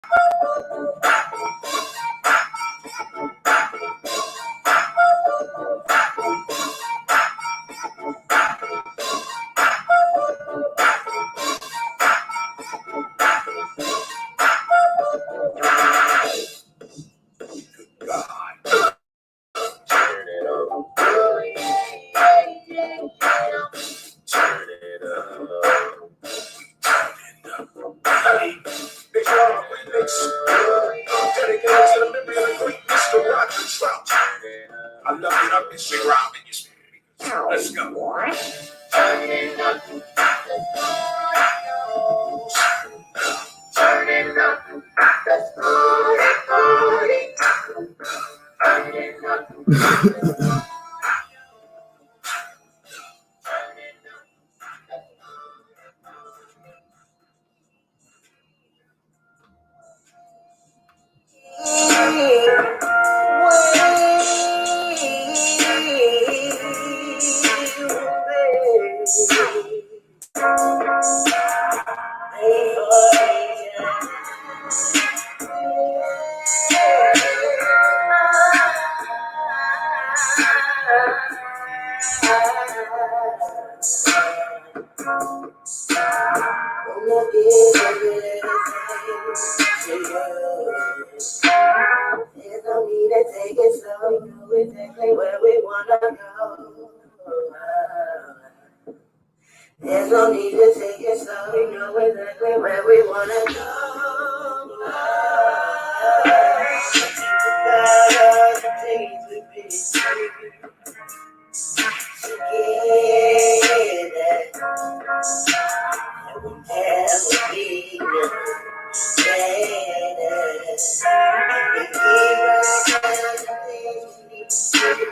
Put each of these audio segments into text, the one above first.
Let's go. There's no need to take it slow, we know exactly where we wanna go. Better the days we've been together, and we'll never be better. We keep running the things we need to do.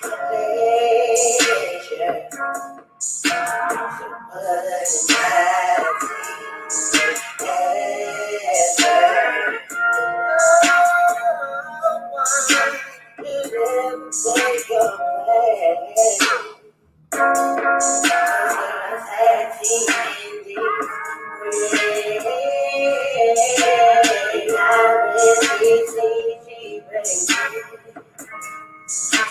Pleasure. So much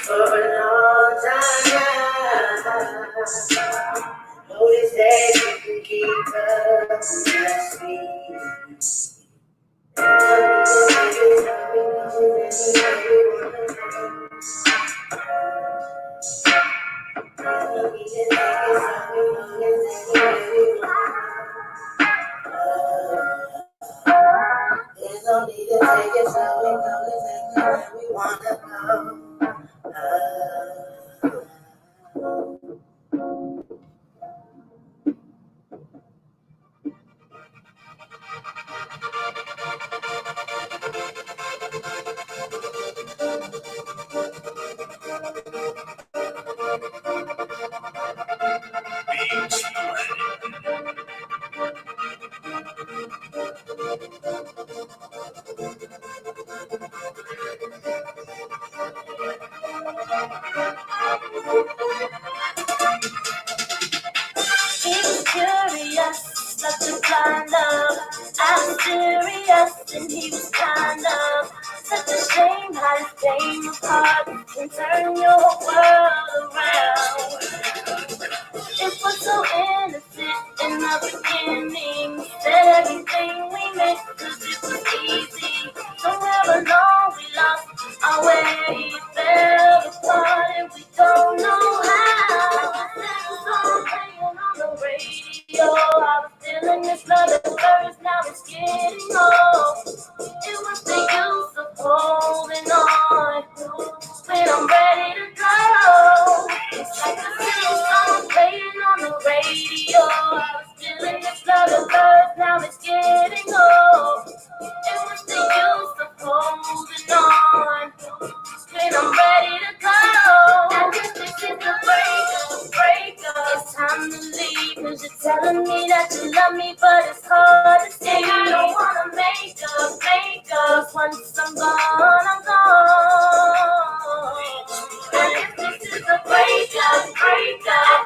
for a long time. Notice that you can keep up with your speed. There's no need to take it slow, we know exactly where we wanna go. He's curious, such a kind of. I'm serious, and he was kind of. Such a shame how this game of hearts can turn your world around. It was so innocent in the beginning. Said everything we meant, 'cause it was easy. Don't ever know we lost our way. It fell apart and we don't know how. Playing on the radio, I was feeling this love at first, now it's getting old. It was the use of holding on when I'm ready to go. It's like a little song playing on the radio. I was feeling this love at first, now it's getting old. It was the use of holding on when I'm ready to go. I guess this is the breakup. It's time to leave, 'cause you're telling me that you love me, but it's hard to see. I don't wanna make up. Once I'm gone, I'm gone. I guess this is a breakup. I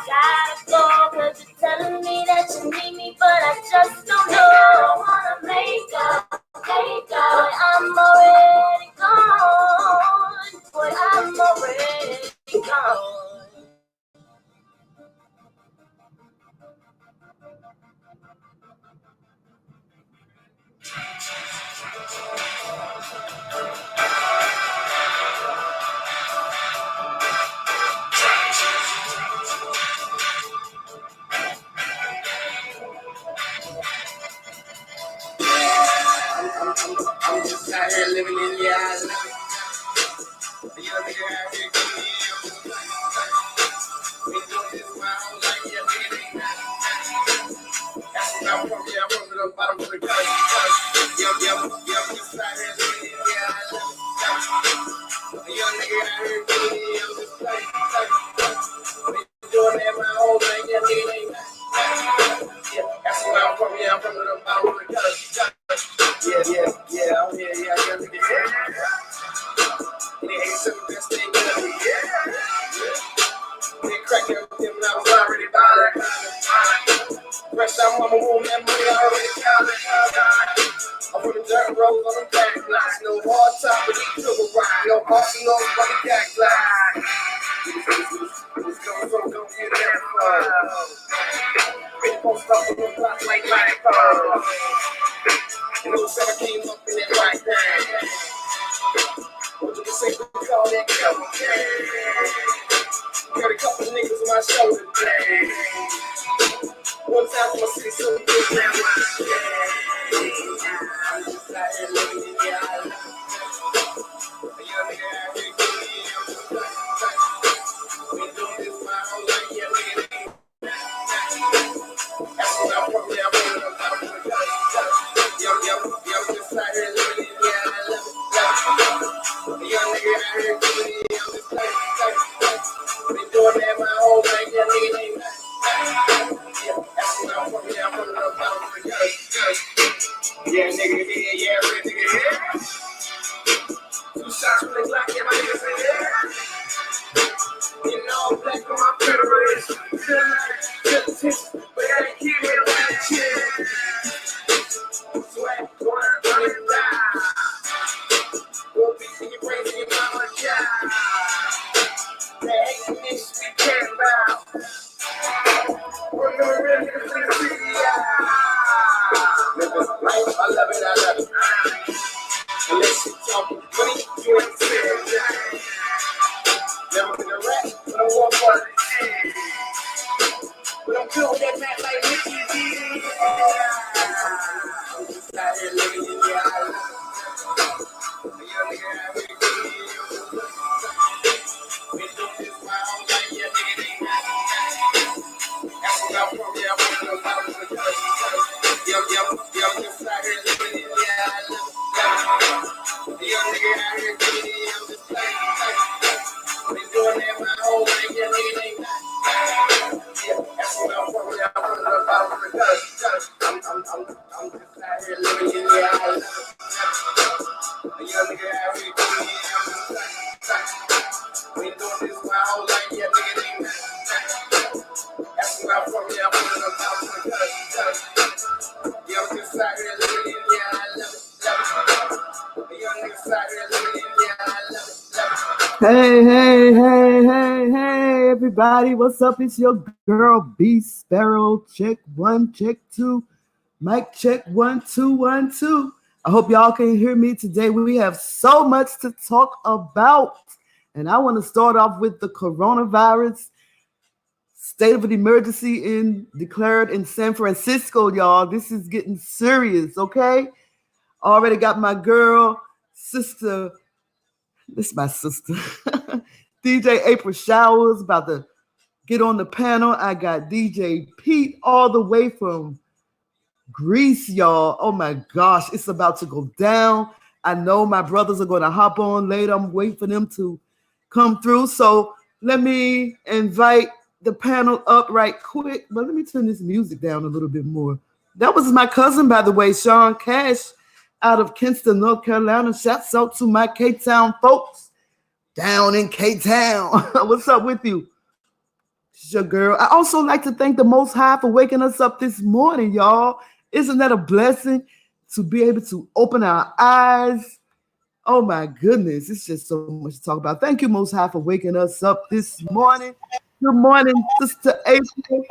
gotta go, 'cause you're telling me that you need me, but I just don't know. I don't wanna make I'm just out here living in the island. Young nigga out here getting been doing this my whole life, yeah, nigga, ain't nothing. That's where I'm from, yeah, I'm from the bottom of the country. Yeah, I'm just out here living in the island. Young nigga out here getting I'm just playing. Been doing that my whole life, yeah, nigga, ain't nothing. Yeah, that's where I'm from, yeah, I'm from the bottom of the country. Yeah, I'm here, yeah, nigga, yeah. And it ain't some best thing ever, yeah. Been cracking up with him when I was already ballin'. Fresh out mama womb, that money already counted. I'm from the dirt roads on the back blocks. No hard top, but he took a ride. No hard nose, but he got glass. Who's gonna get that far? Been posted up on the block like my car. And those seven came up in that right there. What you say, we call that cover? Got a couple niggas on my shoulder, man. One time for my city, so good, man. I'm just out here living in the island. A young nigga out here getting in. Been doing this my whole life, yeah, nigga. That's what I'm from, yeah, I'm from the bottom of the country. Yo, I'm just out here living in the island. A young nigga out here getting in. I'm just playing. Been doing that my whole life, yeah, nigga, ain't nothing. Yeah, that's where I'm from, yeah, I'm from the bottom of the country. Yeah, nigga, yeah, real nigga, yeah. 2 shots from the Glock, yeah, my niggas in there. Getting all black on my federation. But I ain't keep it on that shit. Swag, going on it loud. Go be in your brains and your mama child. That ain't the shit we care about. We're gonna real niggas in the city, yeah. I love it. Unless you talking money, you ain't saying that. Never been a rat, but I'm one part of the team. But I'm good with that mat like Mickey D. I'm just out here living in the island. A young nigga out here getting in. Been doing this my whole life, yeah, nigga, ain't nothing. That's where I'm from, yeah, I'm from the bottom of the country. I'm just out here living in the island. A young nigga out here getting in. I'm just playing. Been doing that my whole life, yeah, nigga, ain't nothing. Yeah, that's where I'm from, yeah, I'm from the bottom of the country. I'm just out here living in the island. A young nigga out here getting in. I'm just playing. Been doing this my whole life, yeah, nigga, ain't nothing. That's where I'm from, yeah, I'm from the bottom of the country. Yeah, I'm just out here living in the island. A young nigga out here living in the island. Hey, everybody, what's up? It's your girl, BeeSparrow. Check 1, check 2. Mic check 1, 2, 1, 2. I hope y'all can hear me today. We have so much to talk about. And I want to start off with the coronavirus state of an emergency declared in San Francisco, y'all. This is getting serious, okay? Already got my girl, sister. This is my sister. DJ April Showers about to get on the panel. I got DJ Pete all the way from Greece, y'all. Oh my gosh, it's about to go down. I know my brothers are going to hop on later. I'm waiting for them to come through. So let me invite the panel up right quick. But let me turn this music down a little bit more. That was my cousin, by the way, Sean Cash, out of Kinston, North Carolina. Shouts out to my K-Town folks down in K-Town. What's up with you? It's your girl. I also like to thank the Most High for waking us up this morning, y'all. Isn't that a blessing to be able to open our eyes? Oh my goodness, it's just so much to talk about. Thank you, Most High, for waking us up this morning. Good morning, Sister April.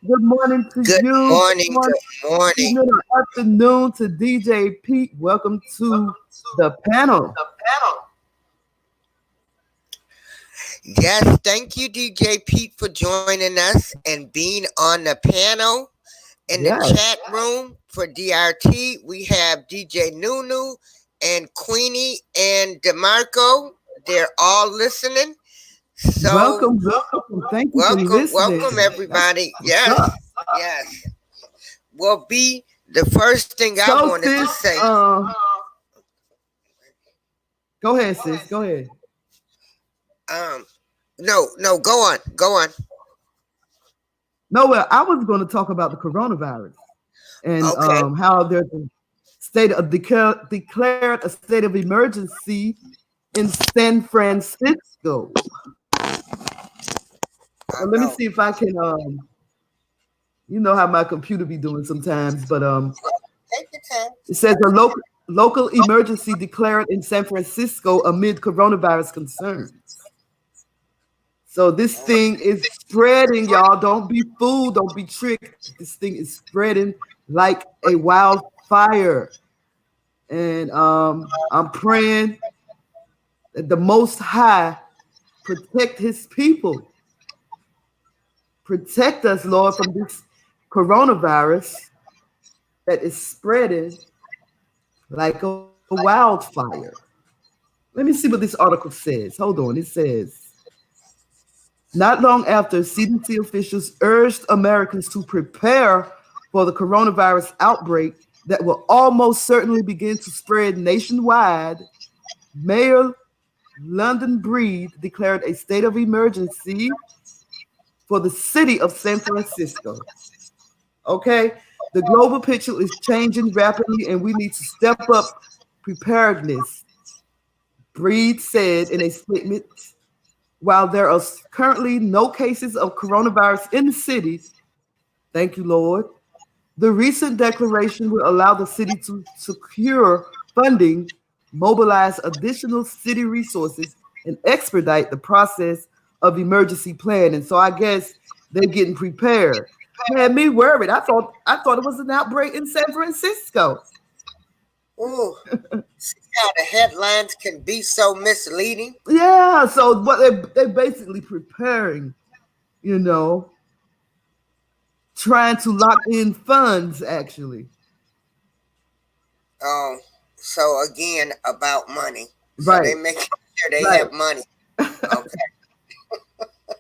Good morning to you. Good morning. Good afternoon to DJ Pete. Welcome to the panel. Yes, thank you, DJ Pete, for joining us and being on the panel in the chat room for DRT, we have DJ Nunu and Queenie and DeMarco. They're all listening. So welcome. Thank you for listening. Welcome everybody. Yes. Well, B, the first thing I wanted to say. Go ahead, sis. Go ahead. No, go on. No, well, I was going to talk about the coronavirus and how there's a state of declared a state of emergency in San Francisco. So let me see if I can. You know how my computer be doing sometimes, but take your time. It says a local emergency declared in San Francisco amid coronavirus concerns. So this thing is spreading, y'all. Don't be fooled. Don't be tricked. This thing is spreading like a wildfire. And I'm praying that the Most High protect his people. Protect us, Lord, from this coronavirus that is spreading like a wildfire. Let me see what this article says. Hold on. It says, not long after, CDC officials urged Americans to prepare for the coronavirus outbreak that will almost certainly begin to spread nationwide, Mayor London Breed declared a state of emergency for the city of San Francisco. Okay, the global picture is changing rapidly and we need to step up preparedness, Breed said in a statement. While there are currently no cases of coronavirus in the city, thank you, Lord, the recent declaration will allow the city to secure funding, mobilize additional city resources, and expedite the process of emergency planning. So I guess they're getting prepared. Had me worried. I thought it was an outbreak in San Francisco. Ooh, see how the headlines can be so misleading? Yeah, so what they're basically preparing, trying to lock in funds, actually. Oh, so again, about money. Right. So they make sure they have money. Okay.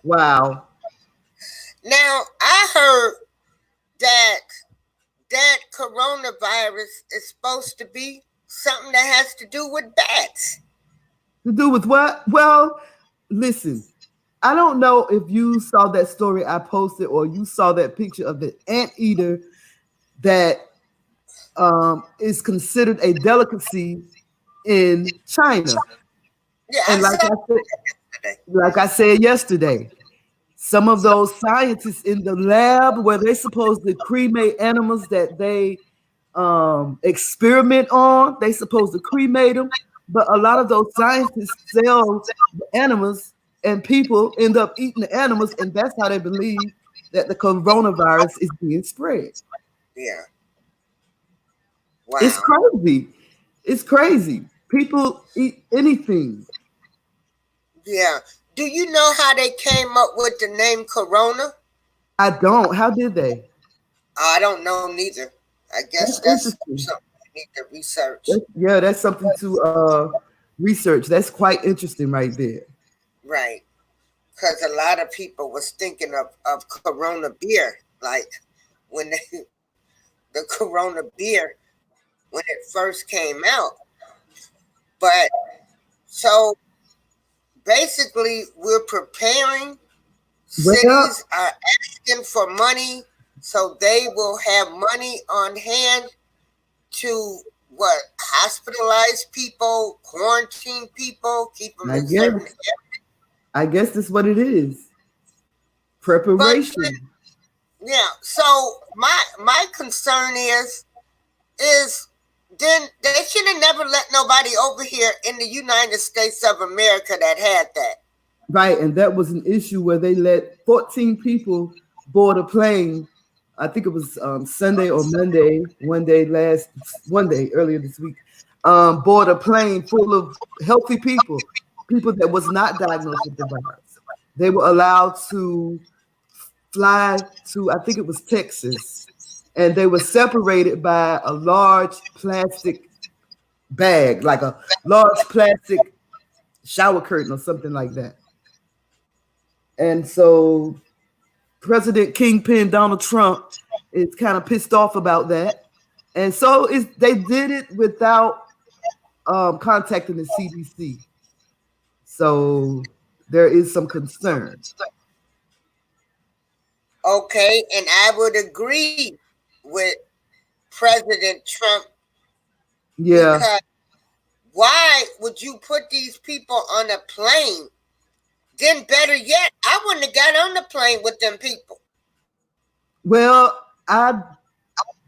Wow. Now, I heard that coronavirus is supposed to be something that has to do with bats. To do with what? Well, listen, I don't know if you saw that story I posted or you saw that picture of the anteater that is considered a delicacy in China. Yeah, and like I said yesterday, some of those scientists in the lab where they're supposed to cremate animals that they experiment on, they supposed to cremate them, but a lot of those scientists sell the animals and people end up eating the animals, and that's how they believe that the coronavirus is being spread. Yeah. Wow. It's crazy. It's crazy. People eat anything. Yeah. Do you know how they came up with the name Corona? I don't. How did they? I don't know neither. I guess that's something we need to research. That's something to research. That's quite interesting right there. Right. Because a lot of people was thinking of Corona beer, like when the Corona beer, when it first came out. But so basically, we're preparing. Cities are asking for money, so they will have money on hand to hospitalize people, quarantine people, keep them in certain areas. I guess that's what it is. Preparation. Yeah. So my concern is then they should have never let nobody over here in the United States of America that had that. Right, and that was an issue where they let 14 people board a plane. I think it was Sunday or Monday, one day earlier this week, board a plane full of healthy people that was not diagnosed with the virus. They were allowed to fly to, I think it was Texas, and they were separated by a large plastic bag, like a large plastic shower curtain or something like that. And so President Kingpin Donald Trump is kind of pissed off about that. And so they did it without contacting the CDC. So there is some concern. Okay, and I would agree with President Trump. Yeah. Because why would you put these people on a plane? Then better yet, I wouldn't have got on the plane with them people. Well, I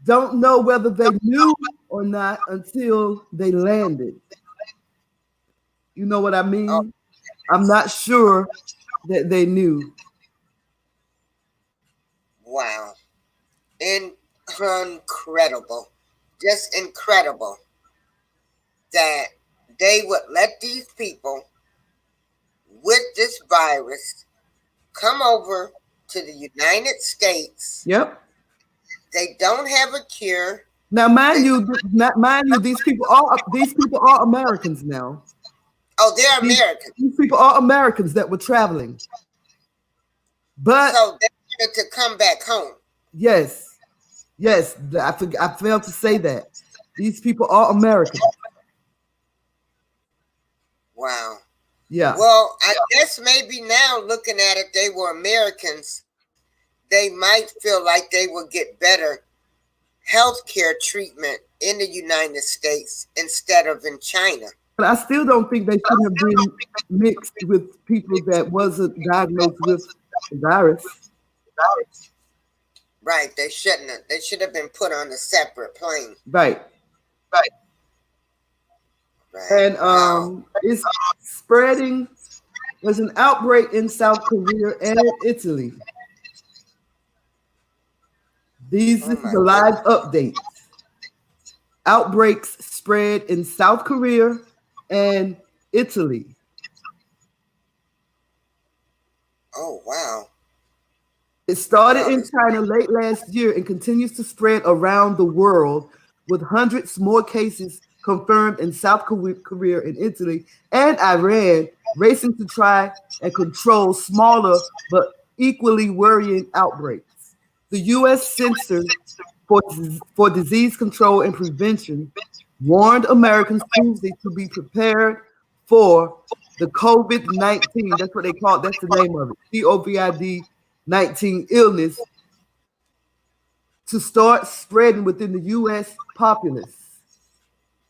don't know whether they knew or not until they landed. You know what I mean? Oh. I'm not sure that they knew. Wow. Incredible. Just incredible that they would let these people with this virus come over to the United States. Yep. They don't have a cure. Now, mind you, these people are Americans now. Oh, they're Americans. These people are Americans that were traveling. But so they wanted to come back home. Yes. I failed to say that. These people are Americans. Wow. Yeah. Well, I guess maybe now looking at it, they were Americans. They might feel like they will get better healthcare treatment in the United States instead of in China. But I still don't think they should have been mixed with people that wasn't diagnosed with the virus. Right, they shouldn't have. They should have been put on a separate plane. Right. And it's spreading. There's an outbreak in South Korea and Italy. This is a live update. Outbreaks spread in South Korea and Italy. Oh, wow. It started in China late last year and continues to spread around the world, with hundreds more cases confirmed in South Korea and Italy and Iran, racing to try and control smaller but equally worrying outbreaks. The U.S. Center for Disease Control and Prevention warned Americans Tuesday to be prepared for the COVID-19. That's what they call it. That's the name of it. COVID-19 illness to start spreading within the U.S. populace.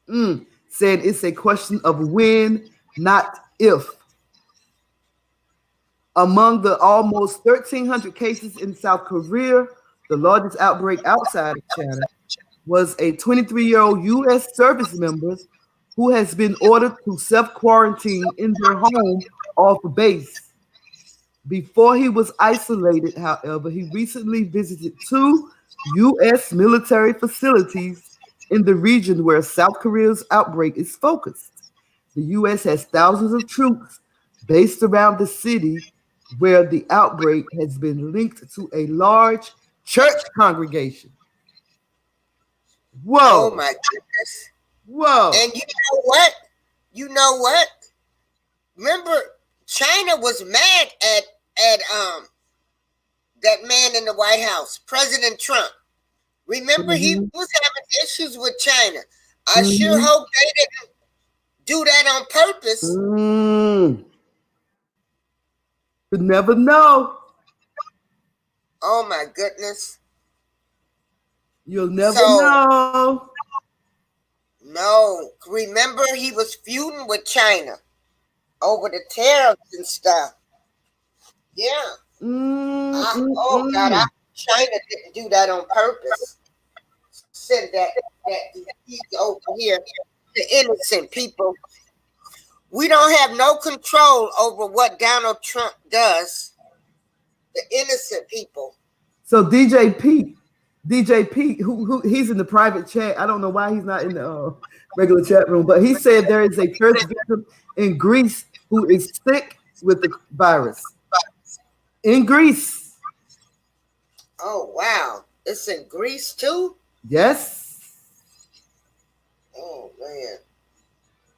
Said it's a question of when, not if. Among the almost 1,300 cases in South Korea, the largest outbreak outside of China was a 23-year-old U.S. service member who has been ordered to self-quarantine in their home off base. Before he was isolated, however, he recently visited 2 U.S. military facilities in the region where South Korea's outbreak is focused. The U.S. has thousands of troops based around the city where the outbreak has been linked to a large church congregation. Whoa. Oh, my goodness. Whoa. And you know what? Remember, China was mad at that man in the White House, President Trump. Remember, he was having issues with China. I sure hope they didn't do that on purpose. You never know. Oh, my goodness. You'll never know. No. Remember, he was feuding with China over the tariffs and stuff. Yeah. Oh, God, China didn't do that on purpose. Send that disease over here to innocent people. We don't have no control over what Donald Trump does to innocent people. So DJ Pete, who he's in the private chat. I don't know why he's not in the regular chat room, but he said there is a first victim in Greece who is sick with the virus. In Greece. Oh, wow. It's in Greece too? Yes. Oh man.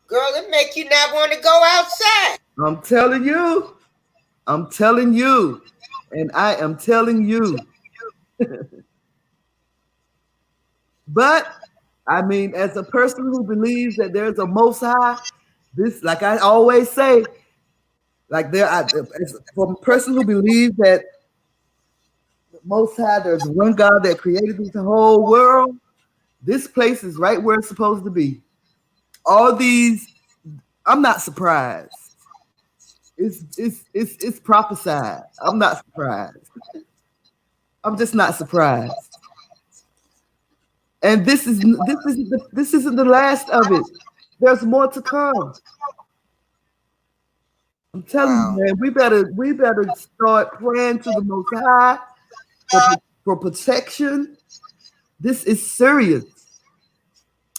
Girl, it make you not want to go outside. I'm telling you. I'm telling you. And I am telling you. But I mean, as a person who believes that there's a Most High, this, like I always say, like from a person who believes that the Most High, there's one God that created this whole world. This place is right where it's supposed to be. All these, I'm not surprised. It's prophesied. I'm not surprised. I'm just not surprised. And this isn't the last of it. There's more to come. I'm telling you, man, we better start praying to the Most High for protection. This is serious.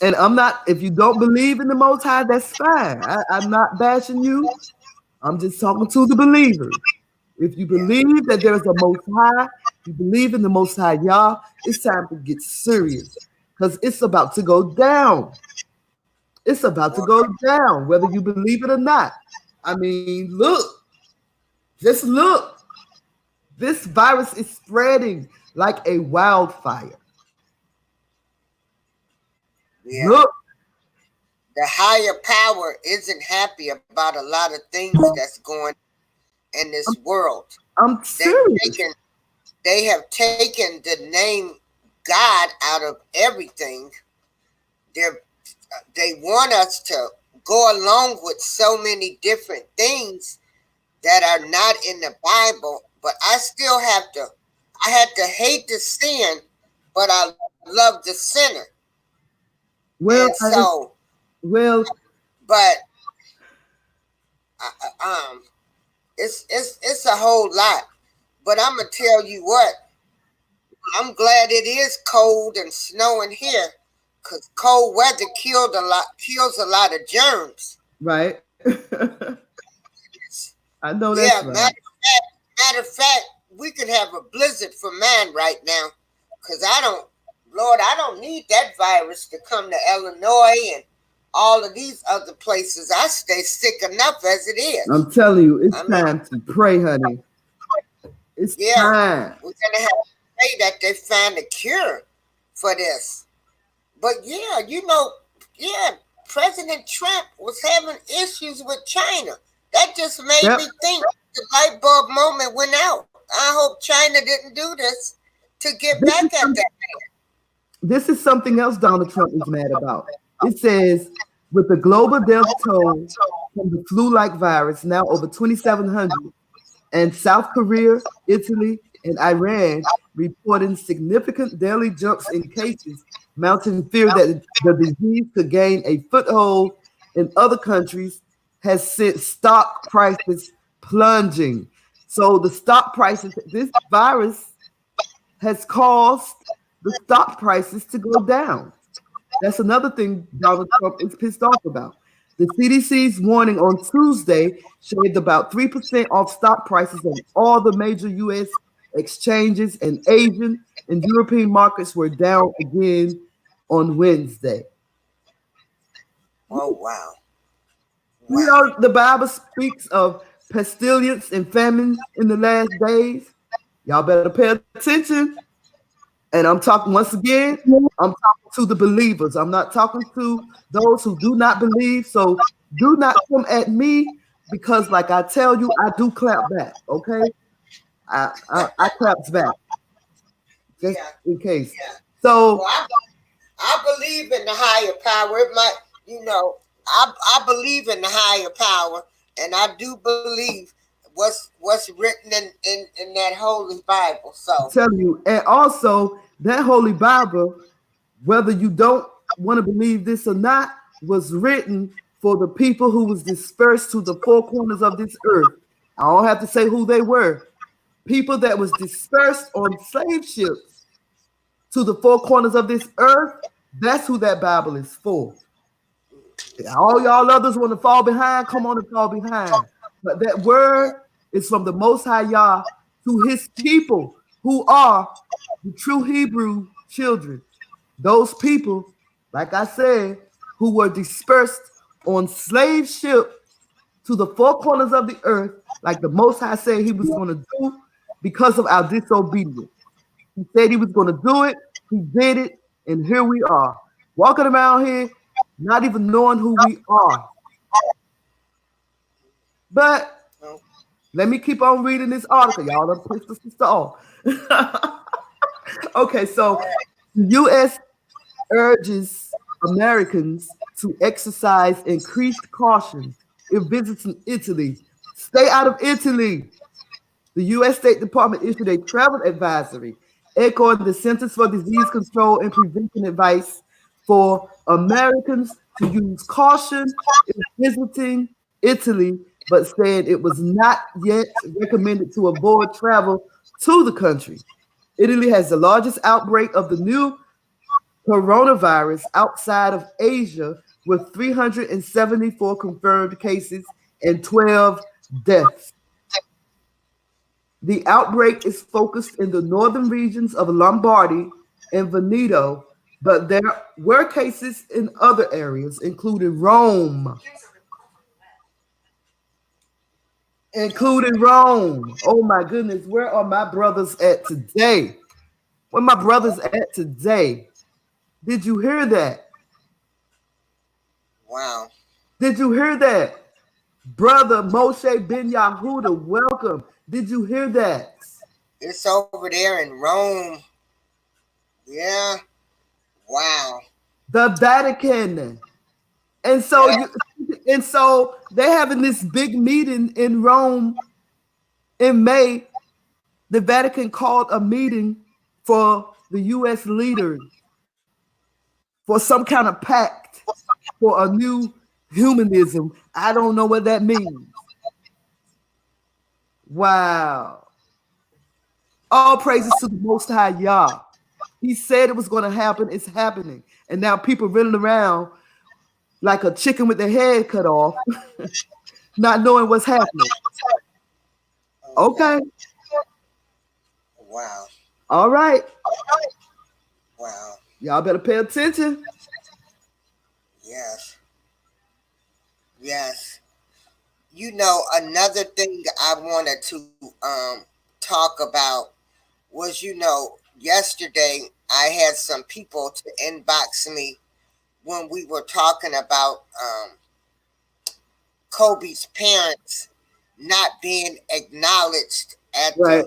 And I'm not, if you don't believe in the Most High, that's fine. I'm not bashing you. I'm just talking to the believers. If you believe that there's a Most High, you believe in the Most High Yah, it's time to get serious. Because it's about to go down. It's about to go down, whether you believe it or not. I mean, look. Just look. This virus is spreading like a wildfire. Yeah. Look. The higher power isn't happy about a lot of things that's going in this world. I'm serious. They have taken the name God out of everything. They want us to go along with so many different things that are not in the Bible, but I still had to hate the sin, but I love the sinner. Well, but it's a whole lot. But I'm gonna tell you what, I'm glad it is cold and snowing here, because cold weather kills a lot of germs. Right. I know that's right. Matter of fact, we could have a blizzard for man right now, because I don't need that virus to come to Illinois and all of these other places. I stay sick enough as it is. I'm telling you, it's time to pray, honey. It's time. We're gonna have to pray that they find a cure for this. But President Trump was having issues with China. That just made me think the light bulb moment went out. I hope China didn't do this to get back at that man. This is something else Donald Trump is mad about. It says, with the global death toll from the flu-like virus now over 2,700, and South Korea, Italy, and Iran reporting significant daily jumps in cases, mounting fear that the disease could gain a foothold in other countries, has sent stock prices plunging. So the stock prices, this virus has caused the stock prices to go down. That's another thing Donald Trump is pissed off about. The CDC's warning on Tuesday showed about 3% off stock prices on all the major U.S. exchanges, and Asian and European markets were down again on Wednesday. Oh, wow. You know, the Bible speaks of pestilence and famine in the last days. Y'all better pay attention. And I'm talking once again, I'm talking to the believers. I'm not talking to those who do not believe. So do not come at me, because like I tell you, I do clap back, okay? I claps back. Just in case. Yeah. So well, I believe in the higher power. It might, I believe in the higher power, and I do believe what's written in that Holy Bible. So I tell you, and also that Holy Bible, whether you don't want to believe this or not, was written for the people who was dispersed to the four corners of this earth. I don't have to say who they were. People that was dispersed on slave ships to the four corners of this earth. That's who that Bible is for. All y'all others want to fall behind, come on and fall behind. But that word is from the Most High Yah to his people who are the true Hebrew children. Those people, like I said, who were dispersed on slave ship to the four corners of the earth, like the Most High said he was going to do because of our disobedience. He said he was going to do it. He did it. And here we are, walking around here, not even knowing who we are. But let me keep on reading this article. Y'all done pissed the sister off. Okay, so the U.S. urges Americans to exercise increased caution if visiting Italy. Stay out of Italy. The U.S. State Department issued a travel advisory echoing the Centers for Disease Control and Prevention advice for Americans to use caution in visiting Italy, but said it was not yet recommended to avoid travel to the country. Italy has the largest outbreak of the new coronavirus outside of Asia, with 374 confirmed cases and 12 deaths. The outbreak is focused in the northern regions of Lombardy and Veneto, but there were cases in other areas, including Rome. Oh my goodness, where are my brothers at today? Where my brothers at today? Did you hear that? Wow. Did you hear that? Brother Moshe Ben Yahuda, welcome. Did you hear that? It's over there in Rome. Yeah. Wow. The Vatican. And so they're having this big meeting in Rome in May. The Vatican called a meeting for the U.S. leaders for some kind of pact for a new humanism. I don't know what that means. Wow. All praises to the Most High Yah. He said it was going to happen. It's happening. And now people running around like a chicken with their head cut off, not knowing what's happening. Okay. Wow. All right. Wow. Y'all better pay attention. Yes. Yes. You know, another thing I wanted to talk about was, you know, yesterday I had some people to inbox me when we were talking about Kobe's parents not being acknowledged at Right.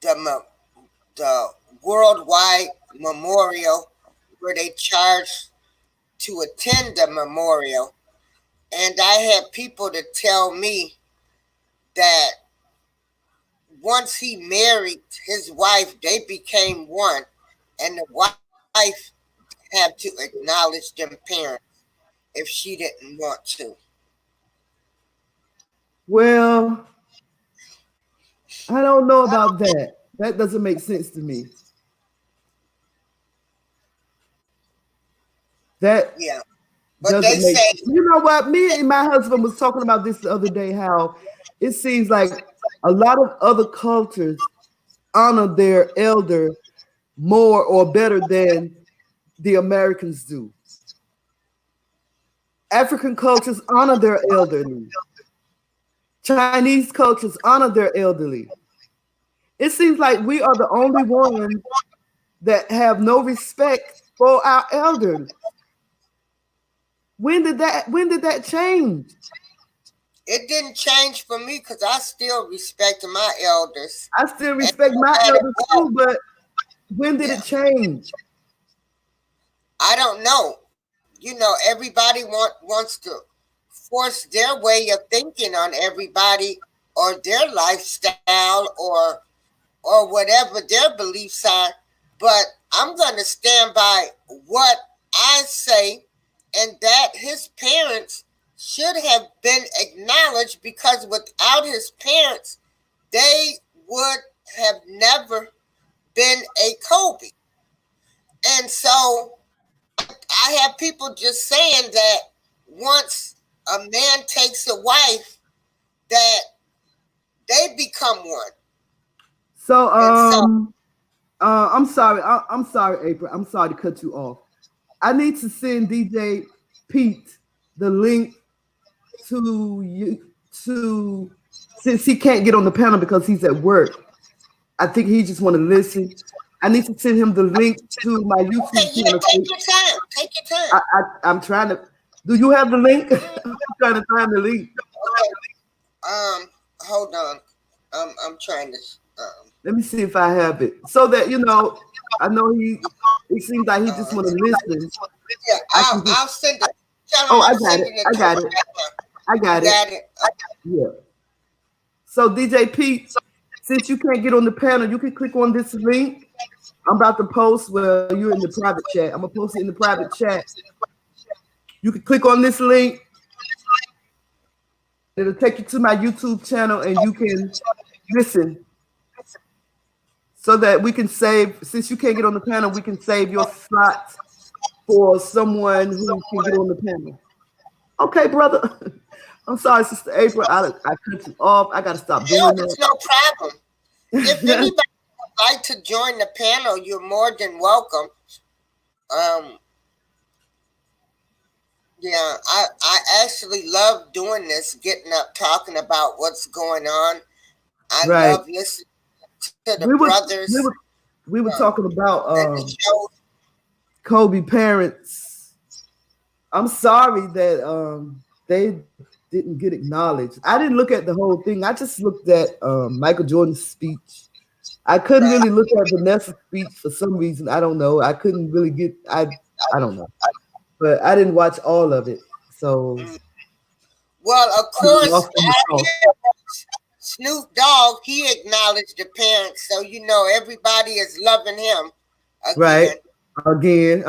the worldwide memorial where they charged to attend the memorial. And I had people to tell me that once he married his wife, they became one, and the wife had to acknowledge them parents if she didn't want to. Well, I don't know about that. That doesn't make sense to me. That Yeah. But they doesn't make say, you know what? Me and my husband was talking about this the other day, how it seems like a lot of other cultures honor their elder more or better than the Americans do. African cultures honor their elderly. Chinese cultures honor their elderly. It seems like we are the only ones that have no respect for our elders. When did that change? it didn't change for me because I still respect my elders. I still respect my elders too, but when did it change? I don't know. You know, everybody wants to force their way of thinking on everybody or their lifestyle or whatever their beliefs are. But I'm going to stand by what I say, and that his parents should have been acknowledged, because without his parents, they would have never been a Kobe. And so I have people just saying that once a man takes a wife, that they become one. So And so I'm sorry. I'm sorry, April. I'm sorry to cut you off. I need to send DJ Pete the link to you to since he can't get on the panel because he's at work. I think he just want to listen. I need to send him the link to my okay, YouTube yeah, channel. take your time. Take your time. I'm trying to. Do you have the link? I'm trying to find the link. Okay. Hold on. I'm trying to. Let me see if I have it, so that you know. I know he. It seems like he just want to listen. Yeah, I'll send it. Tell him Oh, I I'm got it. sending it. I to got him it. right now. I got You it. got it. Okay. Yeah. So DJ Pete, since you can't get on the panel, you can click on this link. I'm about to post. Well, you're in the private chat. I'm gonna post it in the private chat. You can click on this link. It'll take you to my YouTube channel, and you can listen. So that we can save. Since you can't get on the panel, we can save your slot for someone who can get on the panel. Okay, brother. I'm sorry, Sister April. I cut you off. I gotta stop doing It's that. no problem. If anybody would like to join the panel, you're more than welcome. Yeah, I actually love doing this, getting up, talking about what's going on. I Right. love listening to the brothers. We were talking about and the show. Kobe parents. I'm sorry that they didn't get acknowledged. I didn't look at the whole thing. I just looked at Michael Jordan's speech. I couldn't really look at Vanessa's speech for some reason. I don't know. I couldn't really get. I don't know, but I didn't watch all of it. So, well, of course, lost in the sauce. Snoop Dogg, he acknowledged the parents, so you know everybody is loving him again. Right. Again.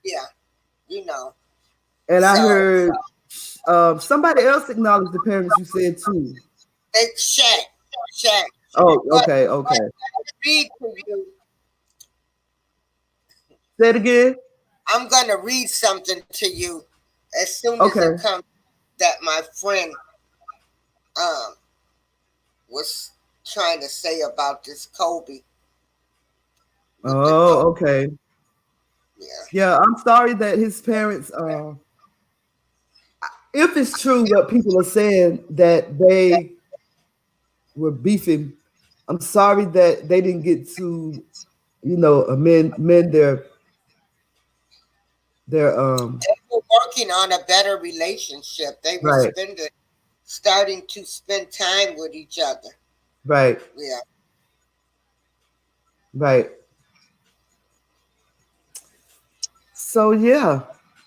Yeah, you know. And I heard somebody else acknowledged the parents. You said too. It's Shaq. Oh, okay, okay. Read to you. Say it again. I'm gonna read something to you as soon as it comes that my friend was trying to say about this Kobe. Oh, okay. Yeah, I'm sorry that his parents if it's true what people are saying that they were beefing, I'm sorry that they didn't get to, you know, mend their they were working on a better relationship. They were starting to spend time with each other. Right. Yeah. Right. So yeah.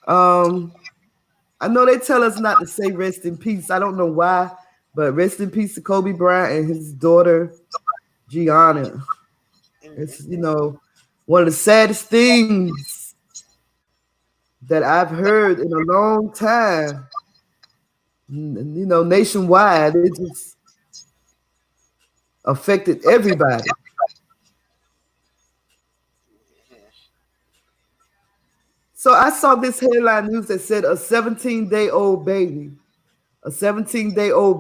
I know they tell us not to say rest in peace. I don't know why, but rest in peace to Kobe Bryant and his daughter Gianna. It's, you know, one of the saddest things that I've heard in a long time. You know, nationwide, it just affected everybody. So I saw this headline news that said a 17-day-old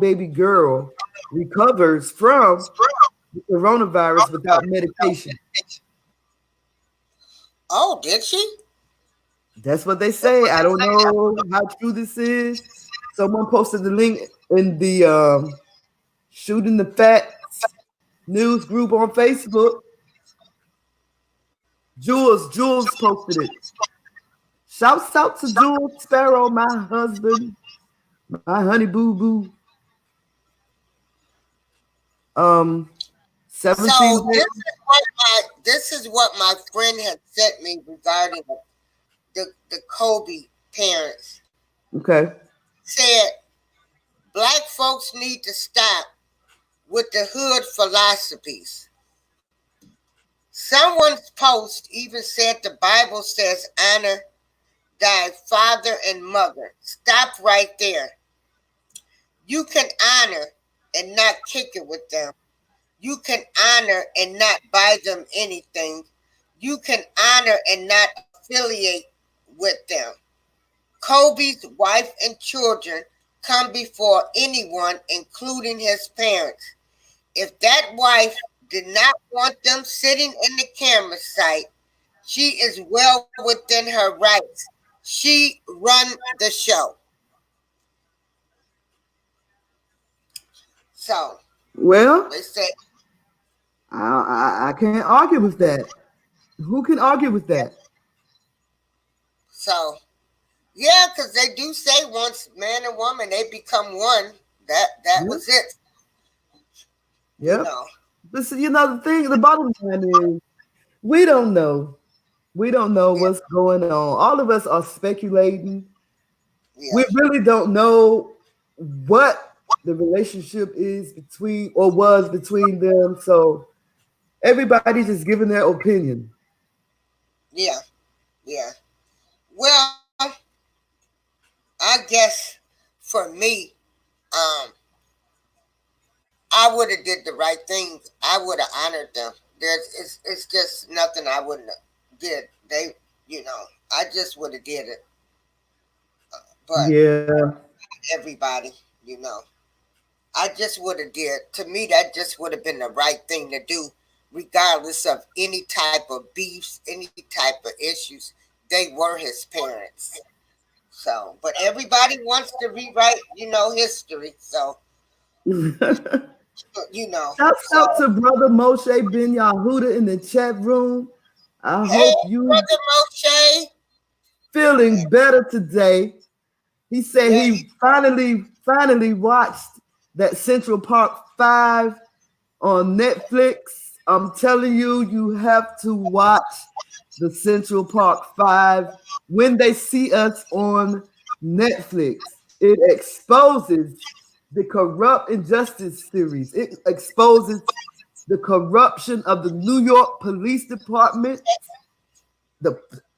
baby girl recovers from the coronavirus without medication. Oh, did she? That's what they say. I don't know how true this is. Someone posted the link in the Shooting the Facts news group on Facebook. Jules posted it. Shouts out to Jules Sparrow, my husband, my honey boo boo. 17 So this is what my friend had sent me regarding the Kobe parents. Okay. Said black folks need to stop with the hood philosophies. Someone's post even said the Bible says honor thy father and mother. Stop right there. You can honor and not kick it with them. You can honor and not buy them anything. You can honor and not affiliate with them. Kobe's wife and children come before anyone, including his parents. if that wife did not want them sitting in the camera sight, she is well within her rights. She run the show. So, well, they say, I can't argue with that. Who can argue with that? so yeah, because they do say once man and woman they become one. That was it. Yep. You know. Listen, the thing, the bottom line is we don't know. We don't know what's going on. All of us are speculating. Yeah. We really don't know what the relationship is between or was between them. So everybody's just giving their opinion. Yeah. Yeah. Well, I guess for me, I would have did the right thing. I would have honored them. It's just nothing I wouldn't have did. They, I just would have did it. But yeah, everybody, I just would have did. To me, that just would have been the right thing to do, regardless of any type of beefs, any type of issues. They were his parents. So, but everybody wants to rewrite, history. So, Shout out to Brother Moshe Ben Yahuda in the chat room. I hope you, Brother Moshe, feeling better today. He said he finally watched that Central Park 5 on Netflix. I'm telling you, you have to watch the Central Park 5 when they see us on Netflix. It exposes the corrupt injustice theories. It exposes the corruption of the New York Police Department,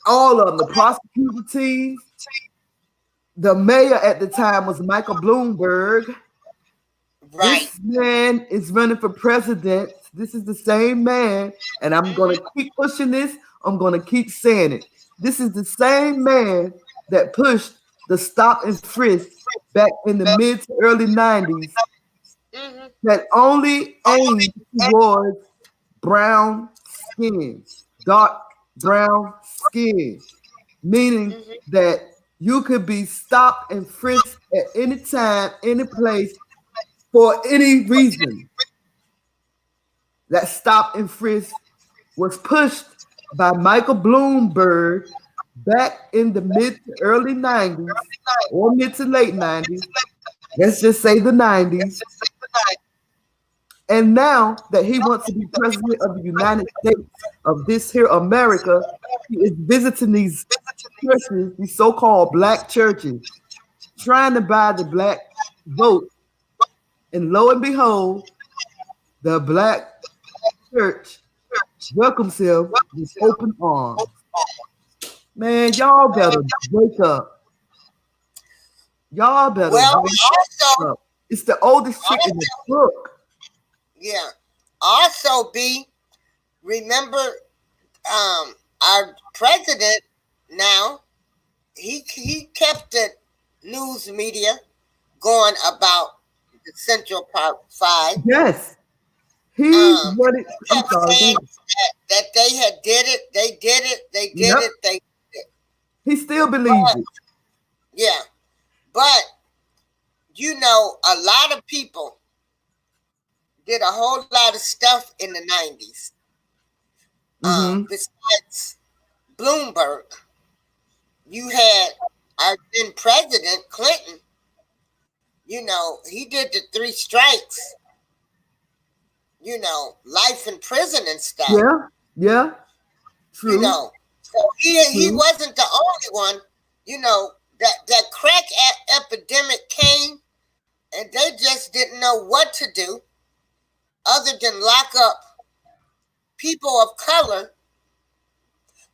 all of them, the prosecuting teams. The mayor at the time was Michael Bloomberg. Right. This man is running for president. This is the same man, and I'm going to keep pushing this. I'm going to keep saying it. This is the same man that pushed the stop and frisk back in the mid to early 90s that only aimed towards brown skin, dark brown skin, meaning that you could be stopped and frisked at any time, any place, for any reason. That stop and frisk was pushed by Michael Bloomberg back in the mid to early 90s or mid to late 90s. Let's just say the 90s. And now that he wants to be president of the United States of this here America, he is visiting these churches, these so-called black churches, trying to buy the black vote. And lo and behold, the black church welcomes him with open arms. Man, y'all better wake up. Y'all better wake up. It's the oldest chick in the book. Yeah. Also, remember our president now, he kept the news media going about the Central Park 5. Yes. He kept saying that they had did it, they did it, they did it, they did it. He still believes it. Yeah. But, a lot of people did a whole lot of stuff in the 90s. Besides Bloomberg, you had our then president, Clinton. He did the 3 strikes. Life in prison and stuff. Yeah. True. So he wasn't the only one. That crack epidemic came, and they just didn't know what to do other than lock up people of color.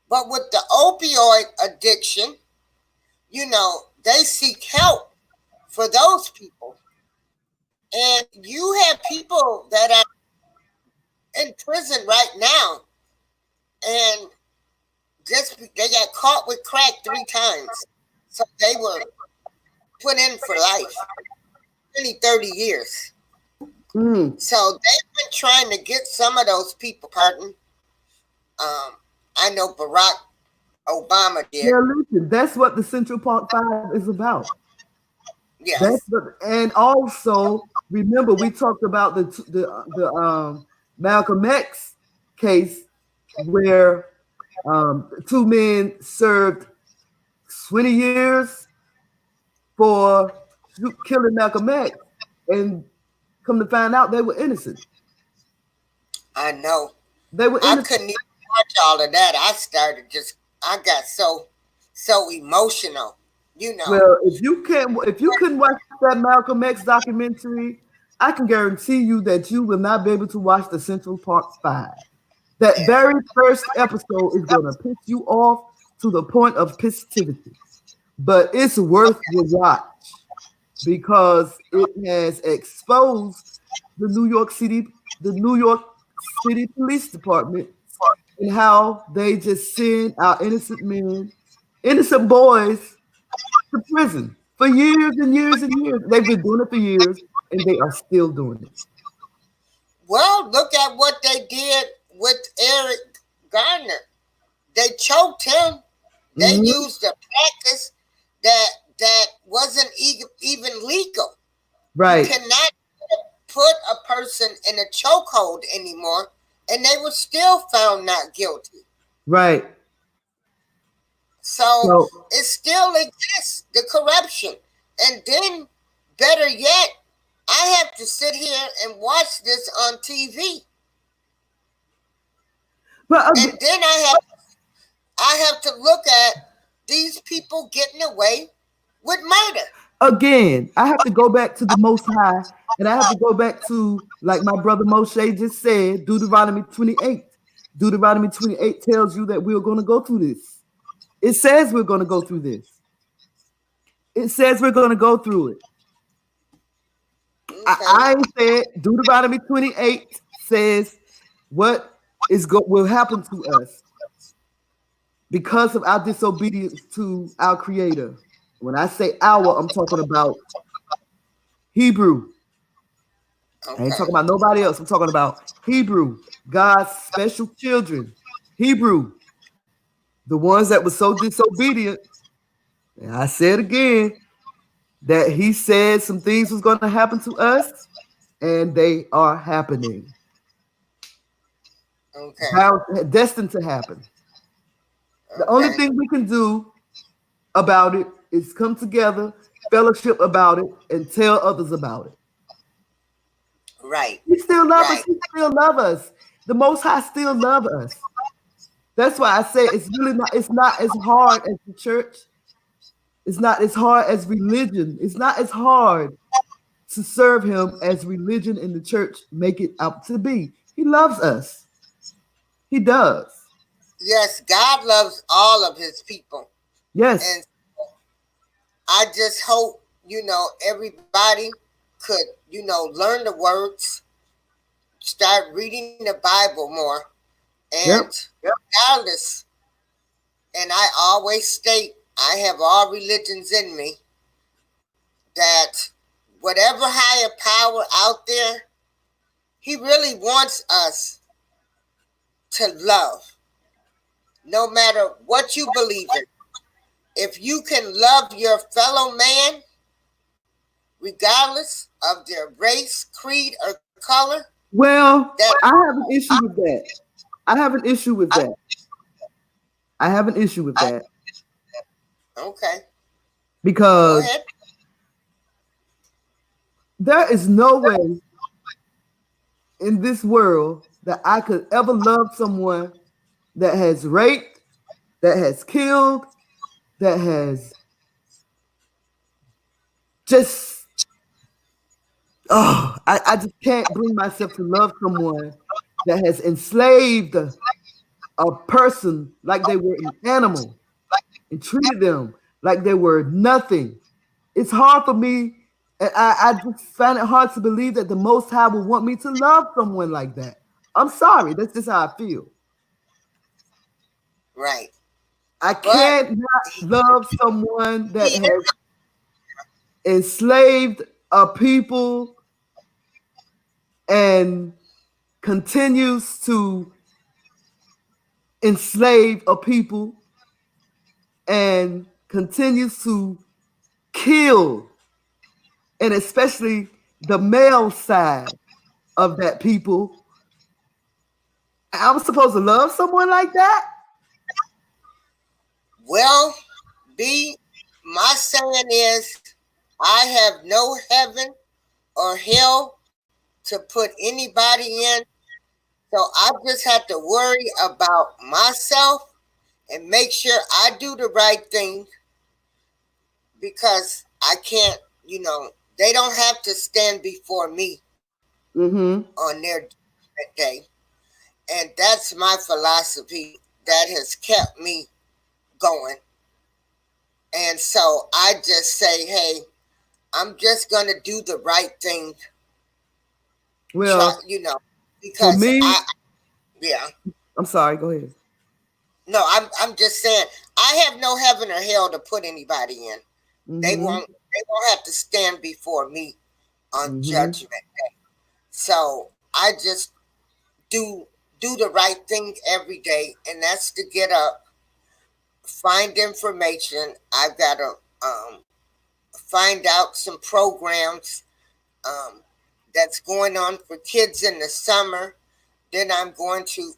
But with the opioid addiction, they seek help for those people. And you have people that are in prison right now, and they got caught with crack 3 times. So they were put in for life, 20, 30 years. So they've been trying to get some of those people pardoned. I know Barack Obama did. Yeah, listen, that's what the Central Park 5 is about. Yes. And also remember we talked about the Malcolm X case where 2 men served 20 years for killing Malcolm X, and come to find out they were innocent. I know. They were innocent. I couldn't even watch all of that. I got so emotional. You know. Well, if you couldn't watch that Malcolm X documentary, I can guarantee you that you will not be able to watch the Central Park 5. That very first episode is going to piss you off to the point of pissivity. But it's worth your watch because it has exposed the New York City Police Department and how they just send our innocent boys to prison for years and years and years. They've been doing it for years and they are still doing it. Well, look at what they did with Eric Garner. They choked him. They used a practice that wasn't even legal. Right. You cannot put a person in a chokehold anymore, and they were still found not guilty. Right. So it still exists, the corruption. And then, better yet, I have to sit here and watch this on TV. And then I have to look at these people getting away with murder. Again, I have to go back to the Most High, and I have to go back to, like my brother Moshe just said, Deuteronomy 28. Deuteronomy 28 tells you that we're going to go through this. It says we're going to go through this. It says we're going to go through it. Okay. I said Deuteronomy 28 says what will happen to us because of our disobedience to our Creator. When I say our, I'm talking about Hebrew. Okay. I ain't talking about nobody else. I'm talking about Hebrew, God's special children. Hebrew, the ones that were so disobedient. And I said again that he said some things was going to happen to us, and they are happening. Okay. How destined to happen. Okay. The only thing we can do about it is come together, fellowship about it, and tell others about it. Right. He still loves us. He still loves us. The Most High still loves us. That's why I say it's not as hard as the church. It's not as hard as religion. It's not as hard to serve him as religion and the church make it out to be. He loves us. He does. Yes, God loves all of his people. Yes. And I just hope, everybody could, learn the words, start reading the Bible more. And regardless, and I always state, I have all religions in me, that whatever higher power out there, he really wants us to love. No matter what you believe in. If you can love your fellow man, regardless of their race, creed, or color. Well, I have an issue with that. I have an issue with that. Okay. Because there is no way in this world that I could ever love someone that has raped, that has killed, that has just, I just can't bring myself to love someone that has enslaved a person like they were an animal and treated them like they were nothing. It's hard for me, and I just find it hard to believe that the Most High would want me to love someone like that. I'm sorry, that's just how I feel. Right. I can't not love someone that has enslaved a people and continues to enslave a people and continues to kill, and especially the male side of that people. I was supposed to love someone like that? Well, B, my saying is I have no heaven or hell to put anybody in. So I just have to worry about myself and make sure I do the right thing, because I can't, they don't have to stand before me on their day. And that's my philosophy that has kept me going. And so I just say, hey, I'm just going to do the right thing. Well, because for me, yeah. I'm sorry, go ahead. No, I'm just saying I have no heaven or hell to put anybody in. They won't have to stand before me on Judgment Day. So I just do the right thing every day, and that's to get up, find information. I've got to find out some programs that's going on for kids in the summer. Then I'm going to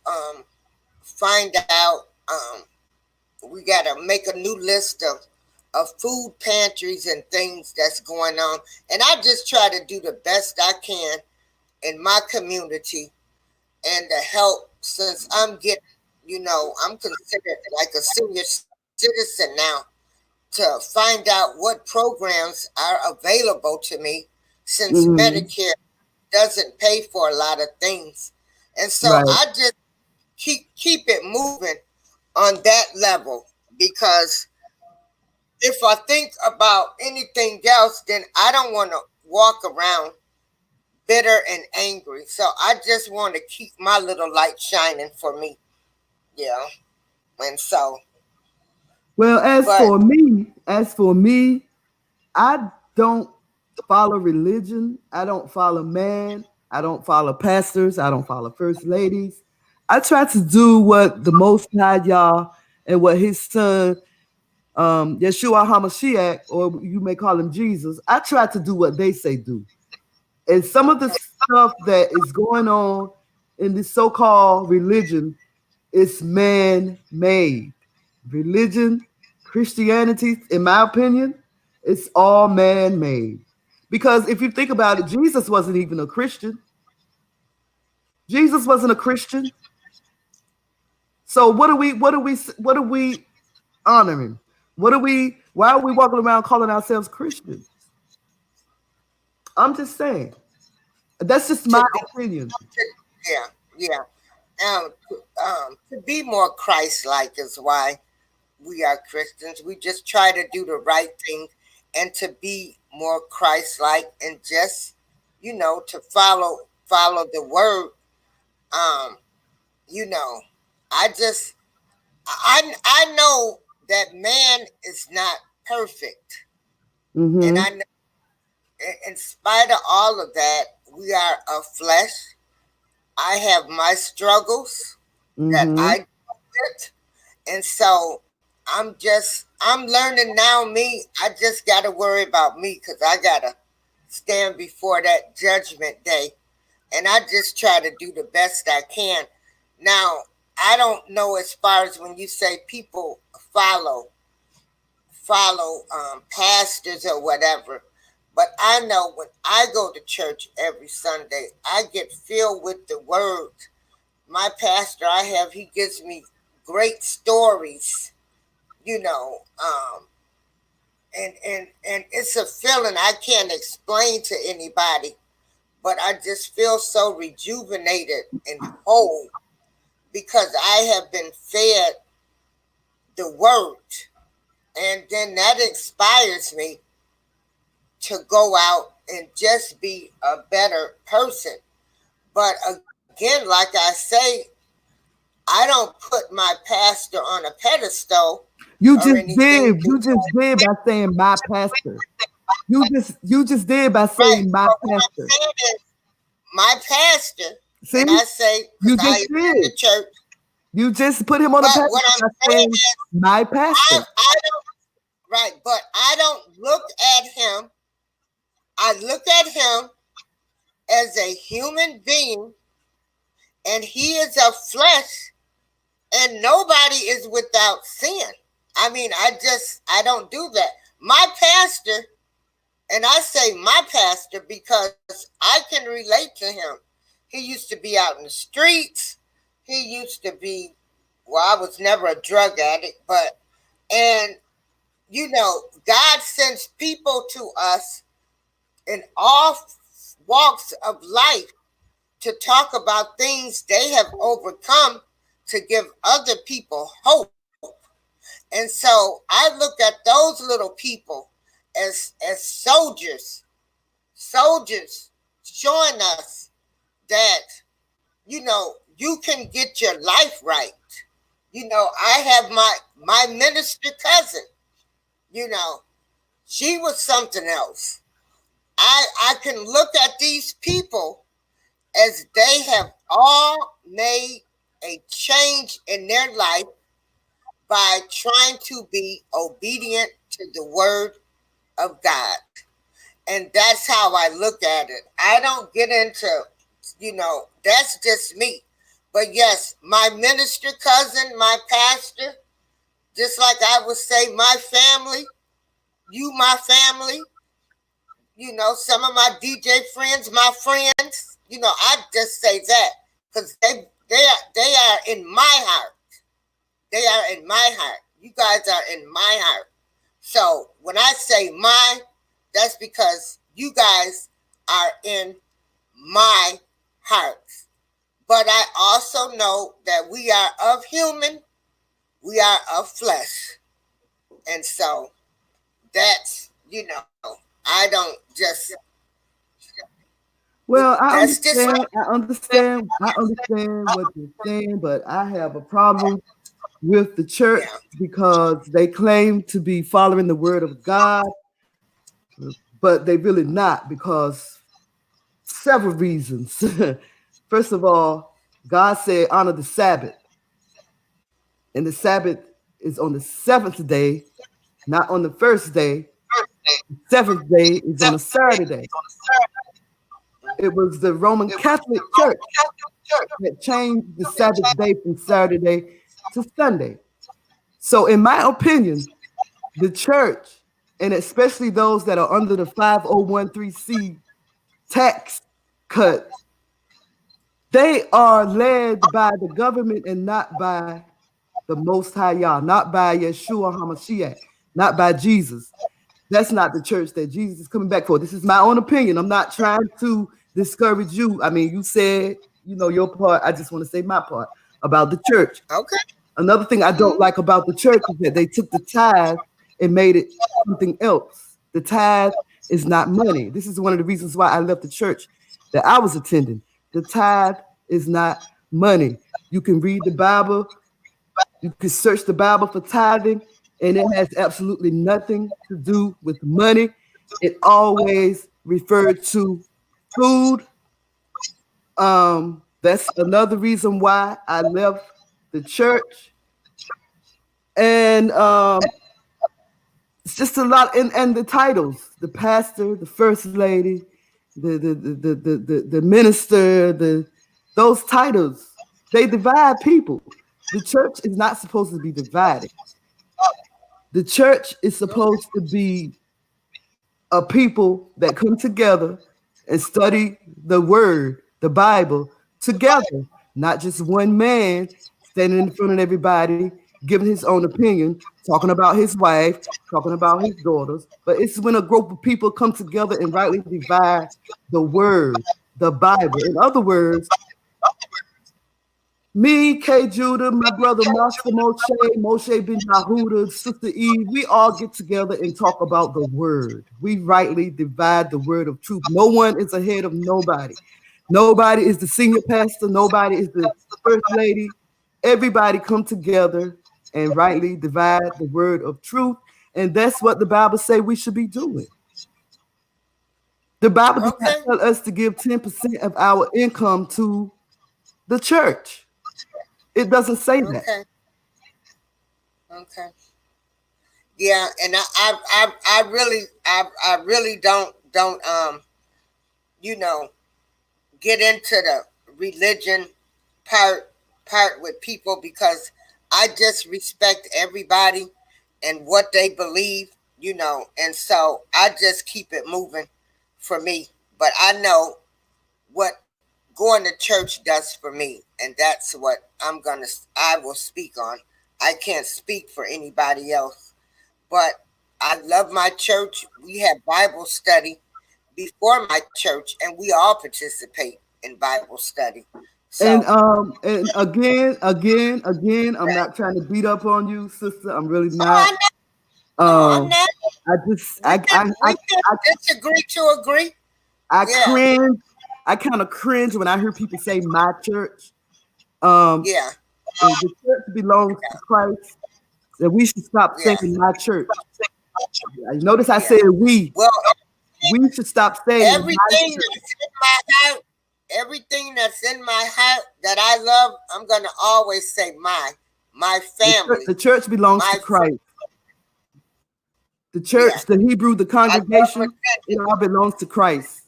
find out. We got to make a new list of food pantries and things that's going on. And I just try to do the best I can in my community and to help, since I'm getting, I'm considered like a senior citizen now, to find out what programs are available to me, since Medicare doesn't pay for a lot of things. And so I just keep it moving on that level, because if I think about anything else, then I don't want to walk around bitter and angry. So I just want to keep my little light shining for me. Yeah. And so. Well, as for me, I don't follow religion. I don't follow man. I don't follow pastors. I don't follow first ladies. I try to do what the Most High Yah and what His Son, Yeshua HaMashiach, or you may call him Jesus. I try to do what they say do. And some of the stuff that is going on in this so-called religion is man-made. Religion, Christianity, in my opinion, it's all man-made. Because if you think about it, Jesus wasn't even a Christian. Jesus wasn't a Christian. So what are we honoring? Why are we walking around calling ourselves Christians? I'm just saying. That's just my opinion. Yeah. To be more Christ-like is why we are Christians. We just try to do the right thing and to be more Christ-like, and just, to follow the word. I know that man is not perfect. And I know, in spite of all of that, we are of flesh. I have my struggles that I deal with. And so I'm learning now, me. I just got to worry about me, because I got to stand before that Judgment Day. And I just try to do the best I can. Now, I don't know, as far as when you say people follow pastors or whatever, but I know when I go to church every Sunday, I get filled with the word. My pastor he gives me great stories, and it's a feeling I can't explain to anybody, but I just feel so rejuvenated and whole, because I have been fed the word, and then that inspires me to go out and just be a better person. But again, like I say, I don't put my pastor on a pedestal. You just did. You just did by saying my pastor. You just did by saying my pastor. my pastor, See, and I say, you because I just attend the did. church. You just put him on the But pastor what I'm by saying saying is, my pastor. I don't, right, but I don't look at him. I look at him as a human being, and he is of flesh, and nobody is without sin. I mean, I don't do that. My pastor, and I say my pastor because I can relate to him. He used to be out in the streets. He used to be, well, I was never a drug addict, and you know, God sends people to us in all walks of life to talk about things they have overcome to give other people hope. And so I look at those little people as soldiers showing us that, you know, you can get your life right. You know, I have my minister cousin, you know, she was something else. I can look at these people as they have all made a change in their life by trying to be obedient to the word of God. And that's how I look at it. I don't get into, you know, that's just me. But yes, my minister cousin, my pastor, just like I would say my family, you my family, you know, some of my DJ friends, my friends, you know, I just say that because they are in my heart. They are in my heart. You guys are in my heart. So when I say my, that's because you guys are in my heart. But I also know that we are of human, we are of flesh. And so that's, you know, I don't just. Well, I That's just understand what you're saying, but I have a problem with the church because they claim to be following the word of God, but they really not because several reasons. First of all, God said honor the Sabbath, and the Sabbath is on the seventh day, not on the first day. The seventh day is on a Saturday. It was the Roman Catholic Church that changed the Sabbath day from Saturday to Sunday. So in my opinion, the church, and especially those that are under the 5013C tax cut, they are led by the government and not by the Most High Yah, not by Yeshua HaMashiach, not by Jesus. That's not the church that Jesus is coming back for. This is my own opinion. I'm not trying to discourage you. I mean, you said, you know, your part. I just want to say my part about the church. okay. Another thing I don't like about the church is that they took the tithe and made it something else. The tithe is not money. This is one of the reasons why I left the church that I was attending. The tithe is not money. You can read the Bible. You can search the Bible for tithing, and it has absolutely nothing to do with money. It always referred to food. That's another reason why I left the church. And it's just a lot, and the titles, the pastor, the first lady, the minister, those titles, they divide people. The church is not supposed to be divided. The church is supposed to be a people that come together and study the word, the Bible, together, not just one man standing in front of everybody, giving his own opinion, talking about his wife, talking about his daughters. But it's when a group of people come together and rightly divide the word, the Bible. In other words, me, K. Judah, my brother Master Moshe Ben Yahuda, Sister Eve, we all get together and talk about the word. We rightly divide the word of truth. No one is ahead of nobody. Nobody is the senior pastor. Nobody is the first lady. Everybody come together and rightly divide the word of truth. And that's what the Bible says we should be doing. The Bible does not Okay. tell us to give 10% of our income to the church. It doesn't say that. Okay. Okay. Yeah, and I really don't you know, get into the religion part with people, because I just respect everybody and what they believe, and so I just keep it moving for me. But I know what going to church does for me, and that's what I will speak on. I can't speak for anybody else, but I love my church. We have Bible study before my church, and we all participate in Bible study. So, And again, I'm not trying to beat up on you, sister. I'm really not. I'm not. I can disagree to agree. cringe. I kind of cringe when I hear people say my church. Yeah. And the church belongs to Christ. That we should stop saying my church. Notice I said we. Well, we should stop saying everything that's in my heart. Everything that's in my heart that I love, I'm gonna always say my family. The church belongs to Christ. The church, the Hebrew, the congregation, it all belongs to Christ.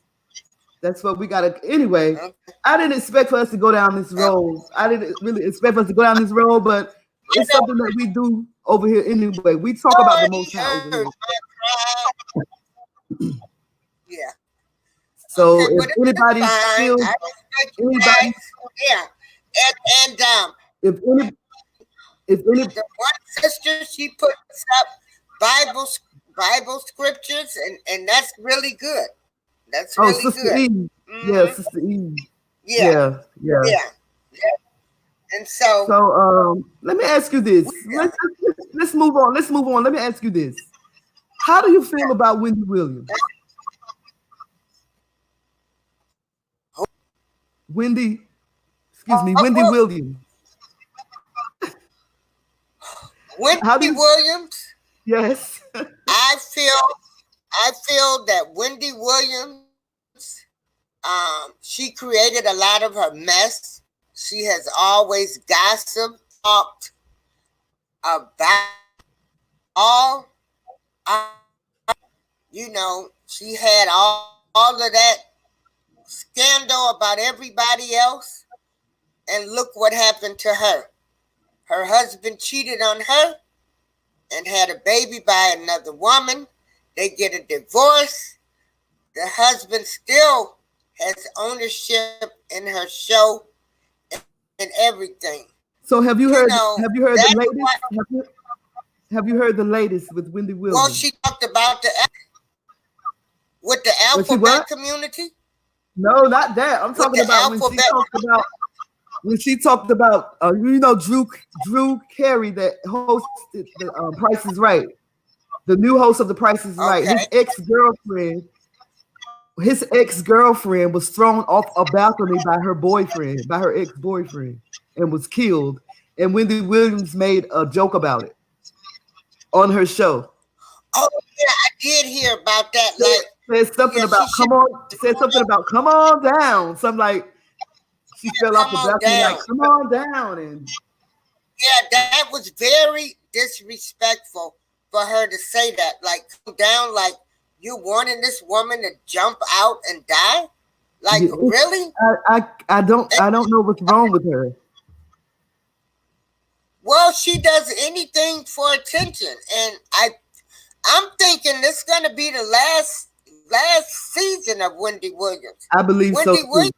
That's what we gotta. Anyway, I didn't expect for us to go down this road. I didn't really expect us to go down this road, but it's something that we do over here anyway. We talk about the Most High over here. Yeah. So if anybody feels, if any the one sister, she puts up Bible scriptures, and that's really good. That's really Sister good. E. Mm-hmm. Yeah, Sister E. Yeah. And so let me ask you this. Let's move on. Let me ask you this. How do you feel about Wendy Williams? Wendy Williams. Wendy Williams? Yes. I feel that Wendy Williams, she created a lot of her mess. She has always gossiped, talked about all, she had all of that scandal about everybody else. And look what happened to her. Her husband cheated on her and had a baby by another woman. They get a divorce. The husband still has ownership in her show and everything. So have you heard the latest? Have you heard the latest with Wendy Williams? Well, she talked about the alphabet community. No, not that. I'm talking about when she talked about Drew Carey that hosted the Price is Right, the new host of the Price is Right. His ex-girlfriend was thrown off a balcony by her ex-boyfriend, and was killed. And Wendy Williams made a joke about it on her show. Oh yeah, I did hear about that. Said something about come on down. Something like she fell off the balcony, like come on down. And yeah, that was very disrespectful for her to say that. Like, come down, like you wanting this woman to jump out and die? Like, really? I don't know what's wrong with her. Well, she does anything for attention, and I'm thinking this is gonna be the last season of Wendy Williams. I believe so too.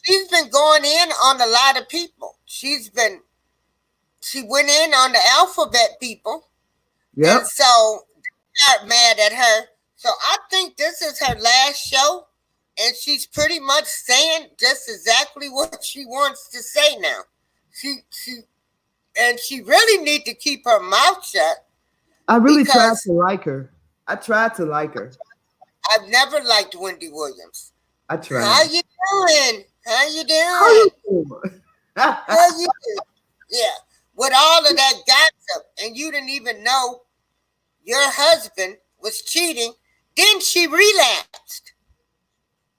She's been going in on a lot of people. She went in on the alphabet people. Yeah. And so they got mad at her. So I think this is her last show, and she's pretty much saying just exactly what she wants to say now. She really need to keep her mouth shut. I really tried to like her. I've never liked Wendy Williams. I tried. How you doing? Yeah. With all of that gossip, and you didn't even know your husband was cheating, Then she relapsed.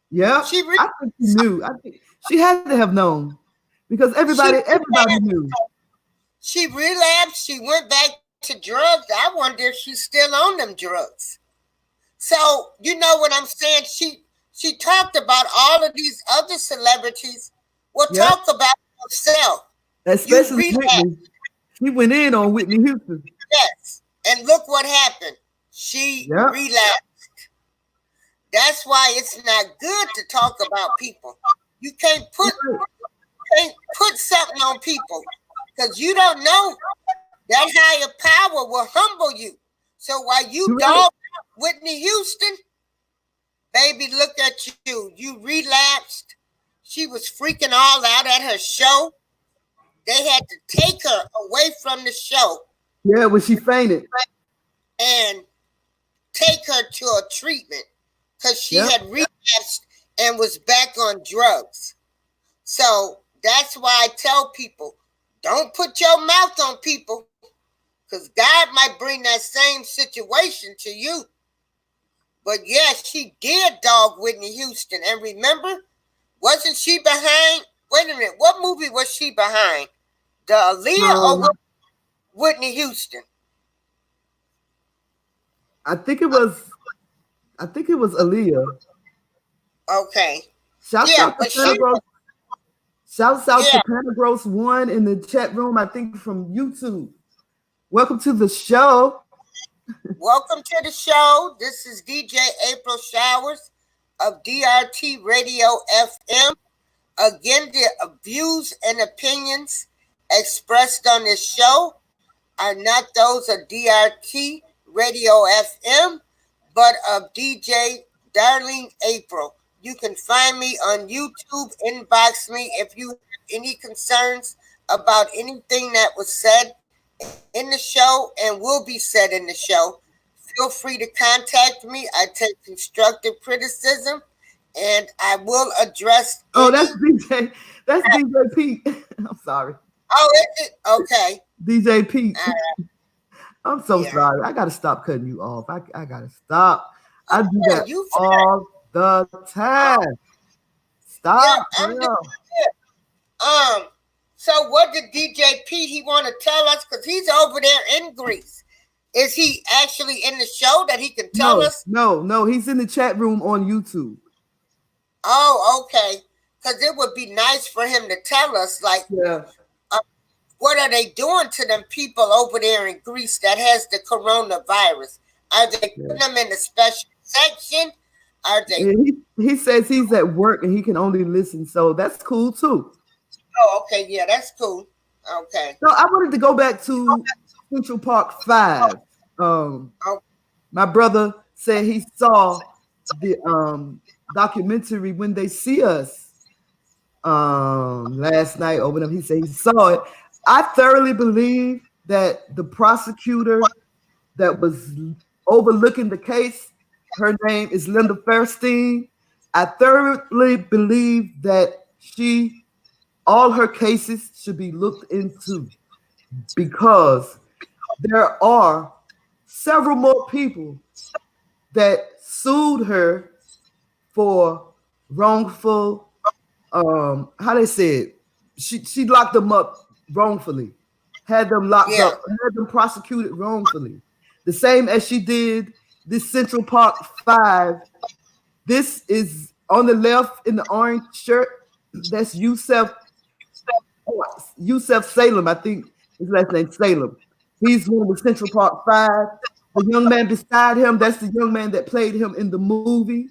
Yeah, I think she knew. I think she had to have known because everybody knew. She relapsed. She went back to drugs. I wonder if she's still on them drugs. So you know what I'm saying? She talked about all of these other celebrities. Well, talk about herself. Especially Whitney. She went in on Whitney Houston. Yes, and look what happened. She relapsed. That's why it's not good to talk about people. You can't put something on people because you don't know that higher power will humble you. So while you dog Whitney Houston, baby, look at you. You relapsed. She was freaking all out at her show. They had to take her away from the show. Yeah, when she fainted. And take her to a treatment because she had relapsed and was back on drugs. So that's why I tell people, don't put your mouth on people because God might bring that same situation to you. But yes, she did dog Whitney Houston. And remember, wasn't she behind? Wait a minute, what movie was she behind? The Aaliyah or Whitney Houston? I think it was Aaliyah. Okay. Shouts out to Panagross 1 in the chat room, I think from YouTube. Welcome to the show. Welcome to the show. This is DJ April Showers of DRT Radio FM. Again, the views and opinions expressed on this show are not those of DRT Radio FM, but of DJ Darlene April. You can find me on YouTube. Inbox me if you have any concerns about anything that was said in the show and will be said in the show. Feel free to contact me. I take constructive criticism and I will address. That's DJ. That's DJ Pete. I'm sorry. Oh, is it? Okay. DJ Pete. All right. I'm so sorry. I gotta stop cutting you off. I gotta stop. I do that all the time. Stop. So what did DJ Pete he want to tell us? Because he's over there in Greece. Is he actually in the show that he can tell us? No, he's in the chat room on YouTube. Oh, okay. Because it would be nice for him to tell us, like, what are they doing to them people over there in Greece that has the coronavirus? Are they putting them in a special section? Are they? Yeah, he says he's at work and he can only listen, so that's cool too. Oh, okay, yeah, that's cool. Okay. So I wanted to go back to Central Park 5. My brother said he saw the documentary When They See Us last night or whenever he said he saw it. I thoroughly believe that the prosecutor that was overlooking the case, her name is Linda Fairstein. I thoroughly believe that all her cases should be looked into because there are several more people that sued her for wrongful, how they said, she locked them up wrongfully, had them locked up, had them prosecuted wrongfully. The same as she did this Central Park 5. This is on the left in the orange shirt. That's Yusef Salem, I think his last name Salem. He's one of the Central Park 5. The young man beside him, that's the young man that played him in the movie.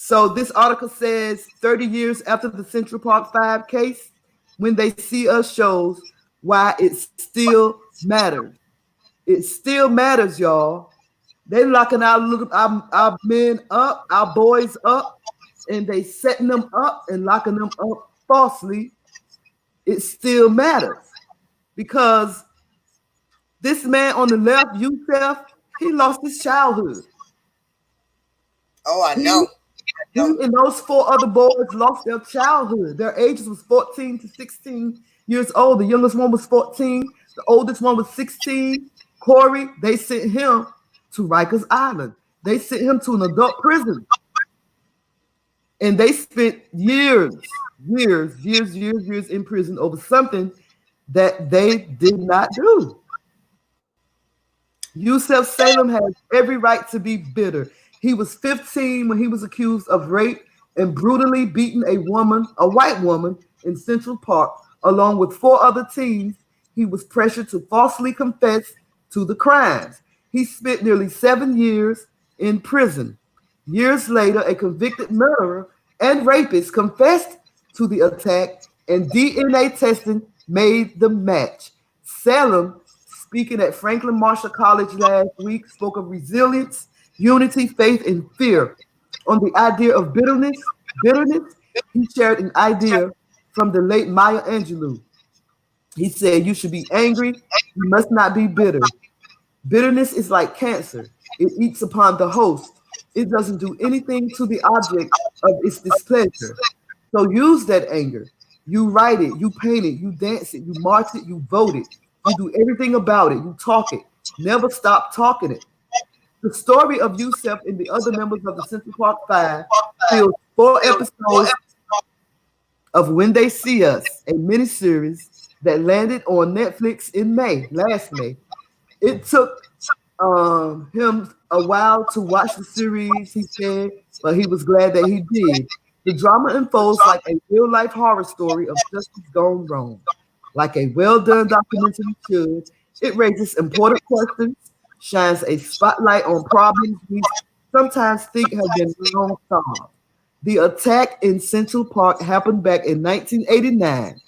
So this article says 30 years after the Central Park 5 case, When They See Us shows why it still matters. It still matters, y'all. They locking our men up, our boys up, and they setting them up and locking them up falsely. It still matters because this man on the left, Yusef, he lost his childhood. Oh, I know. He and those 4 other boys lost their childhood. Their ages was 14 to 16 years old. The youngest one was 14. The oldest one was 16. Corey, they sent him to Rikers Island. They sent him to an adult prison. And they spent years in prison over something that they did not do. Yusef Salem has every right to be bitter. He was 15 when he was accused of rape and brutally beating a white woman in Central Park, along with 4 other teens. He was pressured to falsely confess to the crimes. He spent nearly 7 years in prison. Years later, a convicted murderer and rapist confessed to the attack, and DNA testing made the match. Salem, speaking at Franklin Marshall College last week, spoke of resilience, unity, faith, and fear. On the idea of bitterness, he shared an idea from the late Maya Angelou. He said, "You should be angry, you must not be bitter. Bitterness is like cancer. It eats upon the host. It doesn't do anything to the object of its displeasure. So use that anger. You write it, you paint it, you dance it, you march it, you vote it. You do everything about it. You talk it. Never stop talking it." The story of Yusef and the other members of the Central Park Five fills 4 episodes of When They See Us, a miniseries that landed on Netflix in last May. It took him a while to watch the series, he said, but he was glad that he did. The drama unfolds like a real-life horror story of justice gone wrong. Like a well-done documentary should, it raises important questions, shines a spotlight on problems we sometimes think have been long solved. The attack in Central Park happened back in 1989.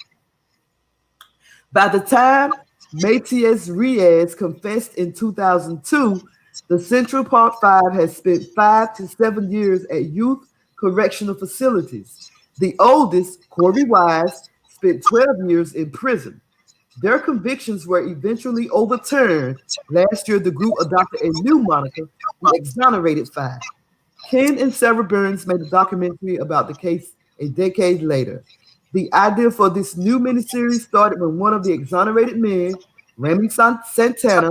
By the time Matias Reyes confessed in 2002, the Central Park Five has spent 5 to 7 years at youth correctional facilities. The oldest, Corey Wise, spent 12 years in prison. Their convictions were eventually overturned. Last year, the group adopted a new moniker, the Exonerated Five. Ken and Sarah Burns made a documentary about the case a decade later. The idea for this new miniseries started when one of the exonerated men, Remy Santana,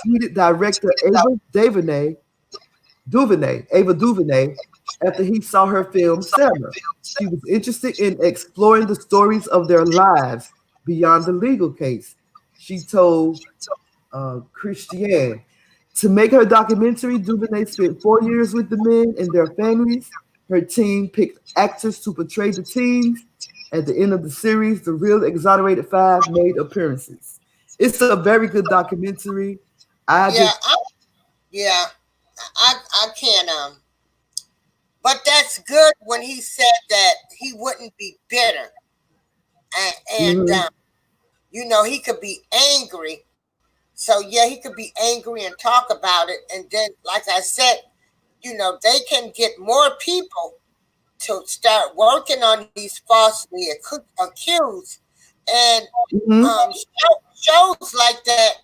tweeted director Ava DuVernay, after he saw her film Selma. She was interested in exploring the stories of their lives beyond the legal case. She told Christiane. To make her documentary, DuVernay spent 4 years with the men and their families. Her team picked actors to portray the teens. At the end of the series, the real Exonerated Five made appearances. It's a very good documentary. I can't. But that's good when he said that he wouldn't be bitter, and he could be angry. So yeah, he could be angry and talk about it, and then, like I said, they can get more people to start working on these falsely accused, and shows like that,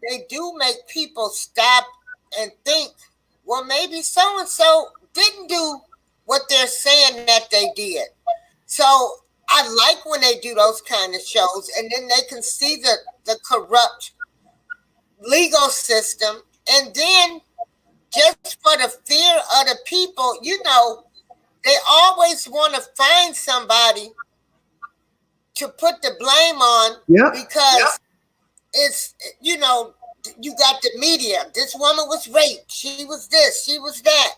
they do make people stop and think, well, maybe so and so didn't do what they're saying that they did. So I like when they do those kind of shows, and then they can see the corrupt legal system, and then just for the fear of the people, they always want to find somebody to put the blame on, because it's, you got the media. This woman was raped. She was this. She was that.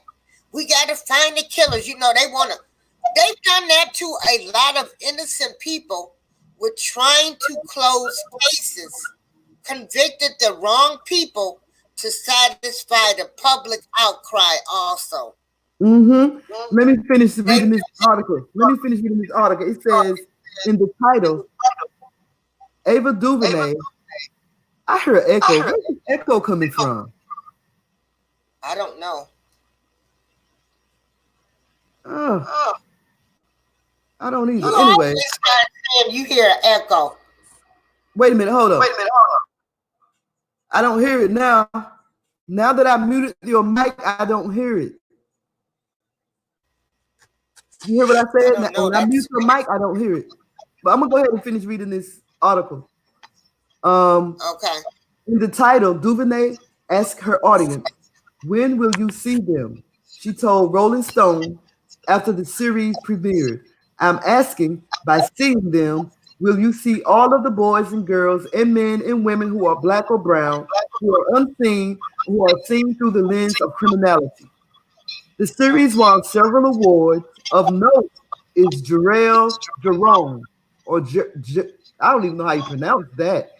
We got to find the killers. They've done that to a lot of innocent people with trying to close cases, convicted the wrong people to satisfy the public outcry also. Let me finish reading this article. It says in the title, Ava DuVernay. I hear echo. Where's the echo coming from? I don't know. I don't either. Anyway, you hear an echo. Wait a minute. Hold on. I don't hear it now. Now that I muted your mic, I don't hear it. You hear what I said? When I mute your mic, I don't hear it. But I'm gonna go ahead and finish reading this article. Okay. In the title, DuVernay asked her audience, When will you see them? She told Rolling Stone after the series premiered. I'm asking, by seeing them, will you see all of the boys and girls and men and women who are black or brown, who are unseen, who are seen through the lens of criminality? The series won several awards. Of note is Jarrell Jerome, or I don't even know how you pronounce that,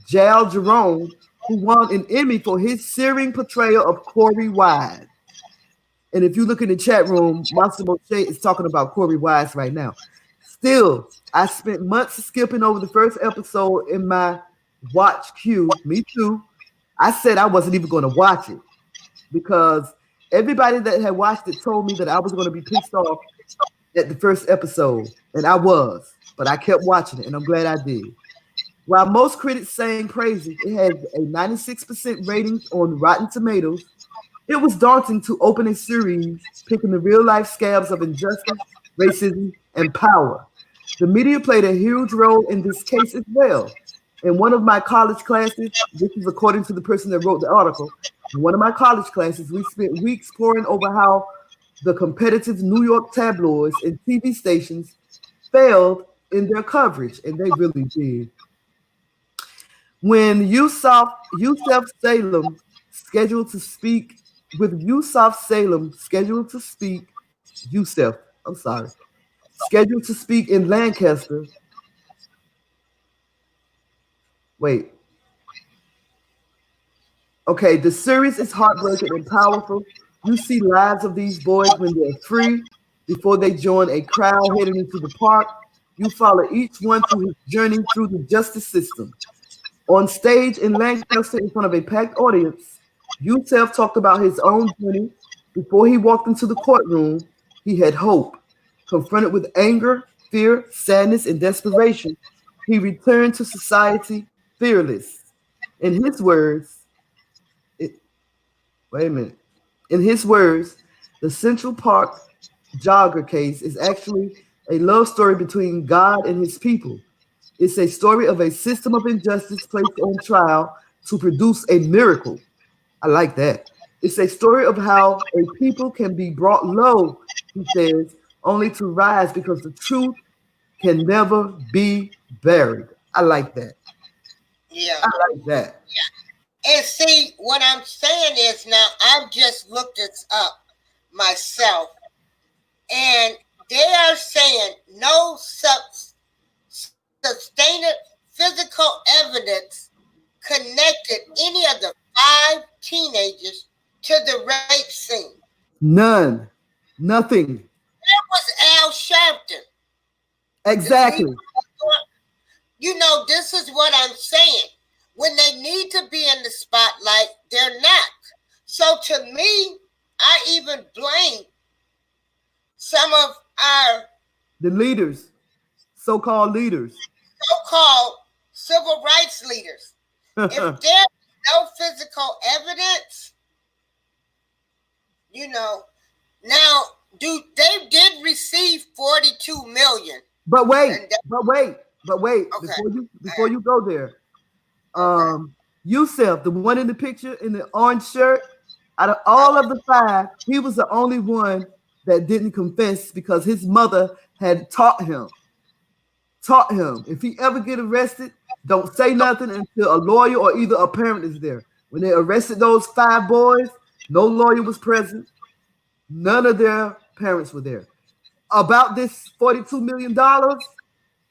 Jal Jerome, who won an Emmy for his searing portrayal of Corey Wise. And if you look in the chat room, Master Moshe is talking about Corey Wise right now. Still, I spent months skipping over the first episode in my watch queue. Me too. I said I wasn't even going to watch it because everybody that had watched it told me that I was going to be pissed off at the first episode. And I was. But I kept watching it, and I'm glad I did. While most critics sang praise, it had a 96% rating on Rotten Tomatoes. It was daunting to open a series picking the real-life scabs of injustice, racism, and power. The media played a huge role in this case as well. In one of my college classes, this is according to the person that wrote the article, in one of my college classes, we spent weeks poring over how the competitive New York tabloids and TV stations failed in their coverage, and they really did. When Yusuf Salem scheduled to speak in Lancaster. Wait. Okay, the series is heartbreaking and powerful. You see lives of these boys when they're free, before they join a crowd heading into the park. You follow each one through his journey through the justice system. On stage in Lancaster in front of a packed audience, Yusuf talked about his own journey. Before he walked into the courtroom, he had hope. Confronted with anger, fear, sadness, and desperation, he returned to society fearless. In his words, the Central Park jogger case is actually a love story between God and his people. It's a story of a system of injustice placed on trial to produce a miracle. I like that. It's a story of how a people can be brought low, he says, only to rise because the truth can never be buried. I like that. Yeah. I like that. Yeah. And see, what I'm saying is now I've just looked this up myself, and they are saying no sustained physical evidence connected any of the 5 teenagers to the rape scene. None. Nothing. That was Al Sharpton. Exactly. You know, this is what I'm saying. When they need to be in the spotlight, they're not. So to me, I even blame some of the leaders, so-called civil rights leaders. If there's no physical evidence, you know, now they did receive $42 million. But wait. Okay. Before you go there, Yusuf, the one in the picture in the orange shirt, out of all of the 5, he was the only one that didn't confess because his mother had taught him. If he ever get arrested, don't say nothing until a lawyer or either a parent is there. When they arrested those 5 boys, no lawyer was present. None of their parents were there. About this $42 million,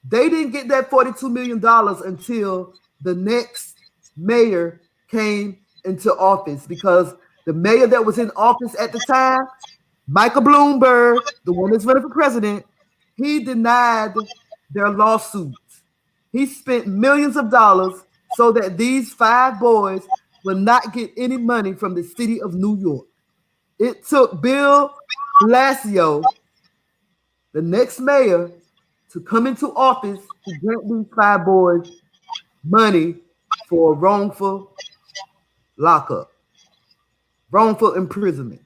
they didn't get that $42 million until the next mayor came into office, because the mayor that was in office at the time, Michael Bloomberg, the one that's running for president, he denied their lawsuit. He spent millions of dollars so that these 5 boys would not get any money from the city of New York. It took Bill Blasio, the next mayor, to come into office to grant these 5 boys money for wrongful lockup, wrongful imprisonment.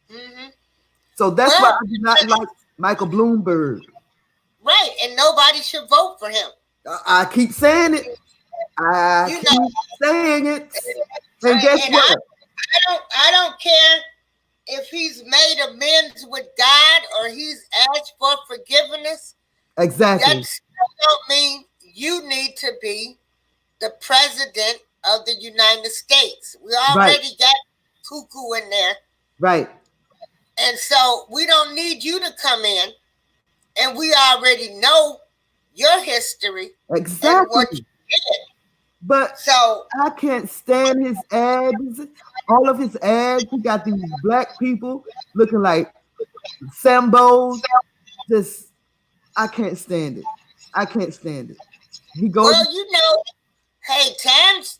Mm-hmm. So that's why I do not like Michael Bloomberg. Right, and nobody should vote for him. I keep saying it. And guess what? I don't care if he's made amends with God or he's asked for forgiveness. Exactly. That still don't mean you need to be the president of the United States. We already got cuckoo in there. Right. And so we don't need you to come in. And we already know your history. Exactly. And what you did. But so I can't stand his ads. All of his ads, he got these black people looking like Sambos. Just, I can't stand it. I can't stand it. He goes. Well, you know, hey, Tams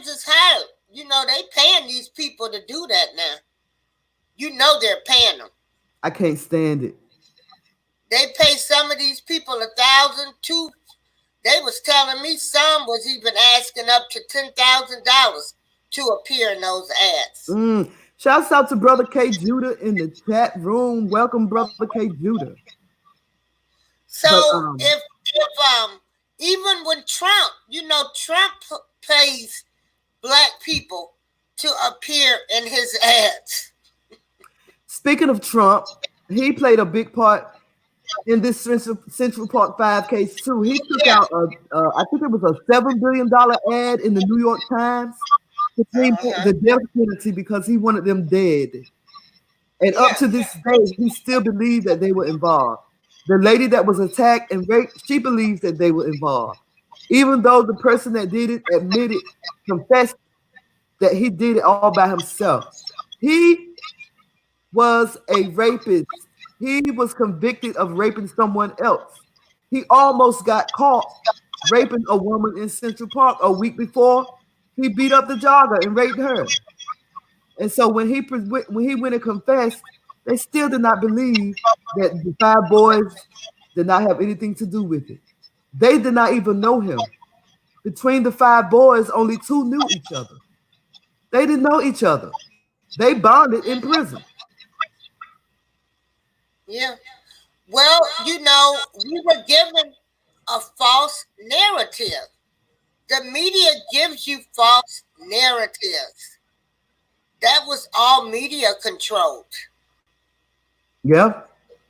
is hard. You know, they paying these people to do that now. You know they're paying them. I can't stand it. They pay some of these people $1,000, $2,000. They was telling me some was even asking up to $10,000 to appear in those ads. Shouts out to Brother K. Judah in the chat room. Welcome, Brother K. Judah. So if even when Trump, you know, Trump pays black people to appear in his ads. Speaking of Trump, he played a big part in this Central Park 5 case too. He took out I think it was a $7 billion ad in the New York Times to claim the death penalty because he wanted them dead. And up to this day, he still believed that they were involved. The lady that was attacked and raped, she believes that they were involved. Even though the person that did it confessed that he did it all by himself. He was a rapist. He was convicted of raping someone else. He almost got caught raping a woman in Central Park a week before. He beat up the jogger and raped her. And so when he went and confessed, they still did not believe that the 5 boys did not have anything to do with it. They did not even know him. Between the 5 boys, only 2 knew each other. They didn't know each other. They bonded in prison. Yeah. Well, you know, we were given a false narrative. The media gives you false narratives. That was all media controlled. Yeah,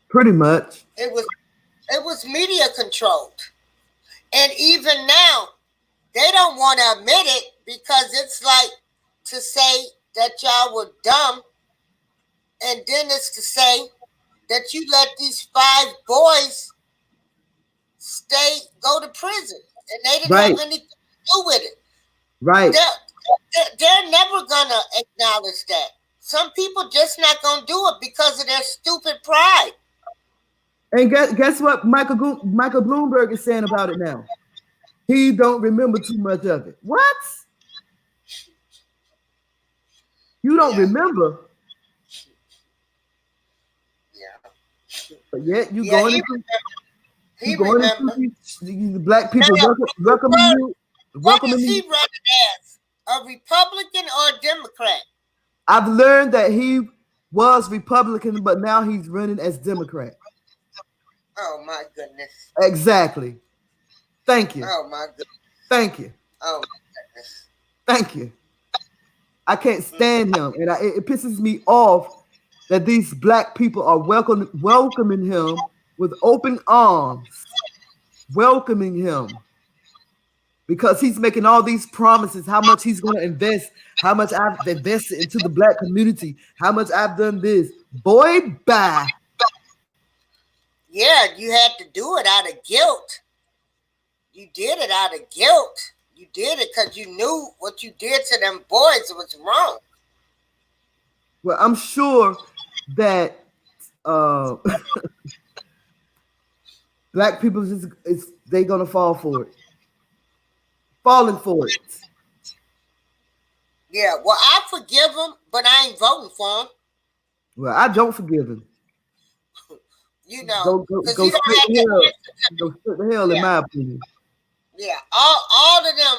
pretty much. It was media controlled. And even now, they don't want to admit it because it's like to say that y'all were dumb, and then it's to say that you let these 5 boys go to prison, and they didn't have anything to do with it. Right. They're never gonna acknowledge that. Some people just not gonna do it because of their stupid pride. And guess what Michael Bloomberg is saying about it now? He don't remember too much of it. What? You don't remember? Yeah. But yet you going into these black people welcoming you. What is he running as? A Republican or a Democrat? I've learned that he was Republican, but now he's running as Democrat. Oh my goodness. Exactly. Thank you. Oh my goodness. Thank you. Oh my goodness. Thank you. I can't stand him, and it pisses me off that these black people are welcoming him with open arms, welcoming him. Because he's making all these promises, how much he's going to invest, how much I've invested into the black community, how much I've done this. Boy, bye. Yeah, you had to do it out of guilt. You did it out of guilt. You did it because you knew what you did to them boys was wrong. Well, I'm sure that black people they're going to fall for it. Falling for it. Yeah, well, I forgive him, but I ain't voting for him. Well, I don't forgive him. You know, go split the hell, in my opinion. Yeah, all of them,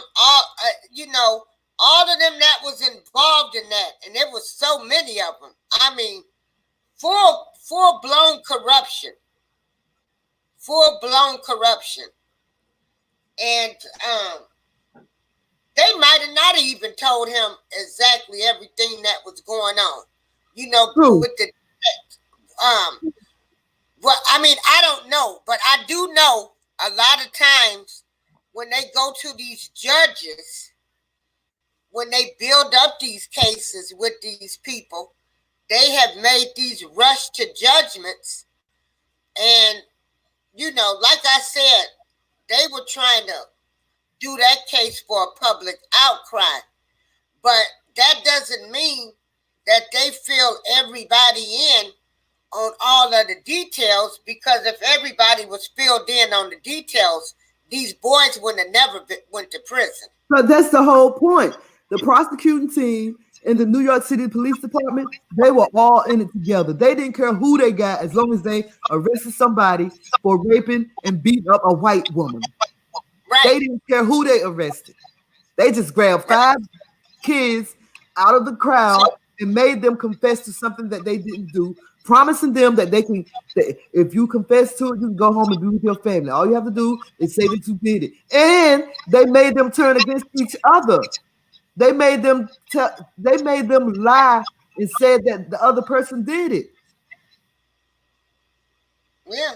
all of them that was involved in that, and there was so many of them. I mean, full-blown corruption. Full-blown corruption. And they might have not even told him exactly everything that was going on. You know, with the well, I mean, I don't know, but I do know a lot of times when they go to these judges, when they build up these cases with these people, they have made these rush to judgments. And, you know, like I said, they were trying to do that case for a public outcry. But that doesn't mean that they fill everybody in on all of the details, because if everybody was filled in on the details, these boys would have never went to prison. But that's the whole point. The prosecuting team in the New York City Police Department, they were all in it together. They didn't care who they got as long as they arrested somebody for raping and beating up a white woman. Right. They didn't care who they arrested. They just grabbed 5 kids out of the crowd and made them confess to something that they didn't do, promising them that if you confess to it, you can go home and be with your family. All you have to do is say that you did it. And they made them turn against each other. They made them lie and said that the other person did it. Yeah.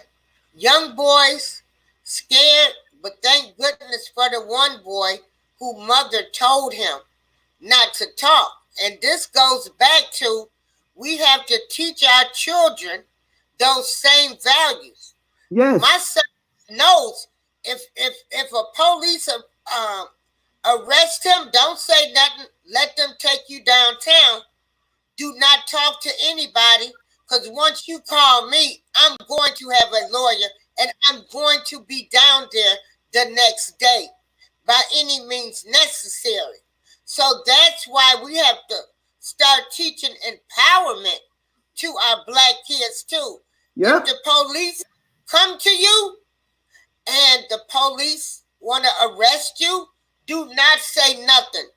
Young boys, scared, but thank goodness for the one boy whose mother told him not to talk. And this goes back to, we have to teach our children those same values. Yes. My son knows if a police arrest him, don't say nothing. Let them take you downtown. Do not talk to anybody, because once you call me, I'm going to have a lawyer and I'm going to be down there the next day by any means necessary. So that's why we have to start teaching empowerment to our Black kids too. Yep. If the police come to you and the police want to arrest you, do not say nothing.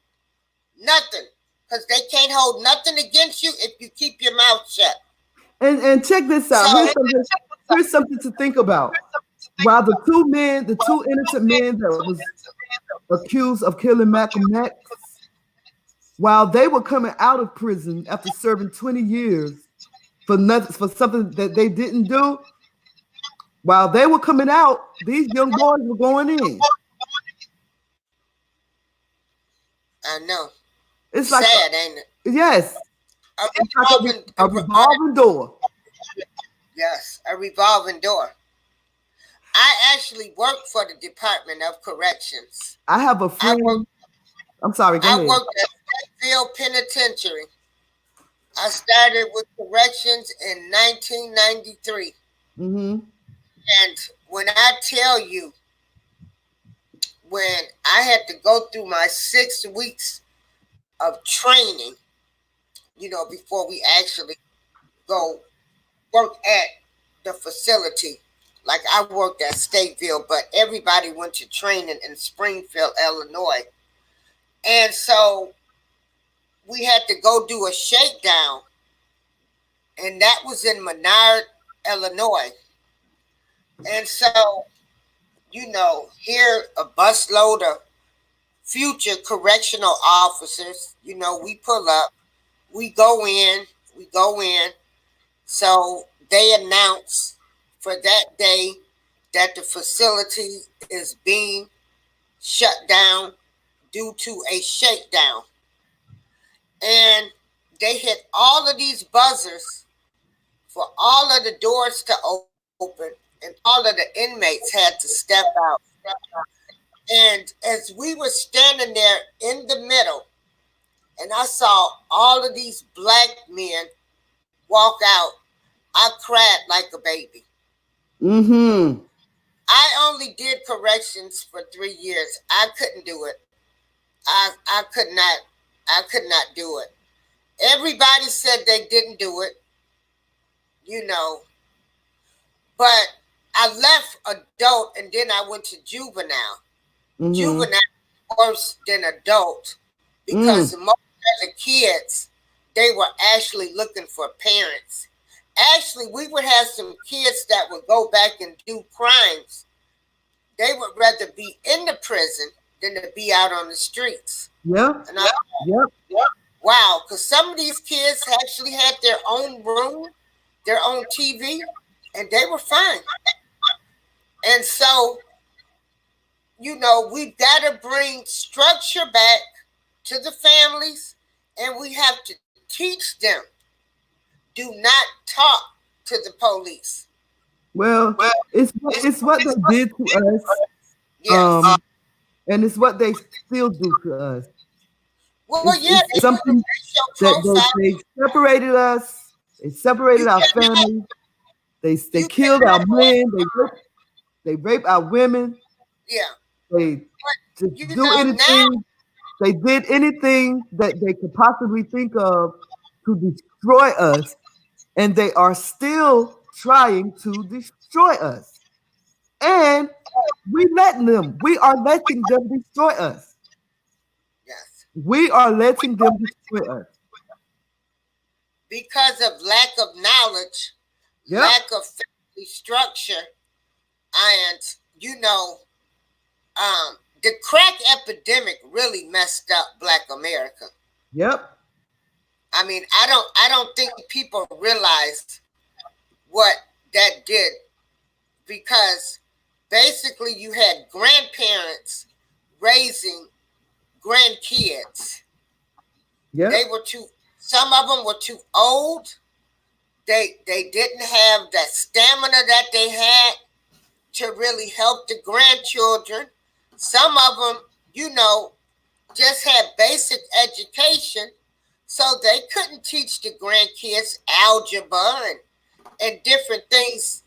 Nothing. Because they can't hold nothing against you if you keep your mouth shut. And check this out. So, here's something to think about. While the two innocent men that was accused of killing Malcolm X, while they were coming out of prison after serving 20 years for something that they didn't do, while they were coming out, these young boys were going in. I know. It's like sad, ain't it? Yes. A revolving door. Yes, a revolving door. I actually worked for the Department of Corrections. I have a friend. I'm sorry, go ahead. I worked at Stateville Penitentiary. I started with corrections in 1993. Mm-hmm. And when I tell you, when I had to go through my 6 weeks of training, you know, before we actually go work at the facility. Like I worked at Stateville, but everybody went to training in Springfield, Illinois. And so we had to go do a shakedown. And that was in Menard, Illinois. And so, you know, here a busload of future correctional officers, you know, we pull up, we go in. So they announce for that day that the facility is being shut down due to a shakedown. And they hit all of these buzzers for all of the doors to open, and all of the inmates had to step out. And as we were standing there in the middle, and I saw all of these Black men walk out, I cried like a baby. Mm-hmm. I only did corrections for 3 years. I couldn't do it. I could not do it. Everybody said they didn't do it, you know. But I left adult and then I went to juvenile. Mm-hmm. Juvenile worse than adult, because most of the kids, they were actually looking for parents. Actually, we would have some kids that would go back and do crimes. They would rather be in the prison than to be out on the streets. Yep. And wow, because some of these kids actually had their own room, their own TV, and they were fine. And so, you know, we've got to bring structure back to the families, and we have to teach them. Do not talk to the police. Well, it's what they did to us. Yes. And it's what they still do to us. Well, it's something that they separated us. They separated our families. They killed our men. They raped our women. Yeah. They just do anything. They did anything that they could possibly think of to destroy us, and they are still trying to destroy us. And we are letting them destroy us. Yes. We are letting them destroy us. Because of lack of knowledge, lack of family structure, and, you know, the crack epidemic really messed up Black America. Yep. I mean, I don't think people realized what that did, because basically you had grandparents raising grandkids. Yeah. Some of them were too old. They didn't have that stamina that they had to really help the grandchildren. Some of them, you know, just had basic education, so they couldn't teach the grandkids algebra and different things.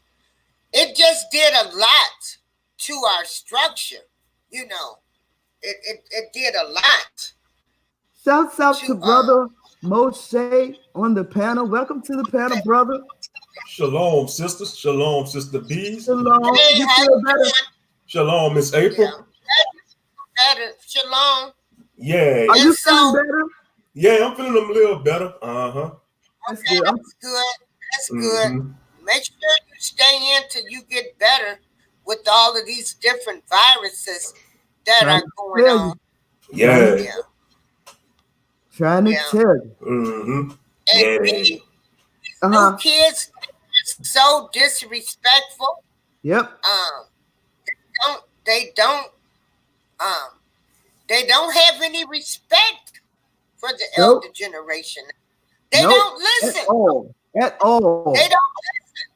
It just did a lot to our structure, you know. It did a lot. Shouts out to brother Moshe on the panel. Welcome to the panel, brother. Shalom, sisters. Shalom, Sister Bees. Shalom. Hey, you feel better? Shalom, Miss April. Yeah. Better. Shalom. Yeah. Are you feeling better? Yeah, I'm feeling a little better. Okay, that's good. That's good. Make sure you stay in till you get better with all of these different viruses that are going on. Yeah. Trying to tell you. And these new kids are so disrespectful. Yep. They don't have any respect for the elder generation. They don't listen. At all. They don't listen.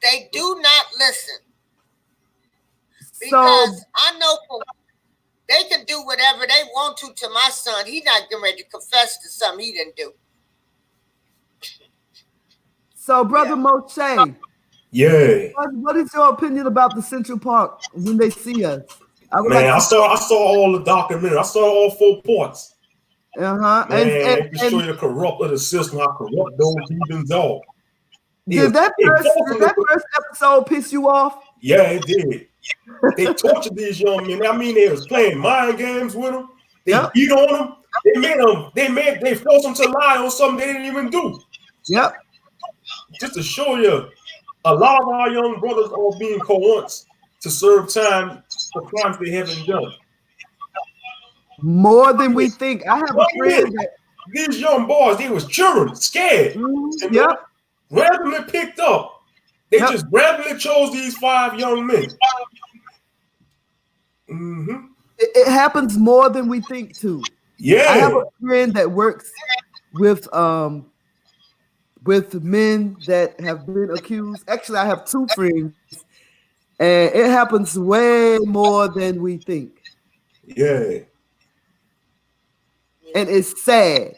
They do not listen. Because I know they can do whatever they want to my son. He's not getting ready to confess to something he didn't do. So, Brother Moshe. Yeah. What is your opinion about the Central Park when they see us? I saw all the documentaries. I saw all 4 parts. Man, and to show you the corrupt of the system, how corrupt those heathens are. Did that first episode piss you off? Yeah, it did. They tortured these young men. I mean, they was playing mind games with them. They beat on them. They forced them to lie on something they didn't even do. Yep. Just to show you, a lot of our young brothers are being coerced to serve time for crimes they haven't done. More than we think. I have a friend that these young boys, they was children, scared. Yep. Randomly picked up. They just randomly chose these 5 young men. It happens more than we think too. Yeah. I have a friend that works with men that have been accused. Actually, I have 2 friends, and it happens way more than we think. Yeah. And it's sad.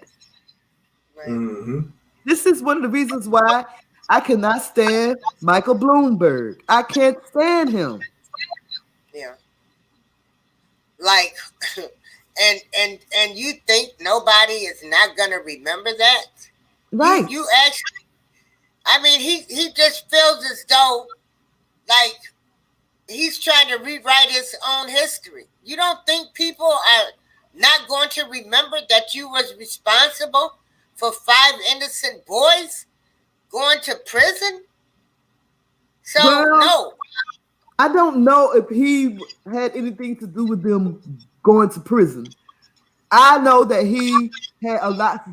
Mm-hmm. This is one of the reasons why I cannot stand Michael Bloomberg. I can't stand him. Yeah. Like, and you think nobody is not gonna remember that? Right. You actually, I mean, he just feels as though like he's trying to rewrite his own history. You don't think people are not going to remember that you was responsible for 5 innocent boys going to prison? So no. don't know if he had anything to do with them going to prison. I know that he had a lot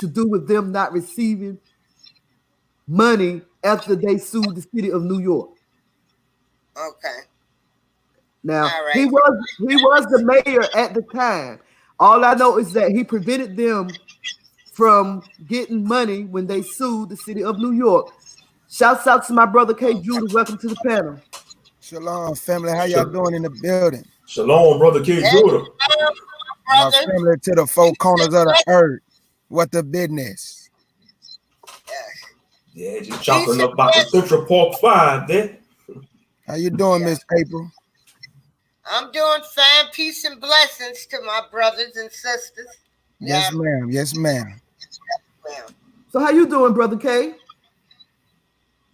to do with them not receiving money after they sued the city of New York. Okay. Now, right. he was the mayor at the time. All I know is that he prevented them from getting money when they sued the city of New York. Shouts out to my brother K. Judah. Welcome to the panel. Shalom, family. How y'all doing in the building? Shalom, brother K. Judah. My family to the four corners of the earth. What the business? Yeah, just chopping up about the Central Park 5 there. How you doing, Miss April? I'm doing fine. Peace and blessings to my brothers and sisters. Yes, ma'am. Yes, ma'am. So how you doing, brother K?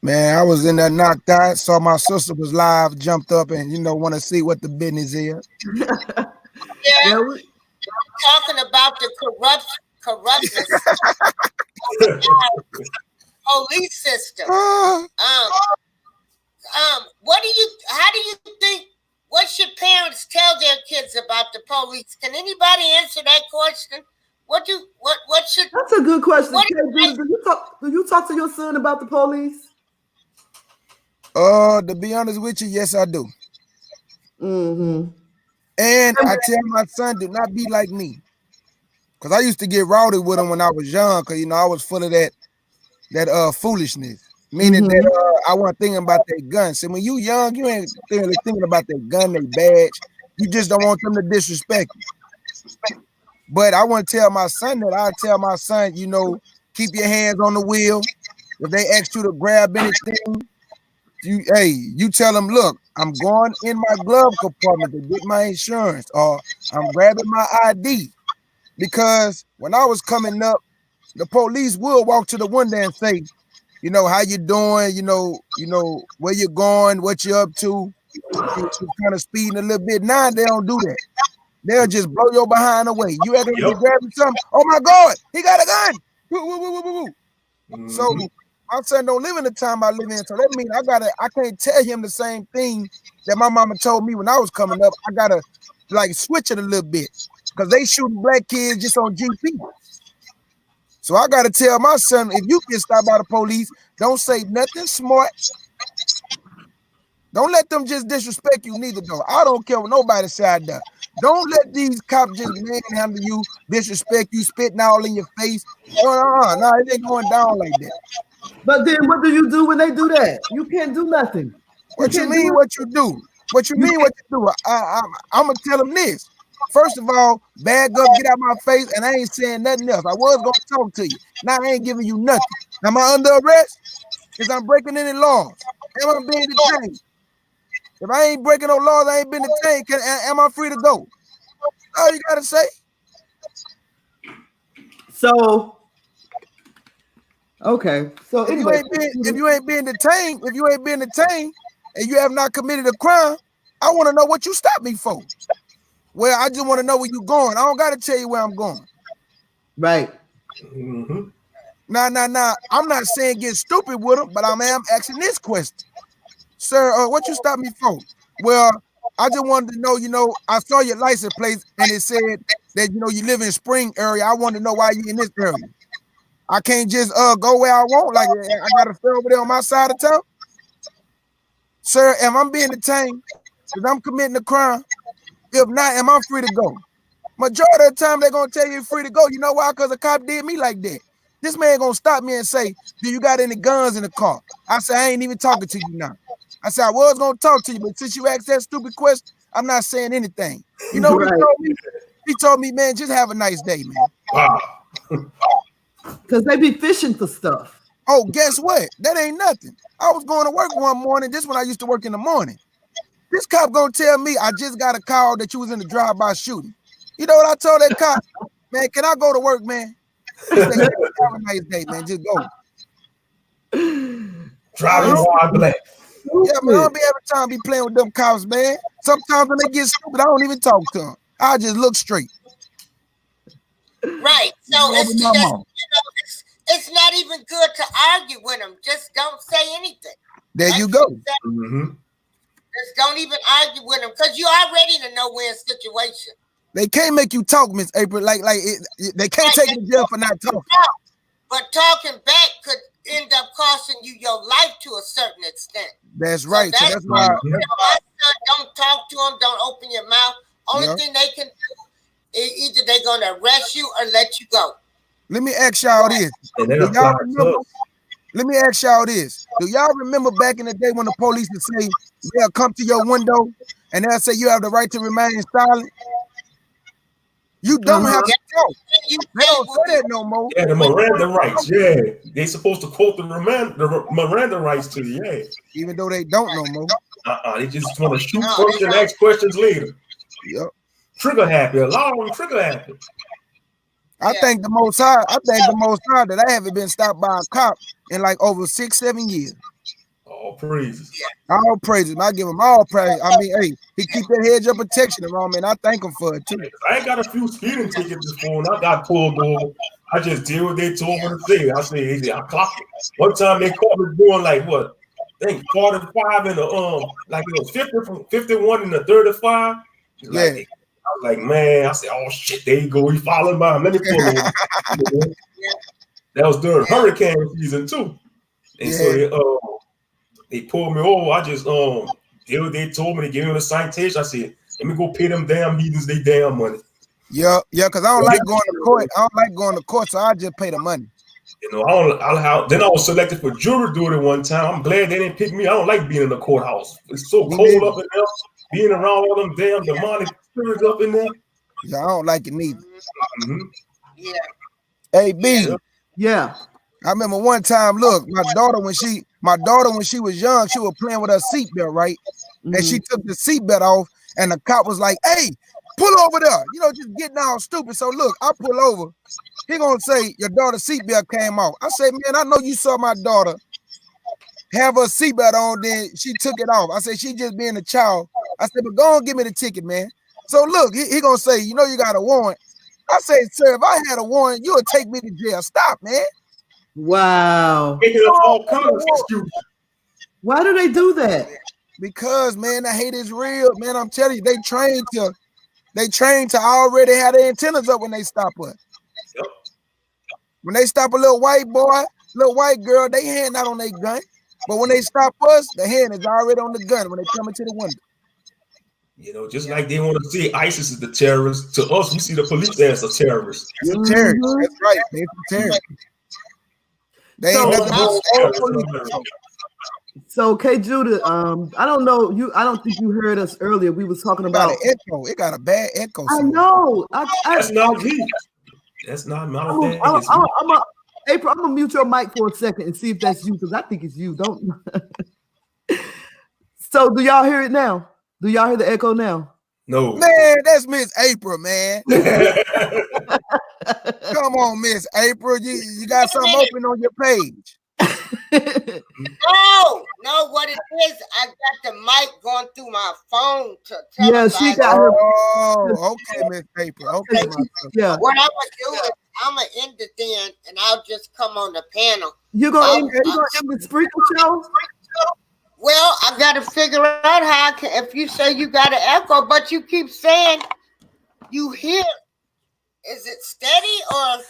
Man, I was in there knocked out. Saw my sister was live, jumped up, and want to see what the business is. Yeah, talking about the corruption police system. How do you think? What should parents tell their kids about the police? Can anybody answer that question? What should? That's a good question. Do you talk to your son about the police? To be honest with you, yes, I do. Mm-hmm. And I tell my son, do not be like me. Because I used to get rowdy with him when I was young, because I was full of that foolishness. Meaning that I wasn't thinking about that gun. So when you young, you ain't really thinking about that gun, that badge. You just don't want them to disrespect you. But I want to tell my son that I tell my son, keep your hands on the wheel. If they ask you to grab anything, you tell them, look, I'm going in my glove compartment to get my insurance, or I'm grabbing my ID. Because when I was coming up, the police will walk to the window and say, how you doing? Where you going? What you up to? You're kind of speeding a little bit. Now they don't do that. They'll just blow your behind away. You ever grabbing something? Oh my God, he got a gun! Woo, woo, woo, woo, woo. So my son don't live in the time I live in. So that means I can't tell him the same thing that my mama told me when I was coming up. I gotta switch it a little bit because they shooting black kids just on GP. So I got to tell my son, if you get stopped by the police, don't say nothing smart. Don't let them just disrespect you neither, though. I don't care what nobody said there. Don't let these cops just manhandle you, disrespect you, spitting all in your face. No, it ain't going down like that. But then what do you do when they do that? You can't do nothing. What you mean what you do? What you mean what you do? I'm going to tell them this. First of all, bag up, get out my face, and I ain't saying nothing else. I was going to talk to you. Now I ain't giving you nothing. Am I under arrest? Is I'm breaking any laws? Am I being detained? If I ain't breaking no laws, I ain't been detained. Am I free to go? All you got to say. So, okay. So if you ain't being detained, and you have not committed a crime, I want to know what you stopped me for. Well, I just want to know where you're going. I don't got to tell you where I'm going. Right. Mm-hmm. Nah. I'm not saying get stupid with them, but I am asking this question. Sir, what you stopped me for? Well, I just wanted to know, I saw your license plate and it said that, you live in Spring area. I want to know why you in this area. I can't just go where I want. Like, I got to stay over there on my side of town. Sir, am I being detained? Because I'm committing a crime. If not, am I free to go? Majority of the time, they're going to tell you you're free to go. You know why? Because a cop did me like that. This man going to stop me and say, do you got any guns in the car? I said, I ain't even talking to you now. I said, I was going to talk to you, but since you asked that stupid question, I'm not saying anything. You know what he told me? He told me, man, just have a nice day, man. Wow. Because they be fishing for stuff. Oh, guess what? That ain't nothing. I was going to work one morning. This when I used to work in the morning. This cop gonna tell me I just got a call that you was in the drive-by shooting. You know what I told that cop? Man, can I go to work, man? He said, have a nice day, man. Just go. Driving while black. Yeah, man, I don't be every time be playing with them cops, man. Sometimes when they get stupid, I don't even talk to them. I just look straight. Right. So it's not even good to argue with them. Just don't say anything. There you go. Mm-hmm. Just don't even argue with them because you already in a no-win situation. They can't make you talk, Miss April. They can't take you to jail for not talking. But talking back could end up costing you your life to a certain extent. That's right. So that's why. My son, don't talk to them. Don't open your mouth. Only thing they can do is either they're going to arrest you or let you go. Let me ask y'all this. Let me ask y'all this. Do y'all remember back in the day when the police would say, they'll come to your window and they'll say you have the right to remain silent? You don't have to talk. They don't say that no more. Yeah, the Miranda rights. Yeah, they supposed to quote the Miranda rights to you. Yeah, even though they don't no more. They just want to shoot first and ask questions later. Yep. Trigger happy. Allow them trigger happy. I thank the Most High. That I haven't been stopped by a cop in like over 6-7 years. All praises. All praises. I give him all praise. I mean, hey, he keep that hedge of protection around me, and I thank him for it too. I ain't got a few speeding tickets before, and I got pulled over. I just did what they told me to say. I said, I clocked it. One time they caught me doing like what? I think 45 and like it was 50 from 51 and the 35. Yeah. I was like, man, I said, oh shit, there you go. He followed by him. Let me pull him. That was during hurricane season too. And so they pulled me over. I just they told me to give him a citation. I said, let me go pay them damn heathens they damn money. Yeah, because I don't like going to court. I don't like going to court, so I just pay the money. You know, then I was selected for jury duty one time. I'm glad they didn't pick me. I don't like being in the courthouse. It's so cold up in there. Being around all them damn demonic spirits up in there. Yeah, I don't like it neither. Mm-hmm. Yeah. Hey, B. Yeah. I remember one time, look, my daughter when she was young, she was playing with her seatbelt, right? Mm-hmm. And she took the seatbelt off, and the cop was like, hey, pull over there. You know, just getting all stupid. So look, I pull over. He gonna say, your daughter's seatbelt came off. I said, man, I know you saw my daughter have her seatbelt on, then she took it off. I said, she just being a child. I said, but go on, give me the ticket, man. So look, he gonna say, you know you got a warrant. I said, sir, if I had a warrant, you would take me to jail. Stop, man. Wow. Why do they do that? Because, man, the hate is real. Man, I'm telling you, they trained to already have their antennas up when they stop us. Yep. When they stop a little white boy, little white girl, they hand out on their gun. But when they stop us, the hand is already on the gun when they come into the window. You know, just like they want to see ISIS as the terrorists, to us, we see the police as a terrorist. It's a terrorist. That's right. They're terrorists. They ain't nothing but So, K. Judah, I don't know you. I don't think you heard us earlier. We was talking about an echo. It got a bad echo. I know. That's not me. That's not my bad. April, I'm gonna mute your mic for a second and see if that's you, because I think it's you. Don't. So, do y'all hear it now? Do y'all hear the echo now? No. Man, that's Miss April, man. Come on, Miss April. You got something open on your page. No, what it is, I got the mic going through my phone to tell yeah, she got her. Oh, okay, Miss April. Okay, yeah. What I'm gonna do is I'm gonna end it then, and I'll just come on the panel. You gonna end the sprinkle show? Well, I gotta figure out how I can. If you say you got an echo, but you keep saying you hear, is it steady or?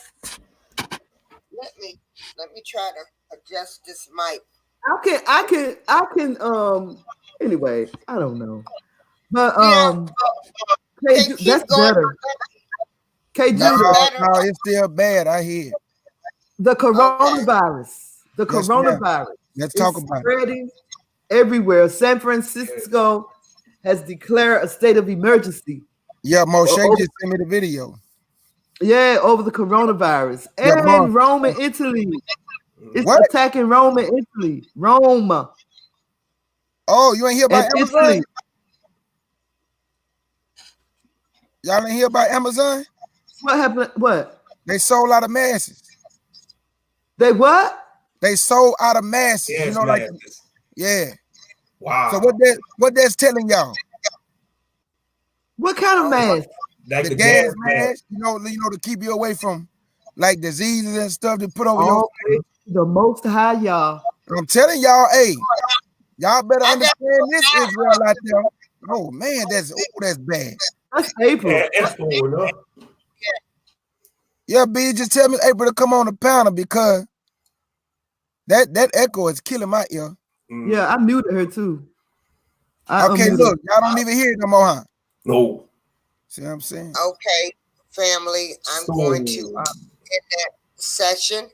Let me try to adjust this mic. I can anyway, I don't know. But that's better. No, it's still bad. I hear the coronavirus. The coronavirus. Let's talk about it. Everywhere. San Francisco has declared a state of emergency. Yeah, Moshe just sent me the video. Yeah, over the coronavirus. And Rome and Italy. It's attacking Rome and Italy. Rome. Oh, you ain't hear about Amazon? Italy. Y'all ain't hear about Amazon? What happened? What? They sold out of masses. They what? They sold out of masses. Yes, you know, like yeah. Wow. So what that's telling y'all? What kind of mask? Like the gas mask, you know, to keep you away from like diseases and stuff to put over your face. The Most High, y'all. I'm telling y'all, hey, Y'all better understand this, Israel out there. Oh man, that's bad. That's April. Yeah, that's going up. Yeah, B, just tell me April to come on the panel because that echo is killing my ear. Yeah, I muted her too. Okay, look, y'all don't even hear it no more, huh? No. See what I'm saying? Okay, family, I'm going to end that session.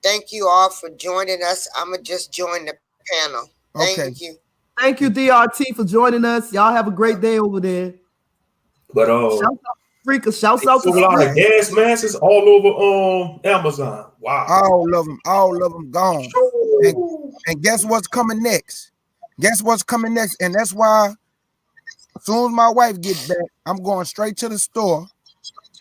Thank you all for joining us. I'm going to just join the panel. Thank you. Thank you, DRT, for joining us. Y'all have a great day over there. But shouts out to a lot of gas masks all over Amazon. Wow. All of them gone. And guess what's coming next? And that's why as soon as my wife gets back, I'm going straight to the store.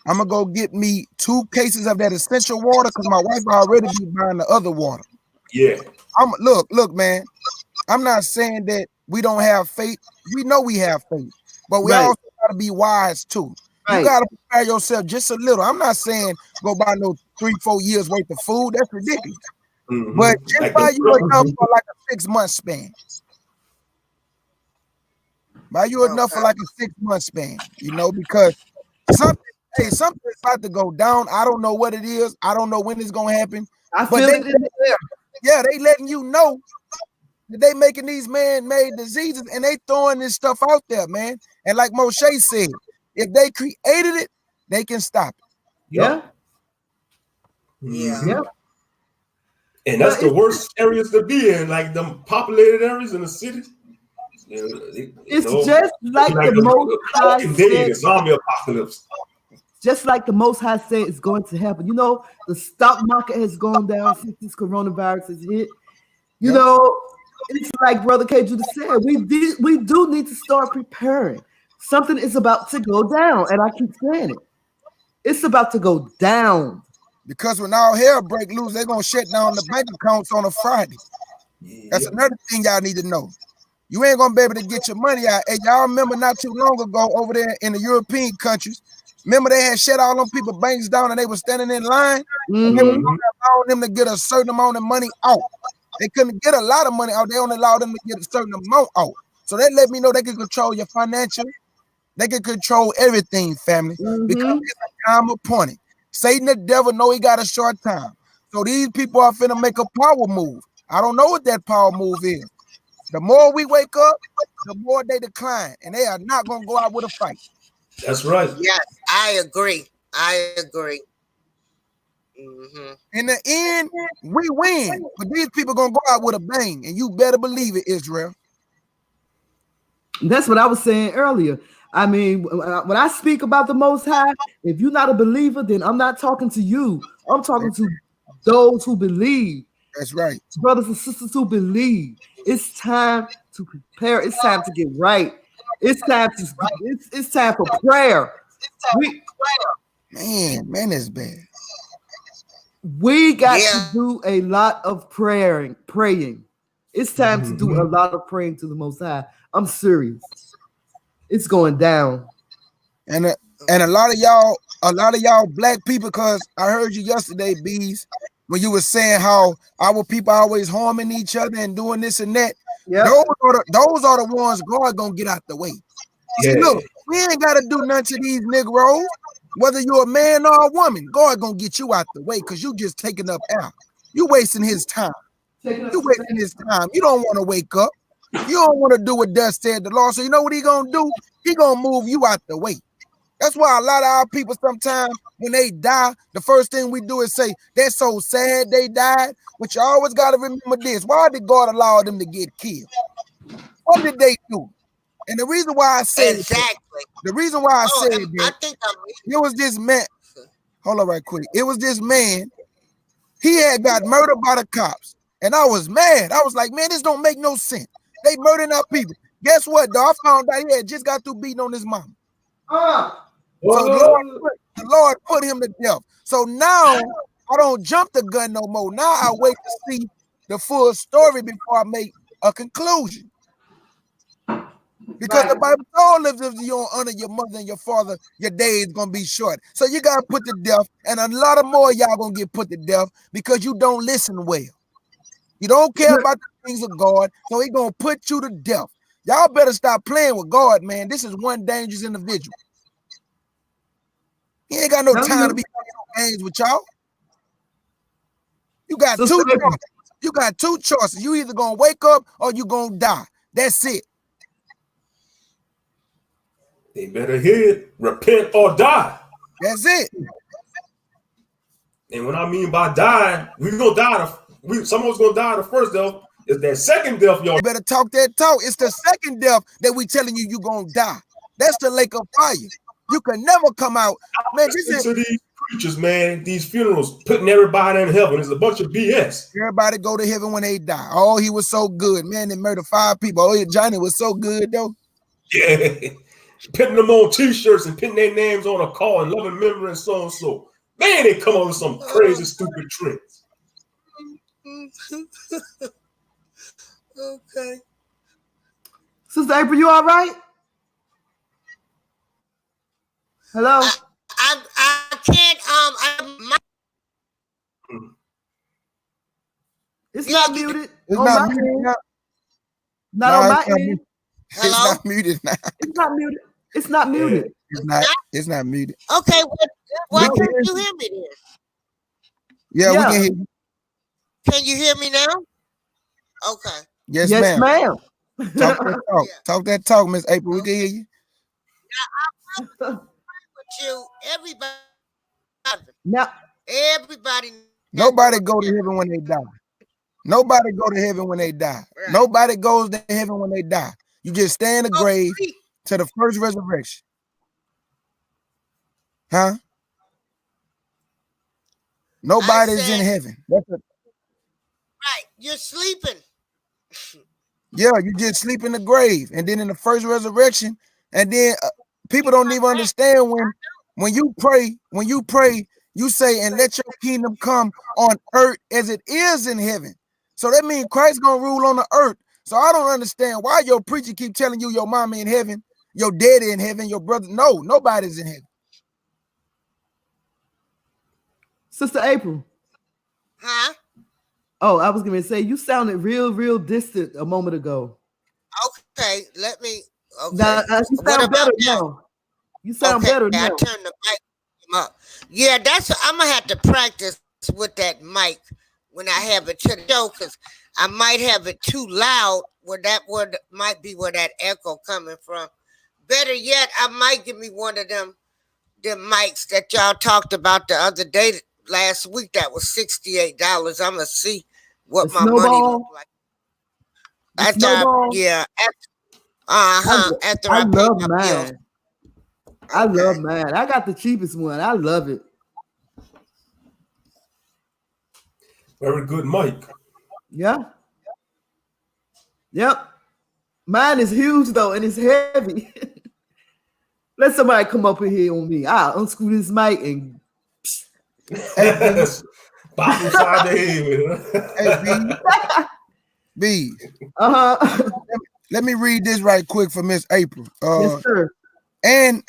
I'm gonna go get me 2 cases of that essential water because my wife already be buying the other water. Yeah. Look, man. I'm not saying that we don't have faith. We know we have faith, but we also gotta be wise too. You gotta prepare yourself just a little. I'm not saying go buy no 3-4 years worth of food. That's ridiculous. But just buy you enough for like a 6-month span. Buy you enough for like a 6-month span, because something's about to go down. I don't know what it is. I don't know when it's gonna happen. I feel it in the air. Yeah, they letting you know that they making these man-made diseases and they throwing this stuff out there, man. And like Moshe said, if they created it, they can stop it. Yeah. And that's the worst areas to be in, like the populated areas in the cities. It's just like the Most High said. Zombie apocalypse. Just like the Most High said it's going to happen. The stock market has gone down since this coronavirus has hit. It's like Brother K. Judah said, we do need to start preparing. Something is about to go down, and I keep saying it. It's about to go down. Because when all hell break loose, they're going to shut down the bank accounts on a Friday. That's another thing y'all need to know. You ain't going to be able to get your money out. And y'all remember not too long ago over there in the European countries, remember they had shut all them people banks down and they were standing in line? And they were allowing them to get a certain amount of money out. They couldn't get a lot of money out. They only allowed them to get a certain amount out. So they let me know they can control your financial. They can control everything, family, because it's a time appointed. Satan, the devil, know he got a short time. So these people are finna make a power move. I don't know what that power move is. The more we wake up, the more they decline, and they are not gonna go out with a fight. That's right. Yes, I agree. In the end, we win, but these people gonna go out with a bang, and you better believe it, Israel. That's what I was saying earlier. I mean, when I speak about the Most High, if you're not a believer, then I'm not talking to you. I'm talking to those who believe. That's right. Brothers and sisters who believe. It's time to prepare. It's time to get right. It's time for prayer. Man, that's bad. We got to do a lot of praying. It's time to do a lot of praying to the Most High. I'm serious. It's going down. And a lot of y'all black people, because I heard you yesterday, Bees, when you were saying how our people always harming each other and doing this and that. Yeah, those are the ones God gonna get out the way. See, look, we ain't gotta do nothing to these Negroes, whether you're a man or a woman. God gonna get you out the way because you just taking up air. You wasting his time. You wasting his time. You don't want to wake up. You don't want to do what thus said the Lord. So you know what he gonna do? He gonna move you out the way. That's why a lot of our people sometimes when they die, the first thing we do is say, they're so sad they died. But you always got to remember this. Why did God allow them to get killed? What did they do? And the reason why I said that, I think it was this man. Hold on right quick. It was this man. He had got murdered by the cops. And I was mad. I was like, man, this don't make no sense. They murdering our people. Guess what, though? I found out he had just got through beating on his mama. So the Lord put him to death. So now I don't jump the gun no more. Now I wait to see the full story before I make a conclusion. Because the Bible told us if you don't honor your mother and your father, your day is going to be short. So you got to put to death. And a lot of more y'all going to get put to death because you don't listen well. You don't care about the things of God, so he gonna put you to death. Y'all better stop playing with God, man. This is one dangerous individual. He ain't got no time to be playing games with y'all. You got two choices. You got two choices. You either gonna wake up or you gonna die. That's it. They better hear it. Repent or die. That's it. And what I mean by dying, we gonna die. Someone's gonna die the first death. It's that second death, y'all. You better talk that talk. It's the second death that we telling you gonna die. That's the lake of fire. You can never come out. Man, to these preachers, man, these funerals, putting everybody in heaven is a bunch of BS. Everybody go to heaven when they die. Oh, he was so good. Man, they murdered 5 people. Oh, Johnny was so good, though. Yeah. Putting them on t-shirts and putting their names on a car and loving memory and so and so. Man, they come up with some crazy, stupid tricks. Okay. Sister April, you all right? Hello? I can't, it's not muted. It's not muted now. Not on my end. It's not muted now. It's not muted. It's not muted. It's not muted. Okay, why can't you hear me then? Yeah, we can hear you. Can you hear me now? Okay. Yes, ma'am. Talk that talk. Talk that talk, Miss April. We can hear you. Now, I'm with you, everybody. Now, everybody. Nobody go to heaven when they die. Nobody go to heaven when they die. Right. Nobody goes to heaven when they die. You just stay in the grave to the first resurrection. Huh? Nobody's in heaven. That's it. Right. You're sleeping. Yeah, you just sleep in the grave. And then in the first resurrection, and then people don't even understand when you pray, you say, and let your kingdom come on earth as it is in heaven. So that means Christ's gonna rule on the earth. So I don't understand why your preacher keep telling you your mama in heaven, your daddy in heaven, your brother. No, nobody's in heaven. Sister April. Huh? Oh, I was gonna say you sounded real distant a moment ago. Okay, let me. Okay. Now, you sound better now. You sound better now. I turn the mic up. Yeah, I'm gonna have to practice with that mic when I have it to the show, because I might have it too loud where that word might be where that echo coming from. Better yet, I might give me one of them mics that y'all talked about the other day, last week. That was $68. I'm gonna see what my money look like. After I love mine. I love mine. I got the cheapest one. I love it. Very good mic. Yeah. Yep. Mine is huge though, and it's heavy. Let somebody come up in here on me. I'll unscrew this mic and pop inside the head. B. Let me read this right quick for Miss April. Yes, sir. And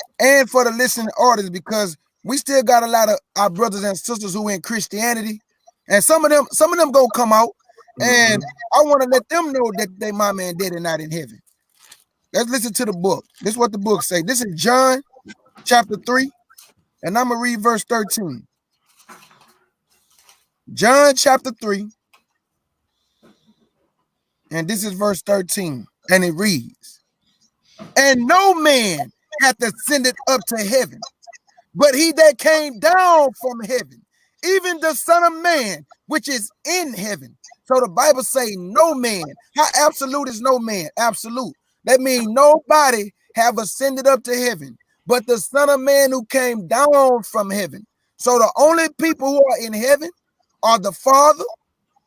for the listening audience, because we still got a lot of our brothers and sisters who in Christianity, and some of them gonna come out, and I want to let them know that they mama and daddy not in heaven. Let's listen to the book. This is what the book say. This is John chapter 3, and I'm gonna read verse 13. John chapter 3, and this is verse 13, and it reads, "And no man hath ascended up to heaven, but he that came down from heaven, even the Son of Man, which is in heaven." So the Bible say no man. How absolute is no man? Absolute. That means nobody have ascended up to heaven, but the Son of Man who came down from heaven. So the only people who are in heaven are the Father,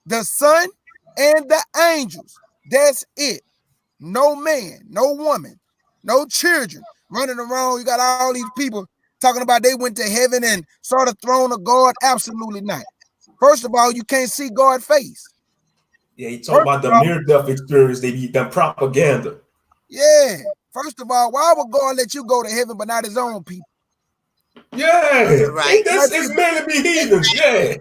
the Son, and the angels. That's it. No man, no woman, no children running around. You got all these people talking about they went to heaven and saw the throne of God. Absolutely not. First of all, you can't see God's face. Yeah, he talking about the near-death experience. They be done propaganda. Yeah. First of all, why would God let you go to heaven but not his own people? Yeah, right. It's meant to be heathens. Yeah.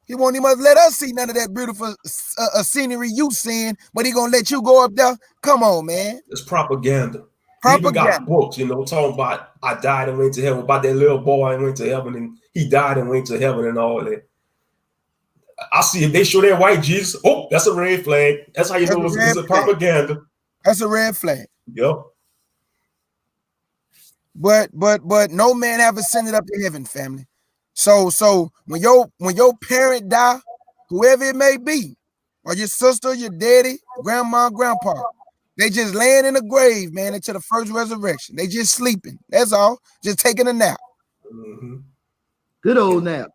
He won't even let us see none of that beautiful scenery you seeing, but he gonna let you go up there. Come on, man. It's propaganda. He even got books, talking about I died and went to heaven, about that little boy and went to heaven, and he died and went to heaven and all that. I see if they show that white Jesus, oh, that's a red flag. That's how you know it's a propaganda. That's a red flag. Yep. But no man ever ascended up to heaven, family. So when your parent die, whoever it may be, or your sister, your daddy, grandma, grandpa, they just laying in the grave, man, until the first resurrection. They just sleeping. That's all. Just taking a nap. Mm-hmm. Good old nap.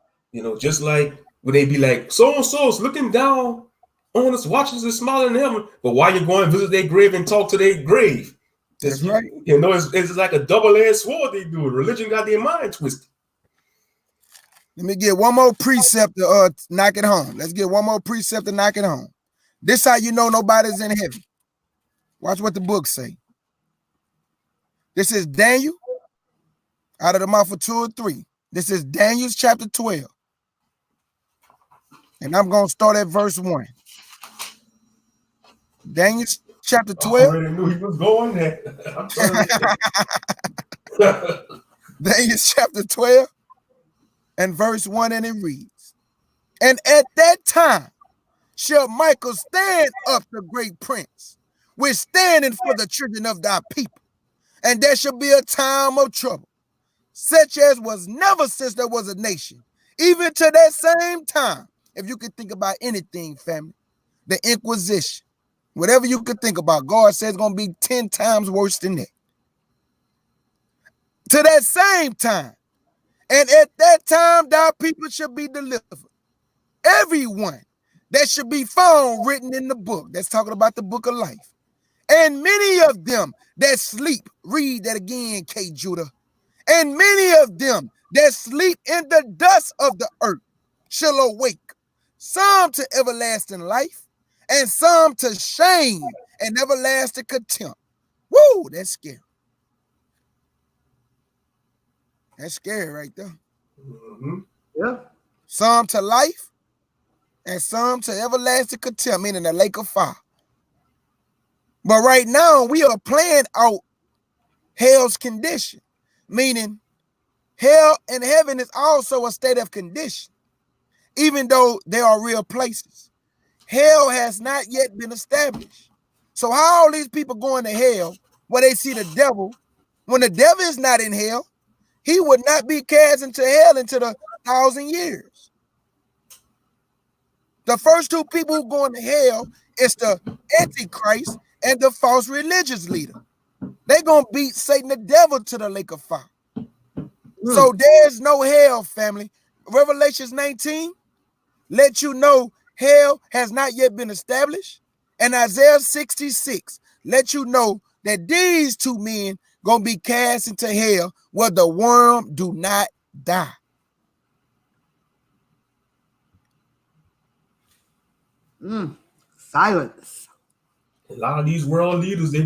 Just like when they be like, so-and-so's looking down on us, watching us, smiling at heaven. But why you going to visit their grave and talk to their grave? That's right. It's like a double-edged sword they do. Religion got their mind twisted. Let me get one more precept to knock it home. Let's get one more precept to knock it home. This how you know nobody's in heaven. Watch what the book say. This is Daniel, out of the mouth of 2 or 3. This is Daniel chapter 12. And I'm going to start at verse 1. Daniel chapter 12. I already knew he was going there. Daniel chapter 12 and verse 1, and it reads, and at that time shall Michael stand up, the great prince, withstanding for the children of thy people. And there shall be a time of trouble, such as was never since there was a nation, even to that same time. If you could think about anything, family, the Inquisition, whatever you could think about, God says it's going to be 10 times worse than that. To that same time, and at that time thy people shall be delivered, everyone that should be found written in the book. That's talking about the book of life. And many of them that sleep, read that again, K. Judah. And many of them that sleep in the dust of the earth shall awake, some to everlasting life, and some to shame and everlasting contempt. Woo, that's scary. That's scary right there. Mm-hmm. Yeah. Some to life, and some to everlasting contempt, meaning the lake of fire. But right now, we are playing out hell's condition, meaning hell and heaven is also a state of condition, even though there are real places. Hell has not yet been established. So how are these people going to hell where they see the devil, when the devil is not in hell? He would not be cast into hell into the 1,000 years. The first 2 people who go into hell is the Antichrist and the false religious leader. They're going to beat Satan the devil to the lake of fire. So there's no hell, family. Revelations 19 let you know hell has not yet been established. And Isaiah 66 let you know that these 2 men going to be cast into hell where the worm do not die. Silence. A lot of these world leaders, they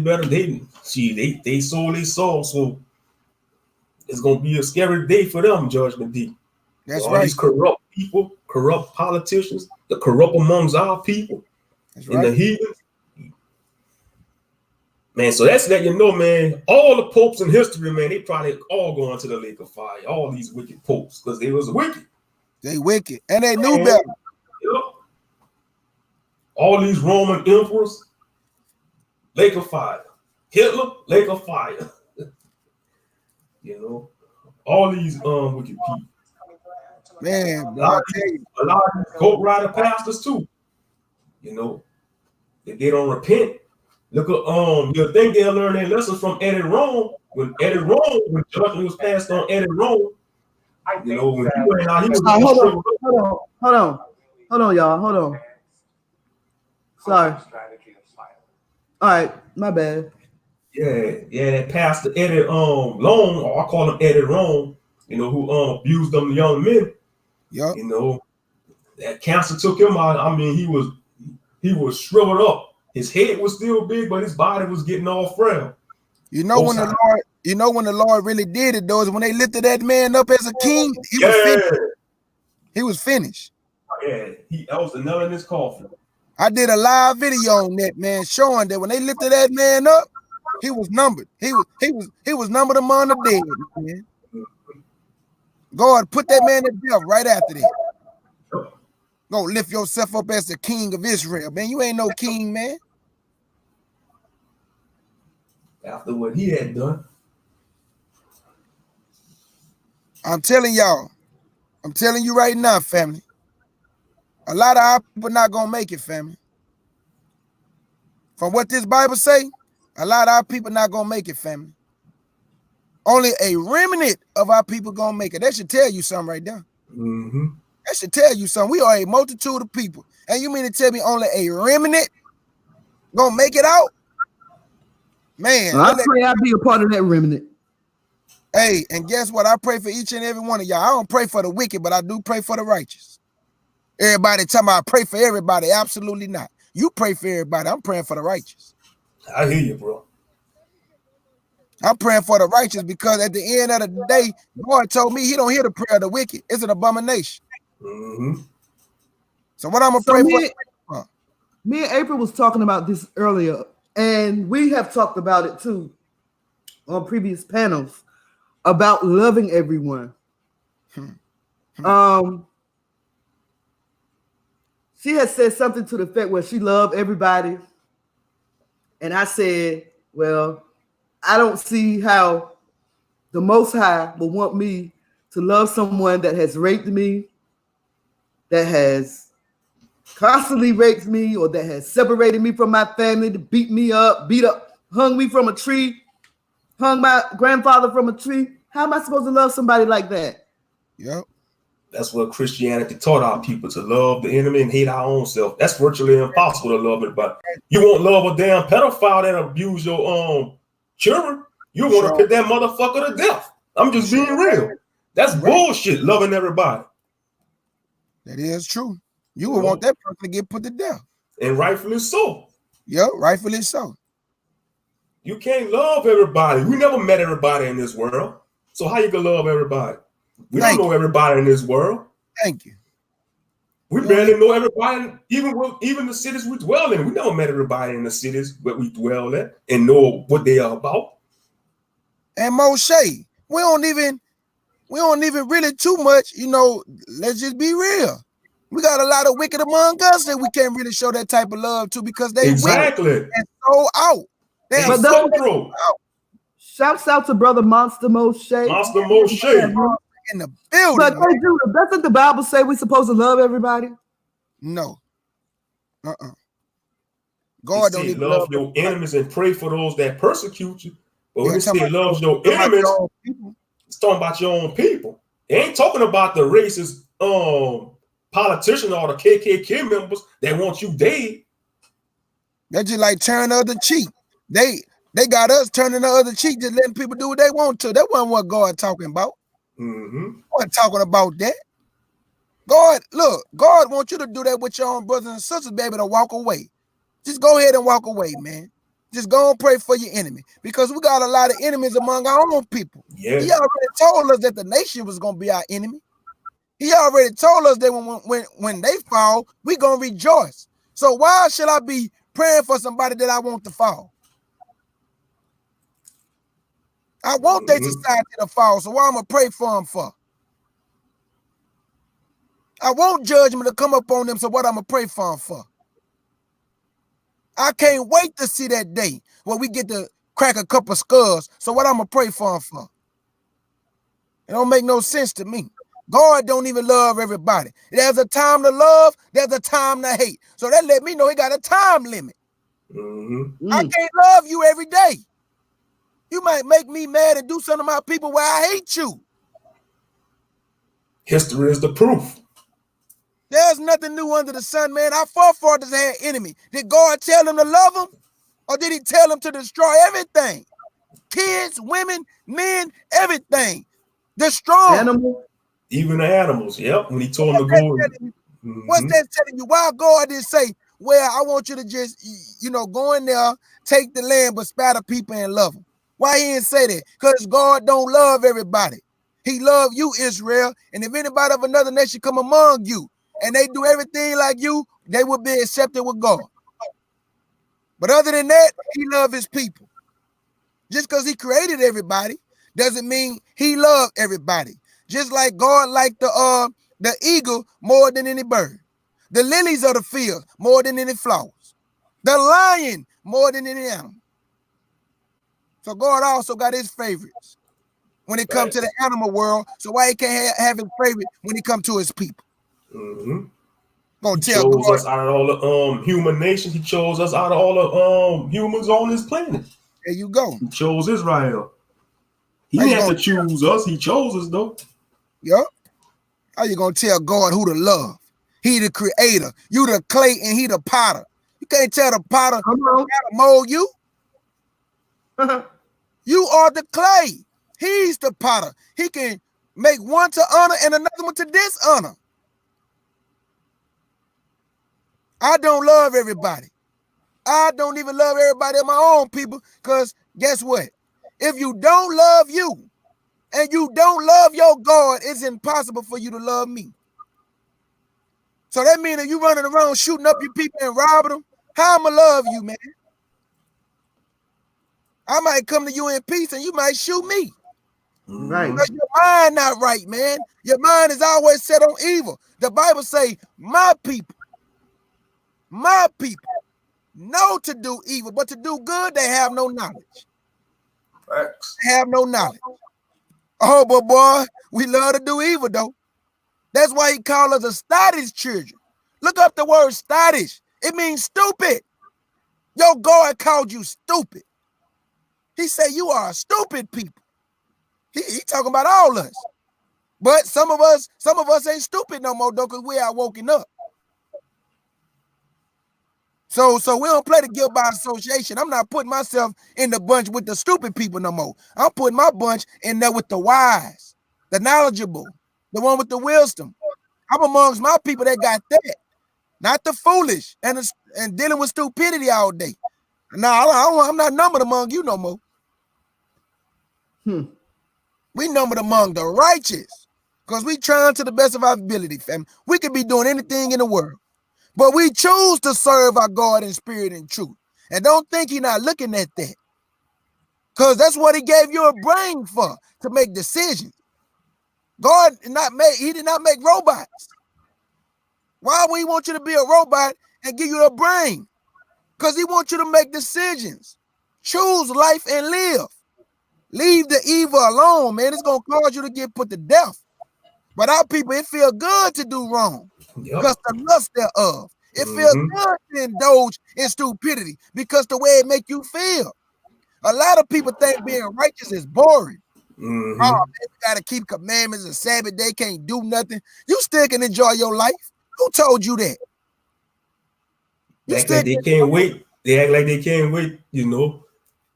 sold their soul, so it's gonna be a scary day for them, Judgment Day. That's all right. These corrupt people, corrupt politicians, the corrupt amongst our people, that's and right. the heathens. Man, so that's letting you know, man, all the popes in history, man, they probably all going to the lake of fire, all these wicked popes, because they was wicked. They wicked, and they knew better. Yep. All these Roman emperors, lake of fire. Hitler, lake of fire. All these wicked people. Man, a lot of these goat rider pastors too. If they don't repent, look at you'll think they'll learn their lessons from Eddie Rome. When judgment was passed on Eddie Rome, when he went out, he was hold on, y'all. Hold on. Sorry. All right, my bad. Yeah, that pastor Eddie Long, or I call him Eddie Rome, who abused them young men. Yep. That cancer took him out. I mean, he was shriveled up. His head was still big, but his body was getting all frail. When the Lord really did it, though, is when they lifted that man up as a king, he was finished. Yeah, that was the nail in his coffin. I did a live video on that, man, showing that when they lifted that man up, he was numbered. He was numbered among the dead, man. God put that man to death right after that. Go lift yourself up as the king of Israel, man. You ain't no king, man. After what he had done. I'm telling y'all. I'm telling you right now, family. A lot of our people not gonna make it, family. From what this Bible say, a lot of our people not gonna make it, family. Only a remnant of our people gonna make it. That should tell you something right there. Mm-hmm. That should tell you something. We are a multitude of people. And you mean to tell me only a remnant gonna make it out? Man. I pray I'll be a part of that remnant. Hey, and guess what? I pray for each and every one of y'all. I don't pray for the wicked, but I do pray for the righteous. Everybody talking about I pray for everybody. Absolutely not. You pray for everybody. I'm praying for the righteous. I hear you, bro. I'm praying for the righteous because at the end of the day, God told me he don't hear the prayer of the wicked. It's an abomination. Mm-hmm. So what I'm going to pray for? Me and April was talking about this earlier, and we have talked about it too on previous panels about loving everyone. She has said something to the effect where she loved everybody. And I said, well, I don't see how the Most High will want me to love someone that has raped me, that has constantly raped me, or that has separated me from my family, to beat up, hung me from a tree, hung my grandfather from a tree. How am I supposed to love somebody like that? Yep. That's what Christianity taught our people, to love the enemy and hate our own self. That's virtually impossible to love anybody. You won't love a damn pedophile that abuse your children. You want to put that motherfucker to death. I'm just being real. That's bullshit, loving everybody. That is true. You would want that person to get put to death. And rightfully so. Yep, rightfully so. You can't love everybody. We never met everybody in this world. So how you can love everybody? We don't know everybody in this world. Thank you. We barely know everybody, even the cities we dwell in. We never met everybody in the cities that we dwell in and know what they are about. And Moshe, we don't even really too much, let's just be real. We got a lot of wicked among us that we can't really show that type of love to because they exactly and so out. But so shouts out to brother Monster Moshe. Monster Moshe. In the building. But they do. Doesn't the Bible say we're supposed to love everybody? No. God don't even love your enemies and pray for those that persecute you. But when he say love your enemies, it's talking about your own people. It ain't talking about the racist politician or the KKK members that want you dead. They're just like turn the other cheek. They got us turning the other cheek, just letting people do what they want to. That wasn't what God talking about. Mm-hmm. I wasn't talking about that. God wants you to do that with your own brothers and sisters, be able to walk away. Just go ahead and walk away, man. Just go and pray for your enemy because we got a lot of enemies among our own people. Yeah. He already told us that the nation was going to be our enemy. He already told us that when they fall, we going to rejoice. So why should I be praying for somebody that I want to fall? I want their society to fall, so why am I pray for them for? I want judgment to come up on them, so what I'm going to pray for them for? I can't wait to see that day where we get to crack a couple skulls, so what I'm going to pray for them for? It don't make no sense to me. God don't even love everybody. There's a time to love, there's a time to hate. So that let me know he got a time limit. I can't love you every day. You might make me mad and do something to my people where I hate you. History is the proof. There's nothing new under the sun, man. Our forefathers had enemy. Did God tell them to love them? Or did he tell them to destroy everything? Kids, women, men, everything. Destroy animals. Even the animals, yep. When he told them to go. What's that telling you? Why God didn't say, well, I want you to just, go in there, take the land, but spatter people and love them? Why he didn't say that? Because God don't love everybody. He love you, Israel. And if anybody of another nation come among you, and they do everything like you, they will be accepted with God. But other than that, he loves his people. Just because he created everybody doesn't mean he loved everybody. Just like God liked the eagle more than any bird, the lilies of the field more than any flowers, the lion more than any animal. So God also got his favorites when it comes to the animal world. So why he can't have his favorite when he comes to his people? He chose us out of all the human nations. He chose us out of all the humans on this planet. There you go. He chose Israel. He didn't have to choose us. He chose us, though. Yep. How you gonna tell God who to love? He the creator. You the clay and he the potter. You can't tell the potter how to mold you. You are the clay. He's the potter. He can make one to honor and another one to dishonor. I don't love everybody. I don't even love everybody of my own people, because guess what? If you don't love you and you don't love your God, it's impossible for you to love me. So that means that you running around shooting up your people and robbing them, how am I love you, man? I might come to you in peace and you might shoot me. Right. Because your mind not right, man. Your mind is always set on evil. The Bible say, my people know to do evil, but to do good, they have no knowledge. Facts. They have no knowledge. Oh, but boy, we love to do evil, though. That's why he called us a statish children. Look up the word statish. It means stupid. Your God called you stupid. He said you are a stupid people. He talking about all us. But some of us ain't stupid no more, though, because we are woken up. So we don't play the guilt by association. I'm not putting myself in the bunch with the stupid people no more. I'm putting my bunch in there with the wise, the knowledgeable, the one with the wisdom. I'm amongst my people that got that, not the foolish and dealing with stupidity all day. No, I'm not numbered among you no more. We numbered among the righteous, because we trying to the best of our ability, fam. We could be doing anything in the world, but we choose to serve our God in spirit and truth. And don't think he's not looking at that, because that's what he gave you a brain for, to make decisions. God did not make robots. Why would he want you to be a robot and give you a brain? Because he wants you to make decisions. Choose life and live. Leave the evil alone, man. It's going to cause you to get put to death. But our people, it feel good to do wrong because the lust thereof. It feels good to indulge in stupidity because the way it make you feel. A lot of people think being righteous is boring. Oh, man, you got to keep commandments and Sabbath day, can't do nothing. You still can enjoy your life. Who told you that? They act like they can't wait. They act like they can't wait, you know.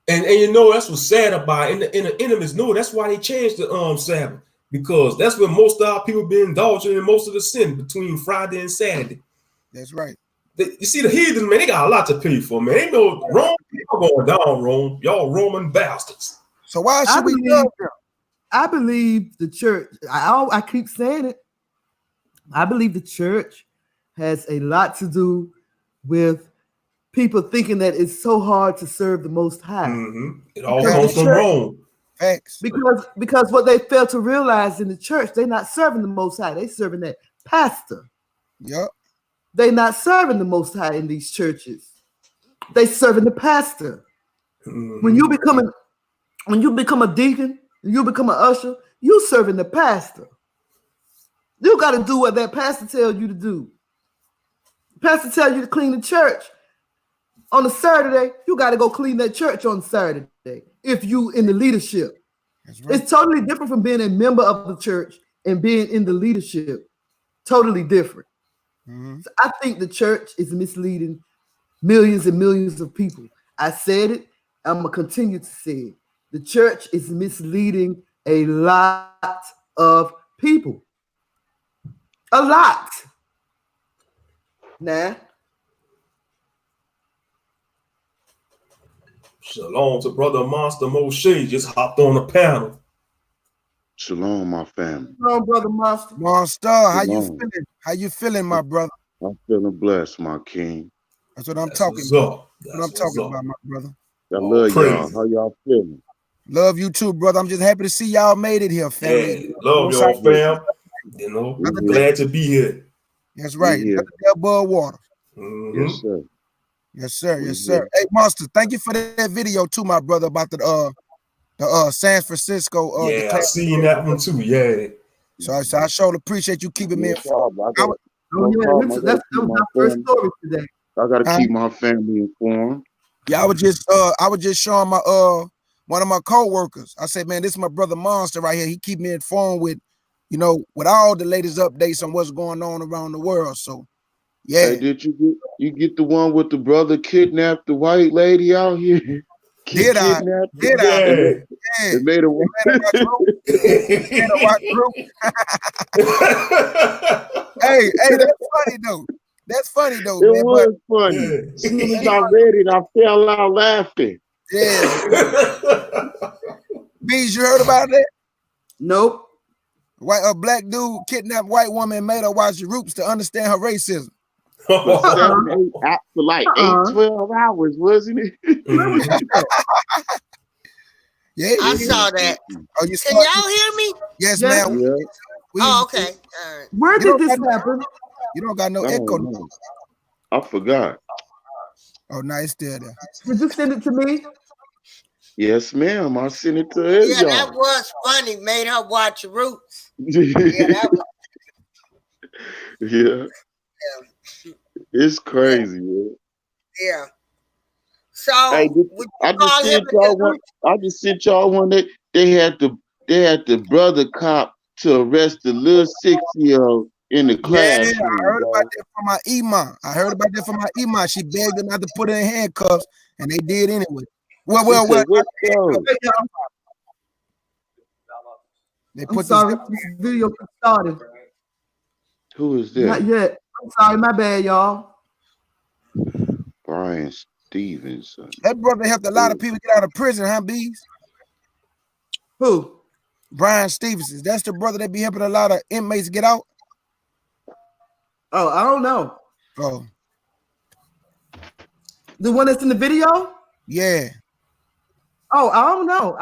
And you know, that's what's sad about it. And the enemies know that's why they changed the Sabbath, because that's when most of our people been indulging in most of the sin between Friday and Saturday. That's right. You see, the heathens, man, they got a lot to pay for, man. They know Rome, y'all going down, Rome. Y'all Roman bastards. So why should we love them? I believe the church, I keep saying it, I believe the church has a lot to do with people thinking that it's so hard to serve the Most High. It all comes from Rome. Facts. Because what they fail to realize in the church, they're not serving the Most High. They're serving that pastor. Yep. They're not serving the Most High in these churches. They're serving the pastor. When you become a deacon, you become an usher, you serving the pastor. You got to do what that pastor tells you to do. The pastor tells you to clean the church. On a Saturday, you got to go clean that church on Saturday if you in the leadership. That's right. It's totally different from being a member of the church and being in the leadership. Totally different. So I think the church is misleading millions and millions of people. I said it. I'm going to continue to say it. The church is misleading a lot of people. A lot. Nah. Shalom to Brother Monster Moshe, just hopped on the panel. Shalom, my family. Shalom, brother Monster. Monster, how you feeling? How you feeling, my brother? I'm feeling blessed, my king. That's what I'm talking about. That's what I'm talking about, my brother. I love y'all. How y'all feeling? Love you too, brother. I'm just happy to see y'all made it here, family. Yeah, love y'all, fam. You know, glad to be here. That's right. Above water. Yes, sir. Yes, sir. Yes, sir. Hey, Monster, thank you for that video too, my brother, about the SanFrancisco. Yeah, I seen that one too. Yeah. So I sure appreciate you keeping me informed. That's my first story today. I gotta keep my family informed. Yeah, I was just showing my one of my co-workers. I said, man, this is my brother Monster right here. He keep me informed with, you know, with all the latest updates on what's going on around the world. So yeah. Hey, did you get the one with the brother kidnapped the white lady out here? Did I? It made a Hey, that's funny though. That's funny though. It man, was funny. As soon as I read it, I fell out laughing. Yeah. Bees, you heard about that? Nope. A black dude kidnapped white woman and made her watch the Roots to understand her racism. For 12 hours, wasn't it? Yeah, I saw that. Oh, you Can y'all hear me? Yes, ma'am. Yeah. Oh, okay. All right. Where did this happen? You don't got no echo. No. I forgot. Oh, no, it's still there. Did you send it to me? Yes, ma'am. I sent it to her. Yeah, that was funny. Made her watch Roots. Yeah. It's crazy, man. Yeah. So hey, I just sent y'all one that they had the brother cop to arrest the little 6-year-old in the class. Yeah, I heard about that from my imam. She begged them not to put her in handcuffs, and they did anyway. Well. They put this video started. Who is that? Not yet. I'm sorry, my bad, y'all. Brian Stevenson. That brother helped a lot of people get out of prison, huh, Bees? Who? Brian Stevenson. That's the brother that be helping a lot of inmates get out. Oh, I don't know. Oh. The one that's in the video? Yeah. Oh, I don't know.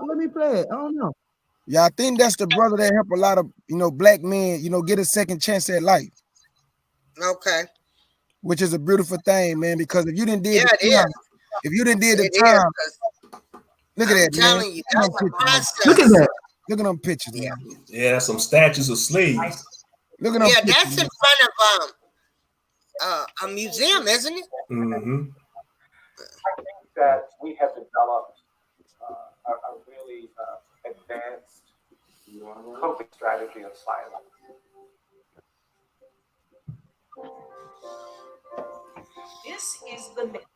Let me play it. I don't know. Yeah, I think that's the brother that helped a lot of, black men, get a second chance at life. Okay. Which is a beautiful thing, man, because if you didn't did the It time, is, look at that, I'm telling you, that's a process. Look at that. Look at them pictures, man. Yeah, some statues of slaves. Look at them pictures, that's in front of a museum, isn't it? Mm-hmm. I think that we have developed a really advanced coping strategy of silence. This is the myth.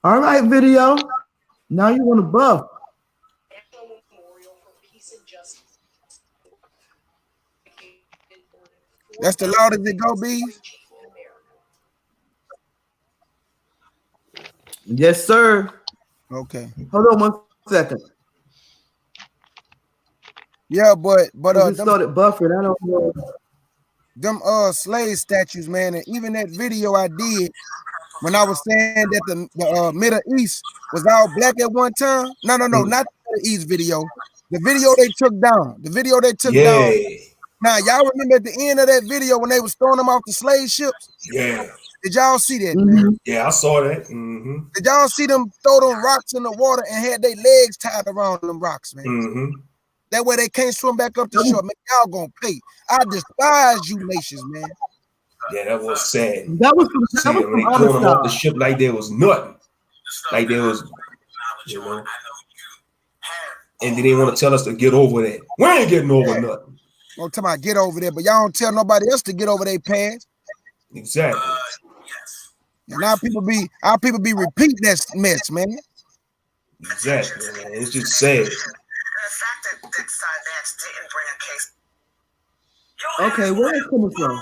All right, video. Now you want to buff. Memorial for Peace and Justice. That's the loudest it go, Bees? Yes, sir. Okay. Hold on 1 second. Yeah, but it started buffering. I don't know. Them slave statues, man, and even that video I did when I was saying that the Middle East was all black at one time. No, not the Middle East video. The video they took down. Down. Now, y'all remember at the end of that video when they was throwing them off the slave ships? Yeah. Did y'all see that, man? Yeah, I saw that. Mm-hmm. Did y'all see them throw them rocks in the water and had their legs tied around them rocks, man? Mm-hmm. That way they can't swim back up the shore. Man, y'all gonna pay. I despise you nations, man. Yeah, that was sad. That was when they throwing them off the ship like there was nothing. Like there was, and they didn't want to tell us to get over that. We ain't getting over nothing. Don't tell me I get over there, but y'all don't tell nobody else to get over their past. Exactly. And our people be repeating that mess, man. Exactly, man. It's just sad. Okay, where is it coming from?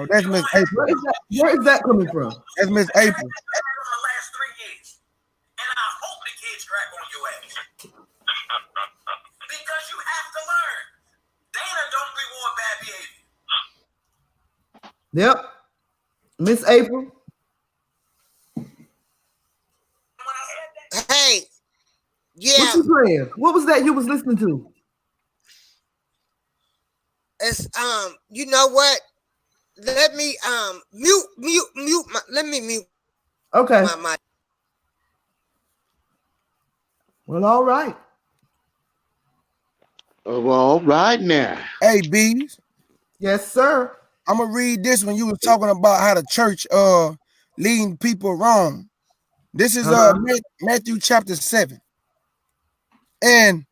That's Miss April. Where is that coming from? That's Miss April. Yep. Miss April. Hey, yeah. What you playing? What was that you was listening to? It's you know what? Let me mute let me mute. Okay. My. Well, all right. Oh, all right now. Hey, Bees. Yes, sir. I'm gonna read this when you was talking about how the church leading people wrong. This is Matthew chapter 7. And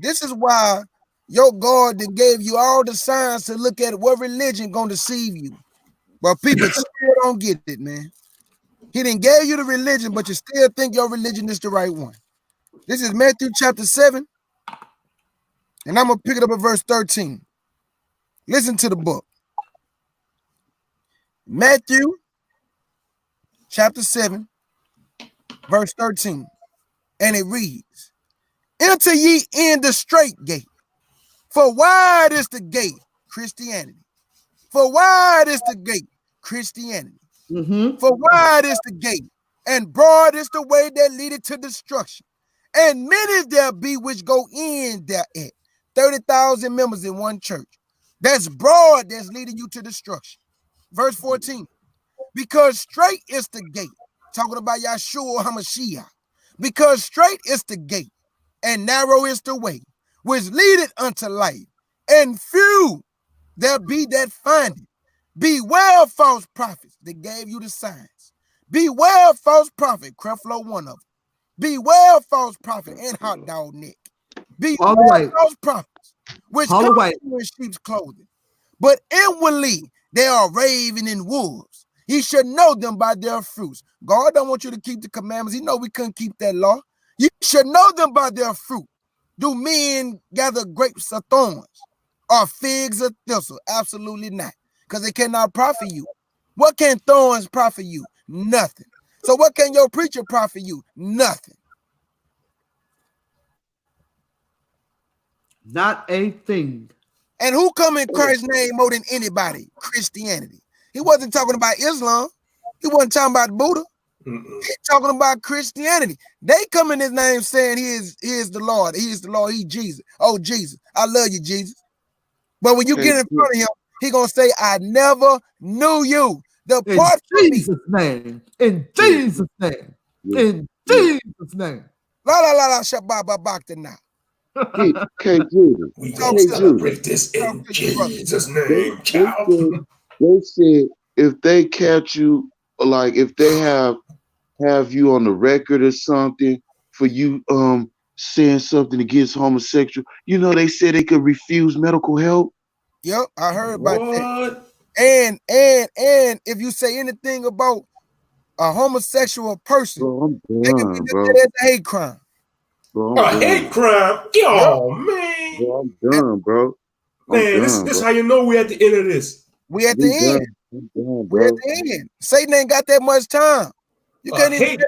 this is why your God that gave you all the signs to look at what religion gonna deceive you. But people still don't get it, man. He didn't give you the religion, but you still think your religion is the right one. This is Matthew chapter 7. And I'm gonna pick it up at verse 13. Listen to the book. Matthew chapter 7, verse 13. And it reads, enter ye in the straight gate, for wide is the gate, Christianity. For wide is the gate, Christianity. For wide is the gate, and broad is the way that leadeth to destruction. And many there be which go in thereat. 30,000 members in one church. That's broad, that's leading you to destruction. Verse 14. Because straight is the gate, talking about Yahshua HaMashiach. Because straight is the gate, and narrow is the way, which leadeth unto life, and few there be that find it. Beware false prophets that gave you the signs. Beware false prophet, Creflo one of them. Beware false prophet and hot dog neck. Beware false prophets, which come in sheep's clothing, but inwardly they are raving in wolves. Ye should know them by their fruits. God don't want you to keep the commandments. He know we couldn't keep that law. You should know them by their fruit. Do men gather grapes of thorns or figs of thistle? Absolutely not, because they cannot profit you. What can thorns profit you? Nothing. So what can your preacher profit you? Nothing. Not a thing. And who come in Christ's name more than anybody? Christianity. He wasn't talking about Islam. He wasn't talking about Buddha. He's talking about Christianity. They come in his name saying he is the Lord. He is the Lord. He's Jesus. Oh, Jesus. I love you, Jesus. But when you get in front of him, he gonna say, I never knew you. Depart from me. Jesus' name. In Jesus' name. In Jesus' name. La la la la shabba bakta now. We gonna celebrate this in Jesus' name, child. They said if they catch you, like if they have you on the record or something for you saying something against homosexual, you know, they said they could refuse medical help. Yep, I heard about that. And if you say anything about a homosexual person, they can be looked at as a hate crime. A hate crime? Yo, man. Bro, I'm done, bro. Man, this how you know we at the end of this. We at the end. We're at the end. Satan ain't got that much time. You can't even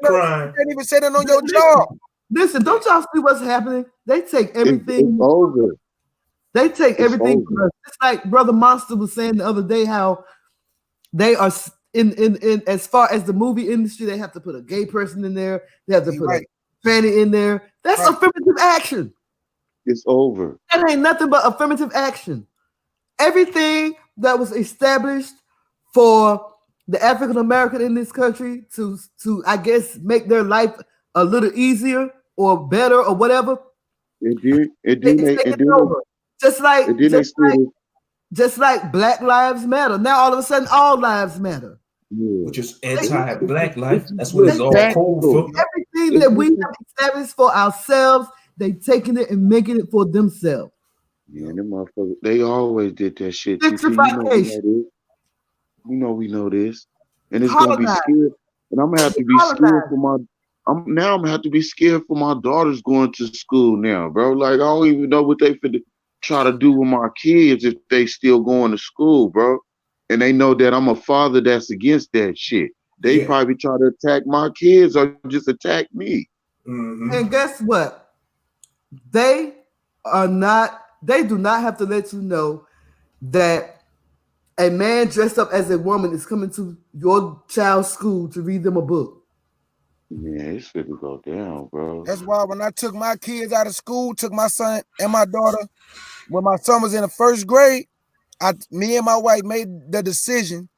say that on your job. Listen, don't y'all see what's happening? They take everything. It's over. They take everything from us. It's like Brother Monster was saying the other day how they are in as far as the movie industry, they have to put a gay person in there. They have to put a tranny in there. That's affirmative action. It's over. That ain't nothing but affirmative action. Everything that was established for the African American in this country to I guess make their life a little easier or better or whatever. It did. Just like Black Lives Matter. Now all of a sudden all lives matter. Yeah. Which is anti-black life. That's what it's all called for. Everything that we have established for ourselves, they taking it and making it for themselves. Yeah, them motherfuckers, they always did that shit. We know this. And it's gonna be scared. And I'm gonna have to be scared for my I'm gonna have to be scared for my daughters going to school now, bro. Like I don't even know what they finna try to do with my kids if they still going to school, bro. And they know that I'm a father that's against that shit. They probably try to attack my kids or just attack me. Mm-hmm. And guess what? They do not have to let you know that a man dressed up as a woman is coming to your child's school to read them a book. Man, it's finna go down, bro. That's why when I took my kids out of school, took my son and my daughter, when my son was in the first grade, me and my wife made the decision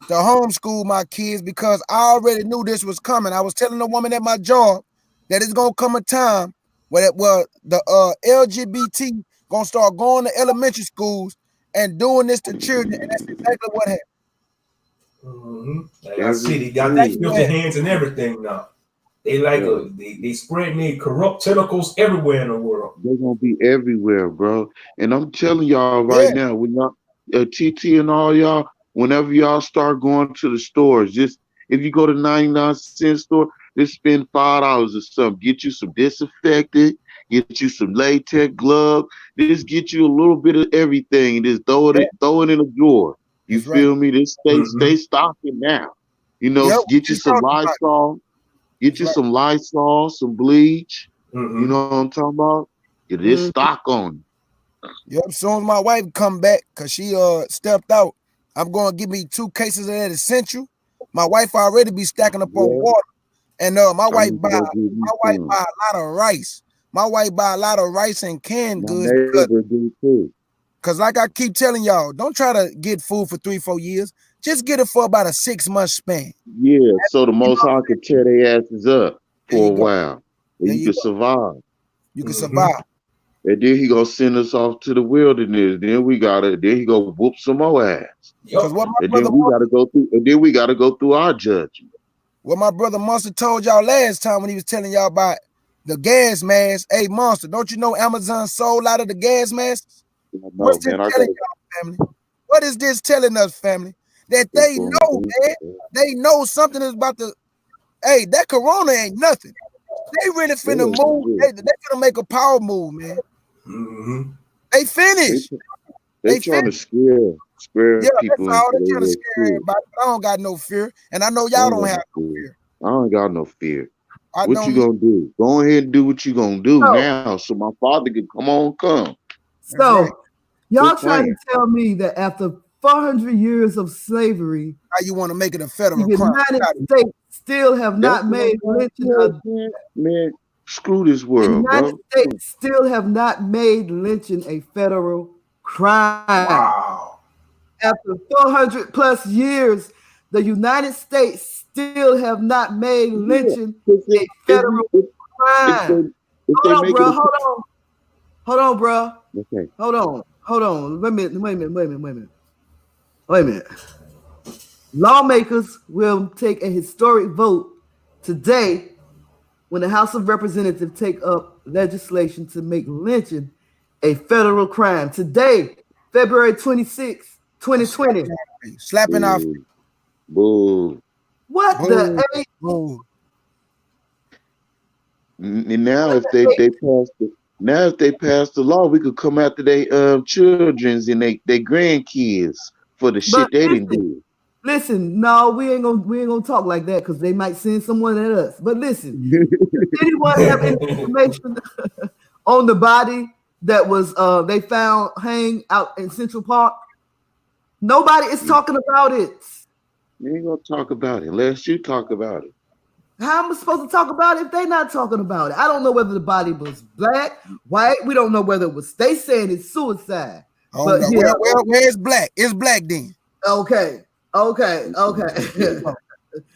to homeschool my kids because I already knew this was coming. I was telling the woman at my job that it's gonna come a time where the LGBT gonna start going to elementary schools and doing this to children, and that's exactly what happened. Like I see, they got these filthy hands and everything now. They they spreading their corrupt tentacles everywhere in the world. They're gonna be everywhere, bro. And I'm telling y'all right now, when y'all TT and all y'all, whenever y'all start going to the stores, just if you go to 99-cent store, just spend $5 or something. Get you some disinfectant, get you some latex gloves, just get you a little bit of everything and just throw it in a drawer. You feel me? Just stay stocking now. You know, get you some Lysol. Get you some Lysol, some bleach. You know what I'm talking about? Get this stock on. Yep. As soon as my wife come back, cause she stepped out, I'm gonna give me 2 cases of that essential. My wife already be stacking up on water, and my wife buy a lot of rice. My wife buy a lot of rice and canned goods because, like I keep telling y'all, don't try to get food for 3-4 years. Just get it for about a 6-month span. Yeah, so the Most High can tear their asses up for a while. And you can survive. You can survive. And then he gonna send us off to the wilderness. Then he gonna whoop some more ass. And then we gotta go through our judgment. What my brother Monster told y'all last time when he was telling y'all about the gas mask. Hey, Monster, don't you know Amazon sold out of the gas masks? What's this telling y'all, family? What is this telling us, family? That they know, man. They know something is about to. Hey, that corona ain't nothing. They really finna move. They finna make a power move, man. They finished. They trying to scare people. That's all they trying to scare everybody. I don't got no fear, and I know y'all don't have no fear. I don't got no fear. What you gonna do? Go ahead and do what you gonna do now, so my father can come. So y'all trying to tell me that after 400 years of slavery, how you want to make it a federal the crime? United States still have not made lynching man. Screw this world, the United States still have not made lynching a federal crime. Wow. After 400 plus years, the United States still have not made lynching a federal crime. Hold on, bro. Okay. Hold on. Wait a minute. Lawmakers will take a historic vote today when the House of Representatives take up legislation to make lynching a federal crime. Today, February 26, 2020. Slapping our feet. Boo. What Boo. the A? Boo. And now if they pass the law, we could come after their children's and they grandkids for the shit they didn't do. Listen, no, we ain't gonna talk like that because they might send someone at us. But listen, does anyone have any information on the body that was they found hanging out in Central Park? Nobody is talking about it. You ain't gonna talk about it unless you talk about it. How am I supposed to talk about it if they're not talking about it? I don't know whether the body was black, white. We don't know whether it was. They saying it's suicide. Oh, but no. Well, it's black. It's black then. Okay.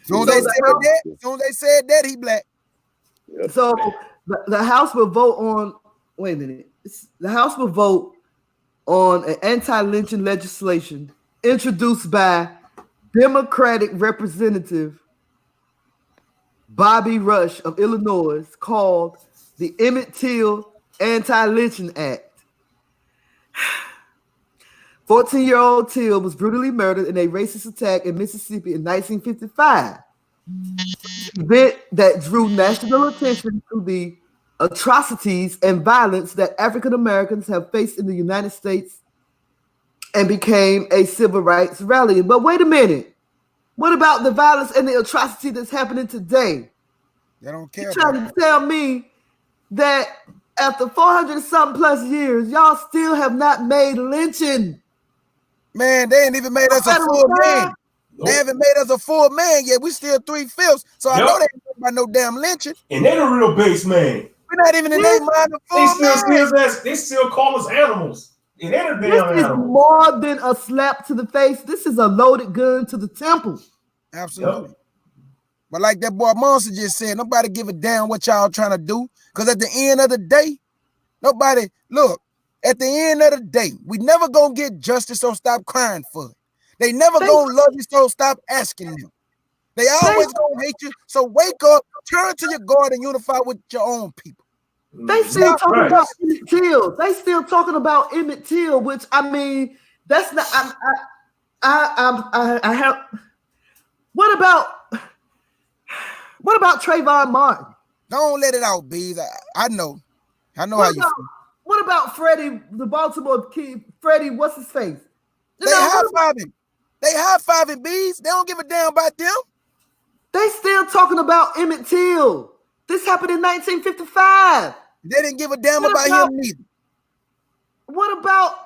Soon they said that, he black. So the House will vote on. Wait a minute. The House will vote on an anti-lynching legislation introduced by Democratic Representative Bobby Rush of Illinois called the Emmett Till Anti-Lynching Act. 14-year-old Till was brutally murdered in a racist attack in Mississippi in 1955. An event that drew national attention to the atrocities and violence that African Americans have faced in the United States and became a civil rights rally. But wait a minute. What about the violence and the atrocity that's happening today? They don't care. You're trying to tell me that after 400 something plus years, y'all still have not made lynching Man, they ain't even made us a full man. They haven't made us a full man yet. We still 3/5. So I know they ain't about no damn lynching. And they the real base man. We're not even in their mind of full They still call us animals. And they the damn this animals. is more than a slap to the face. This is a loaded gun to the temple. Absolutely. But like that boy Monster just said, nobody give a damn what y'all trying to do. Because at the end of the day, nobody, look, at the end of the day, we never gonna get justice, so stop crying for it. They never gonna love you, so stop asking them. They always gonna hate you, so wake up, turn to your God and unify with your own people. They still talking about Emmett Till. They still talking about Emmett Till, which I mean, that's not. I have. What about Trayvon Martin? Don't let it out, Bees. I know how you feel. What about Freddie, the Baltimore kid? Freddie, what's his face? They high-fiving. They high-fiving, Bees. They don't give a damn about them. They still talking about Emmett Till. This happened in 1955. They didn't give a damn about him neither. What about?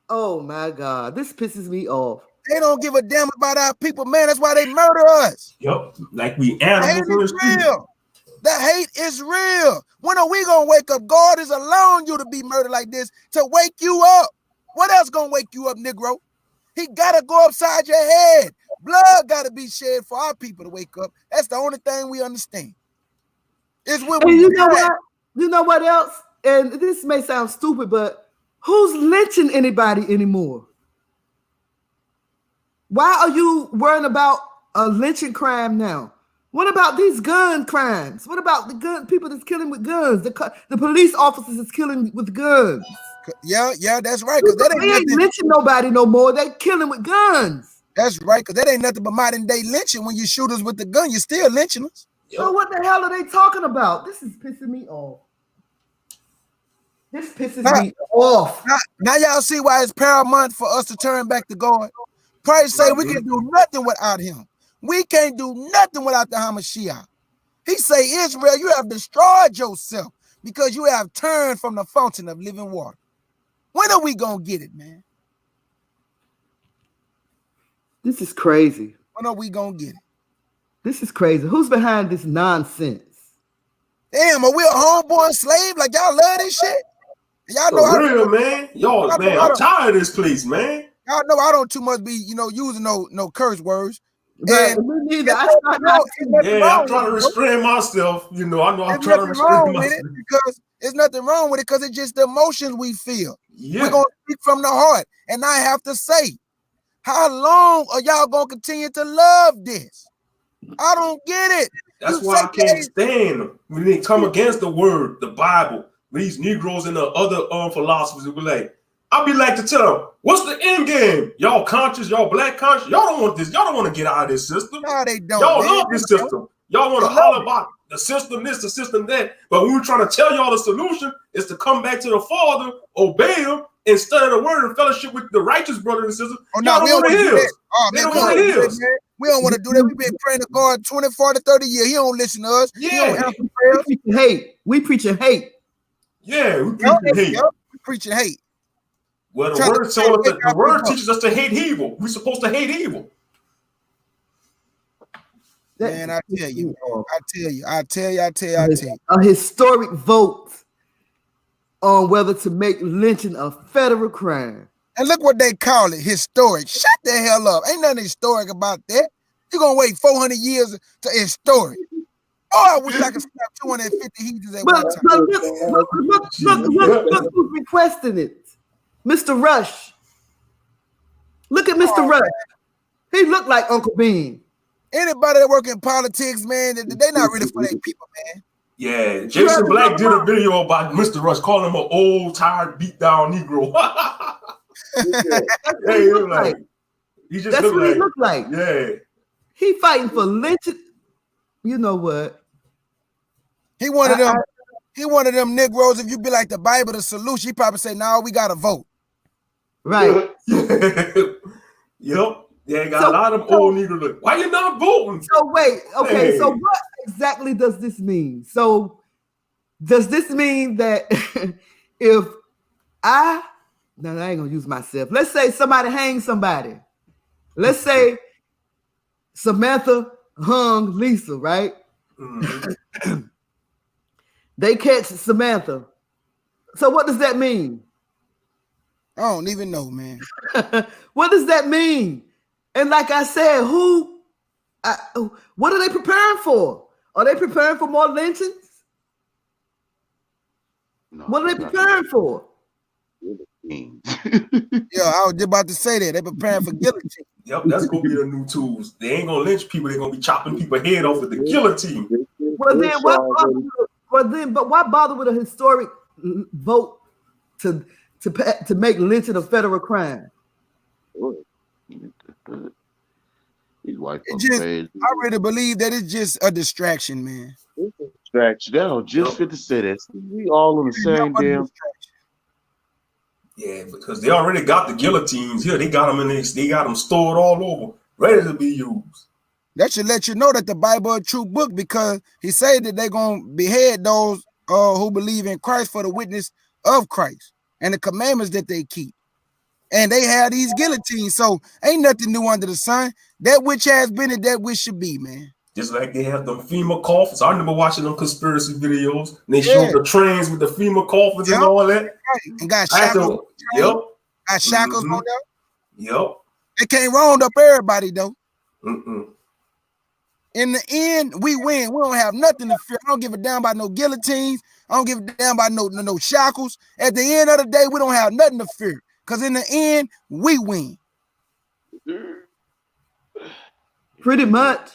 Oh my God, this pisses me off. They don't give a damn about our people, man. That's why they murder us. Yep, like we animals. The hate is real. The hate is real. When are we gonna wake up? God is allowing you to be murdered like this to wake you up. What else gonna wake you up, Negro? He gotta go upside your head. Blood gotta be shed for our people to wake up. That's the only thing we understand. It's when we you know what else? And this may sound stupid, but who's lynching anybody anymore? Why are you worrying about a lynching crime now? What about these gun crimes? What about the gun people that's killing with guns? The police officers that's killing with guns. Yeah, that's right. Because they ain't lynching nobody no more. They killing with guns. That's right. Because that ain't nothing but modern day lynching. When you shoot us with the gun, you're still lynching us. So what the hell are they talking about? This is pissing me off. This pisses me off. Now y'all see why it's paramount for us to turn back to God. Christ say we can do nothing without him. We can't do nothing without the Hamashiach. He say, Israel, you have destroyed yourself because you have turned from the fountain of living water. When are we going to get it, man? This is crazy. When are we going to get it? This is crazy. Who's behind this nonsense? Damn, are we a homeboy slave? Like y'all love this shit? Y'all know For real, man. Y'all, man, I'm tired of this place, man. Y'all know I don't too much be, using no curse words. Right. And me neither. I'm trying to restrain myself. I know I'm trying to restrain myself. Because there's nothing wrong with it because it's just the emotions we feel. Yeah. We're going to speak from the heart. And I have to say, how long are y'all going to continue to love this? I don't get it. That's why I can't stand them. When they come against the word, the Bible, these Negroes and the other philosophers will be like, I'll be like to tell them, what's the end game? Y'all conscious, y'all black conscious, y'all don't want this, y'all don't want to get out of this system. No, they don't. Y'all love this system. Y'all want to holler about the system this, the system that. But when we're trying to tell y'all the solution is to come back to the Father, obey him, and study the word and fellowship with the righteous brothers and sisters. Oh, no, we don't want to do that. Oh, man, we don't want to do that. We've been praying to God 20, 40, 30 years. He don't listen to us. Yeah. We preaching hate. Yeah, we preaching hate. We preaching hate. Well, the word teaches us to hate evil. We're supposed to hate evil. Man, I tell you. A historic vote on whether to make lynching a federal crime. And look what they call it, historic. Shut the hell up. Ain't nothing historic about that. You're going to wait 400 years to historic. Oh, I wish I could slap 250 heathens at one time. Look who's requesting it. Mr. Rush. Look at Mr. Rush. He looked like Uncle Bean. Anybody that work in politics, man, they're not really for their people, man. Yeah, Jason Black did a video about Mr. Rush, calling him an old, tired, beat down Negro. He looked like. That's what he looked like. Yeah. He fighting for lynching. You know what? He wanted them. He one of them Negroes. If you be like the Bible, the solution, he probably say, "No, we gotta vote." Right. Yep. Yeah, got a lot of old Negro look. Why you not voting? So wait, okay. Hey. So what exactly does this mean? So does this mean that if I No, I ain't gonna use myself. Let's say somebody hangs somebody. Let's say Samantha hung Lisa, right? Mm-hmm. They catch Samantha. So what does that mean? I don't even know, man. What does that mean? And like I said, what are they preparing for? Are they preparing for more lynchings? No, what are they preparing for? Yeah, I was just about to say that. They're preparing for guillotine. Yep, that's gonna be the new tools. They ain't gonna lynch people, they're gonna be chopping people head off with the guillotine. Well, then why bother with a historic vote to make lynching a federal crime? I really believe that it's just a distraction, man. It's a distraction. That'll just fit to say that. We all on the same damn. Yeah, because they already got the guillotines here. They got them they got them stored all over, ready to be used. That should let you know that the Bible is a true book, because he said that they're gonna behead those who believe in Christ for the witness of Christ and the commandments that they keep. And they have these guillotines, so ain't nothing new under the sun. That which has been and that which should be, man. Just like they have them FEMA coffins. I remember watching them conspiracy videos. And they showed the trains with the FEMA coffins and all that. And got shackles. Got shackles on them. Yep. They can't round up everybody though. In the end, we win. We don't have nothing to fear. I don't give a damn about no guillotines. I don't give a damn about no shackles. At the end of the day, we don't have nothing to fear. Because in the end, we win. Pretty much.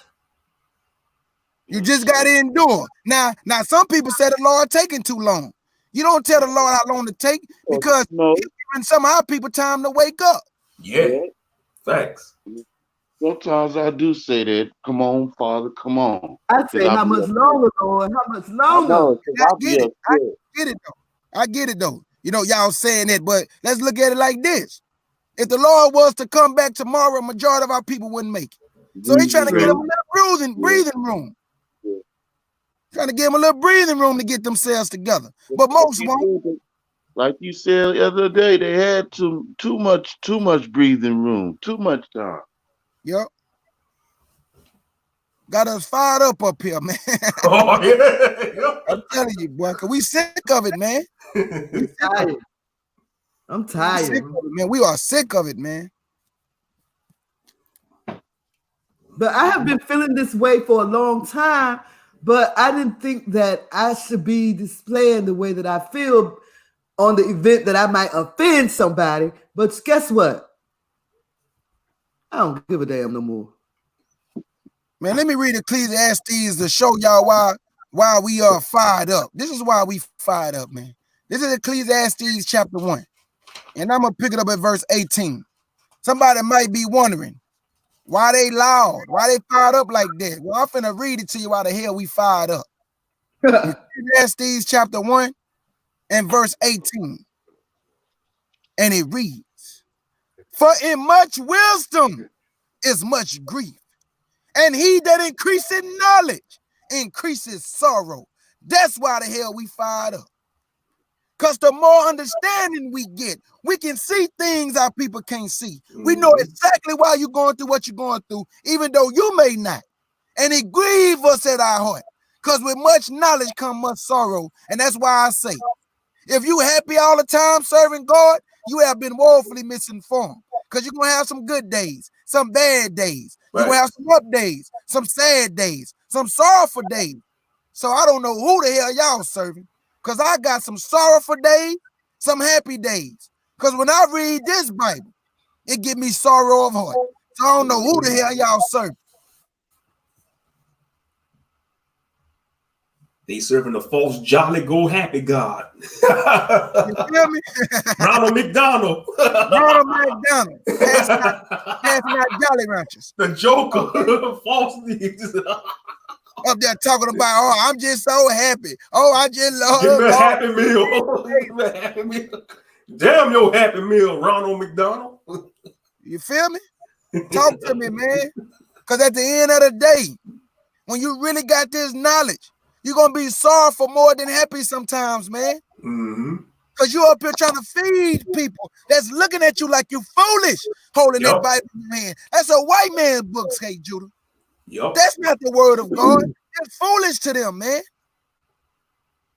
You just got to endure. Now, some people say the Lord taking too long. You don't tell the Lord how long to take, because He's giving some of our people time to wake up. Yeah. Facts. Sometimes I do say that. Come on, Father, come on. I say, how much longer, Lord? How much longer? I get it though. You know, y'all saying that, but let's look at it like this. If the Lord was to come back tomorrow, a majority of our people wouldn't make it. So he's trying to give them a little breathing room. Trying to give them a little breathing room to get themselves together. But most won't. Like you said the other day, they had too much breathing room, too much time. Yep. Got us fired up here, man. Oh, yeah. I'm telling you, boy, because we sick of it, man. I'm tired. Sick of it, man. We are sick of it, man. But I have been feeling this way for a long time, but I didn't think that I should be displaying the way that I feel on the event that I might offend somebody. But guess what? I don't give a damn no more. Man, let me read Ecclesiastes to show y'all why we are fired up. This is why we fired up, man. This is Ecclesiastes chapter 1. And I'm going to pick it up at verse 18. Somebody might be wondering, why they loud? Why they fired up like that? Well, I'm finna read it to you why the hell we fired up. Ecclesiastes chapter 1 and verse 18. And it reads, for in much wisdom is much grief, and he that increases knowledge increases sorrow. That's why the hell we fired up. Because the more understanding we get, we can see things our people can't see. We know exactly why you're going through what you're going through, even though you may not. And it grieves us at our heart. Because with much knowledge comes much sorrow. And that's why I say, if you happy all the time serving God, you have been woefully misinformed. Because you're going to have some good days, some bad days. You're going to have some up days, some sad days, some sorrowful days. So I don't know who the hell y'all serving. Because I got some sorrowful days, some happy days. Because when I read this Bible, it gives me sorrow of heart. So I don't know who the hell y'all serving. They serving the false jolly go happy God. You feel me? Ronald McDonald. Ronald McDonald. Passing out Jolly Ranchers. The Joker. False needs. Up there talking about, oh, I'm just so happy. Oh, I just love. Give me a happy meal. Give me a happy meal. Damn your happy meal, Ronald McDonald. You feel me? Talk to me, man. Because at the end of the day, when you really got this knowledge, you're going to be sorrowful more than happy sometimes, man. Because Because you up here trying to feed people that's looking at you like you foolish, holding that Bible in your hand. That's a white man's book, Skate Judah. That's not the word of God. It's foolish to them, man.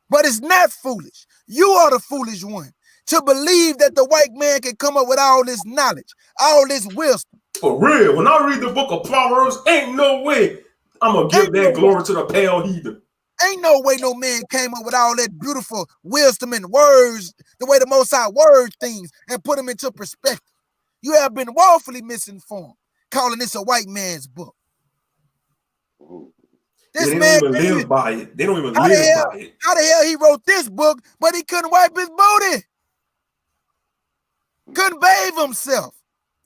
But it's not foolish. You are the foolish one to believe that the white man can come up with all this knowledge, all this wisdom. For real, when I read the book of Proverbs, ain't no way I'm going to give that glory to the pale heathen. Ain't no way no man came up with all that beautiful wisdom and words, the way the Most High word things and put them into perspective. You have been woefully misinformed, calling this a white man's book. This they man don't even live by it. They don't even live by it. How the hell he wrote this book, but he couldn't wipe his booty? Couldn't bathe himself.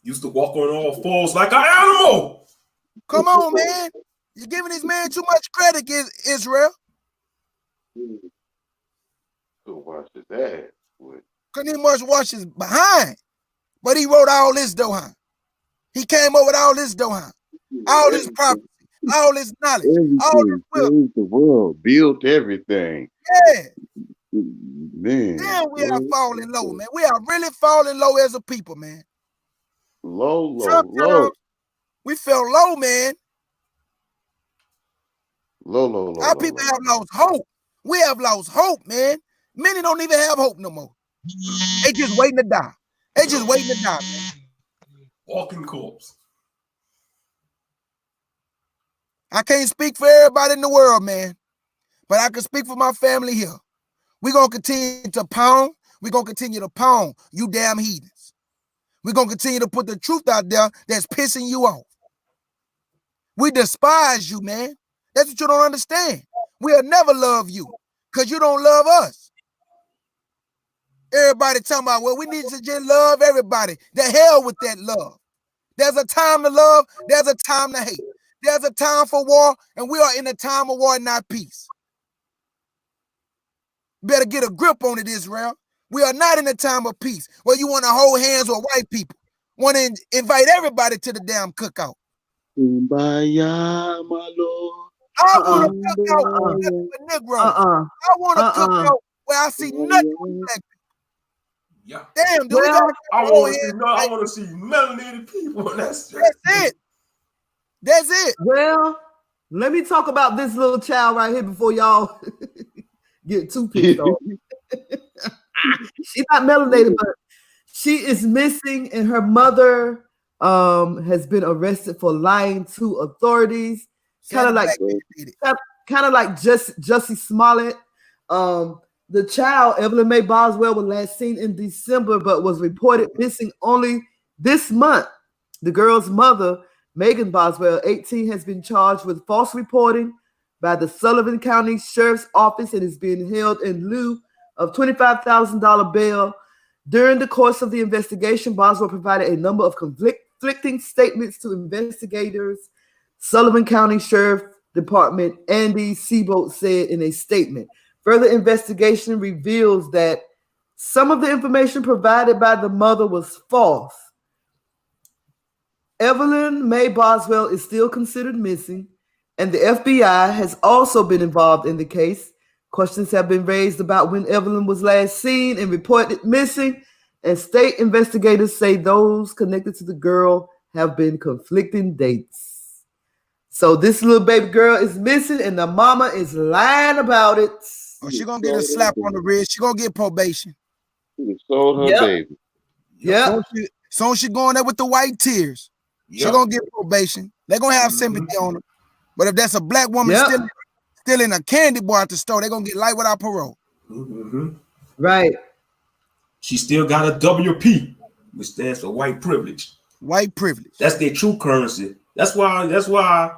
Used to walk on all fours like an animal. Come on, man. You're giving this man too much credit, Israel. Go wash his ass. Couldn't even much wash his behind. But he wrote all this dohan. He came up with all this dohan. All this prophecy. All this knowledge. All this wisdom. The world. Built everything. Yeah. Man. Damn, we are falling low, man. We are really falling low as a people, man. Low. We fell low, man. Low. Our people have lost hope. We have lost hope, man. Many don't even have hope no more. They just waiting to die. They just waiting to die, man. Walking corpse. I can't speak for everybody in the world, man. But I can speak for my family here. We're going to continue to pound. We're going to continue to pound you damn heathens. We're going to continue to put the truth out there that's pissing you off. We despise you, man. That's what you don't understand. We'll never love you because you don't love us. Everybody talking about, well, we need to just love everybody. The hell with that love. There's a time to love. There's a time to hate. There's a time for war, and we are in a time of war, not peace. Better get a grip on it, Israel. We are not in a time of peace where you want to hold hands with white people. Want to invite everybody to the damn cookout. Kumbaya, my Lord. I want to cook out with Negroes. I want to cook out where I see nothing but black people. Yeah. Damn, dude. I want to see melanated people. That's it. That's it. Well, let me talk about this little child right here before y'all get too pissed off. She's not melanated, but she is missing, and her mother has been arrested for lying to authorities. Kind of like JussieSmollet. The child, Evelyn Mae Boswell, was last seen in December, but was reported missing only this month. The girl's mother, Megan Boswell, 18, has been charged with false reporting by the Sullivan County Sheriff's Office and is being held in lieu of $25,000 bail. During the course of the investigation, Boswell provided a number of conflicting statements to investigators. Sullivan County Sheriff Department Andy Seabolt said in a statement, further investigation reveals that some of the information provided by the mother was false. Evelyn Mae Boswell is still considered missing, and the FBI has also been involved in the case. Questions have been raised about when Evelyn was last seen and reported missing, and state investigators say those connected to the girl have been conflicting dates. So this little baby girl is missing, and the mama is lying about it. Oh, she's going to get a slap on the wrist. She's going to get probation. She sold her baby. Yeah. So she's going there with the white tears. She's going to get probation. They're going to have sympathy on her. But if that's a black woman still in a candy bar at the store, they're going to get life without parole. Mm-hmm. Right. She still got a WP, which stands for white privilege. White privilege. That's their true currency. That's why,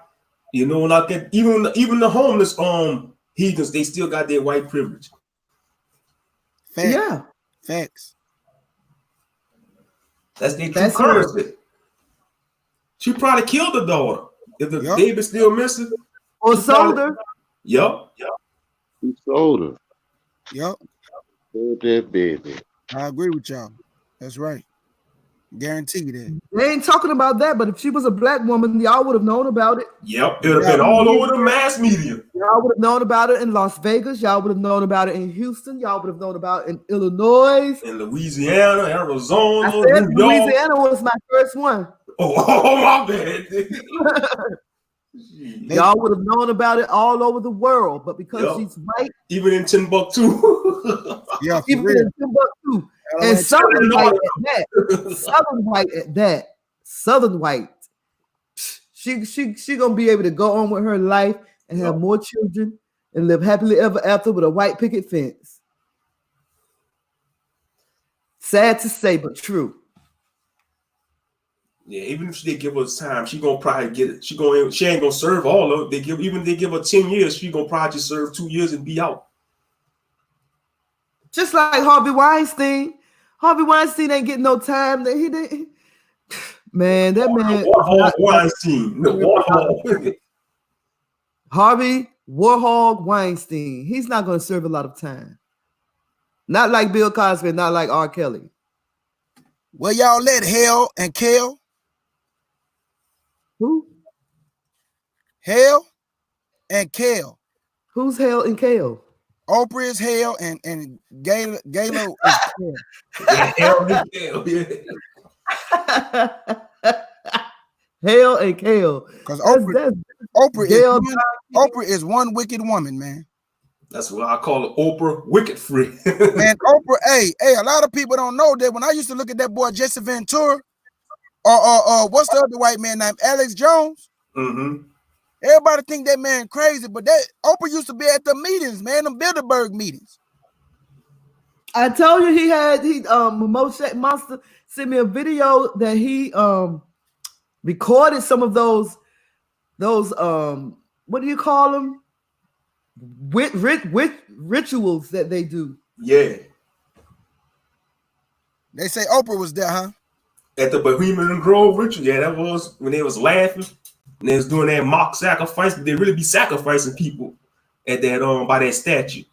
you know, when I get even the homeless heathens, they still got their white privilege. Facts. Yeah. Facts. That's their true currency. She probably killed the daughter. If the baby's still missing. Or sold her. Yup. He sold her. Yup. Sold that baby. I agree with y'all. That's right. Guarantee you that. They ain't talking about that, but if she was a black woman, y'all would have known about it. Yep, it would have been all over the mass media. Y'all would have known about it in Las Vegas. Y'all would have known about it in Houston. Y'all would have known about it in Illinois. In Louisiana, Arizona. I said Louisiana was my first one. Oh my bad. Y'all would have known about it all over the world, but because she's white, even in Timbuktu, even in Timbuktu, and Southern white at that, Southern white, she gonna be able to go on with her life and have more children and live happily ever after with a white picket fence. Sad to say, but true. Yeah, even if they give us time, she gonna probably get it. She ain't gonna serve all of it. Even if they give her 10 years, she gonna probably just serve 2 years and be out. Just like Harvey Weinstein. Harvey Weinstein ain't getting no time. That he didn't. Man, that man. Weinstein. Harvey Warhol Weinstein. He's not going to serve a lot of time. Not like Bill Cosby, not like R. Kelly. Well, y'all let Hale and Kel. Who? Hale and Kel. Who's Hale and Kel? Oprah is Hale and Gayla is Kel. Hale and Kel, yeah. Hale and Kel. Because Oprah is one wicked woman, man. That's what I call it, Oprah wicked free. Man, Oprah, hey, a lot of people don't know that when I used to look at that boy Jesse Ventura, or what's the other white man named Alex Jones? Mm-hmm. Everybody think that man crazy, but that Oprah used to be at the meetings, man, them Bilderberg meetings. I told you Moshe Monster sent me a video that he recorded some of those what do you call them? Rituals that they do. Yeah. They say Oprah was there, huh? At the Bohemian Grove ritual. Yeah, that was when they was laughing and they was doing that mock sacrifice. They really be sacrificing people at that by that statue.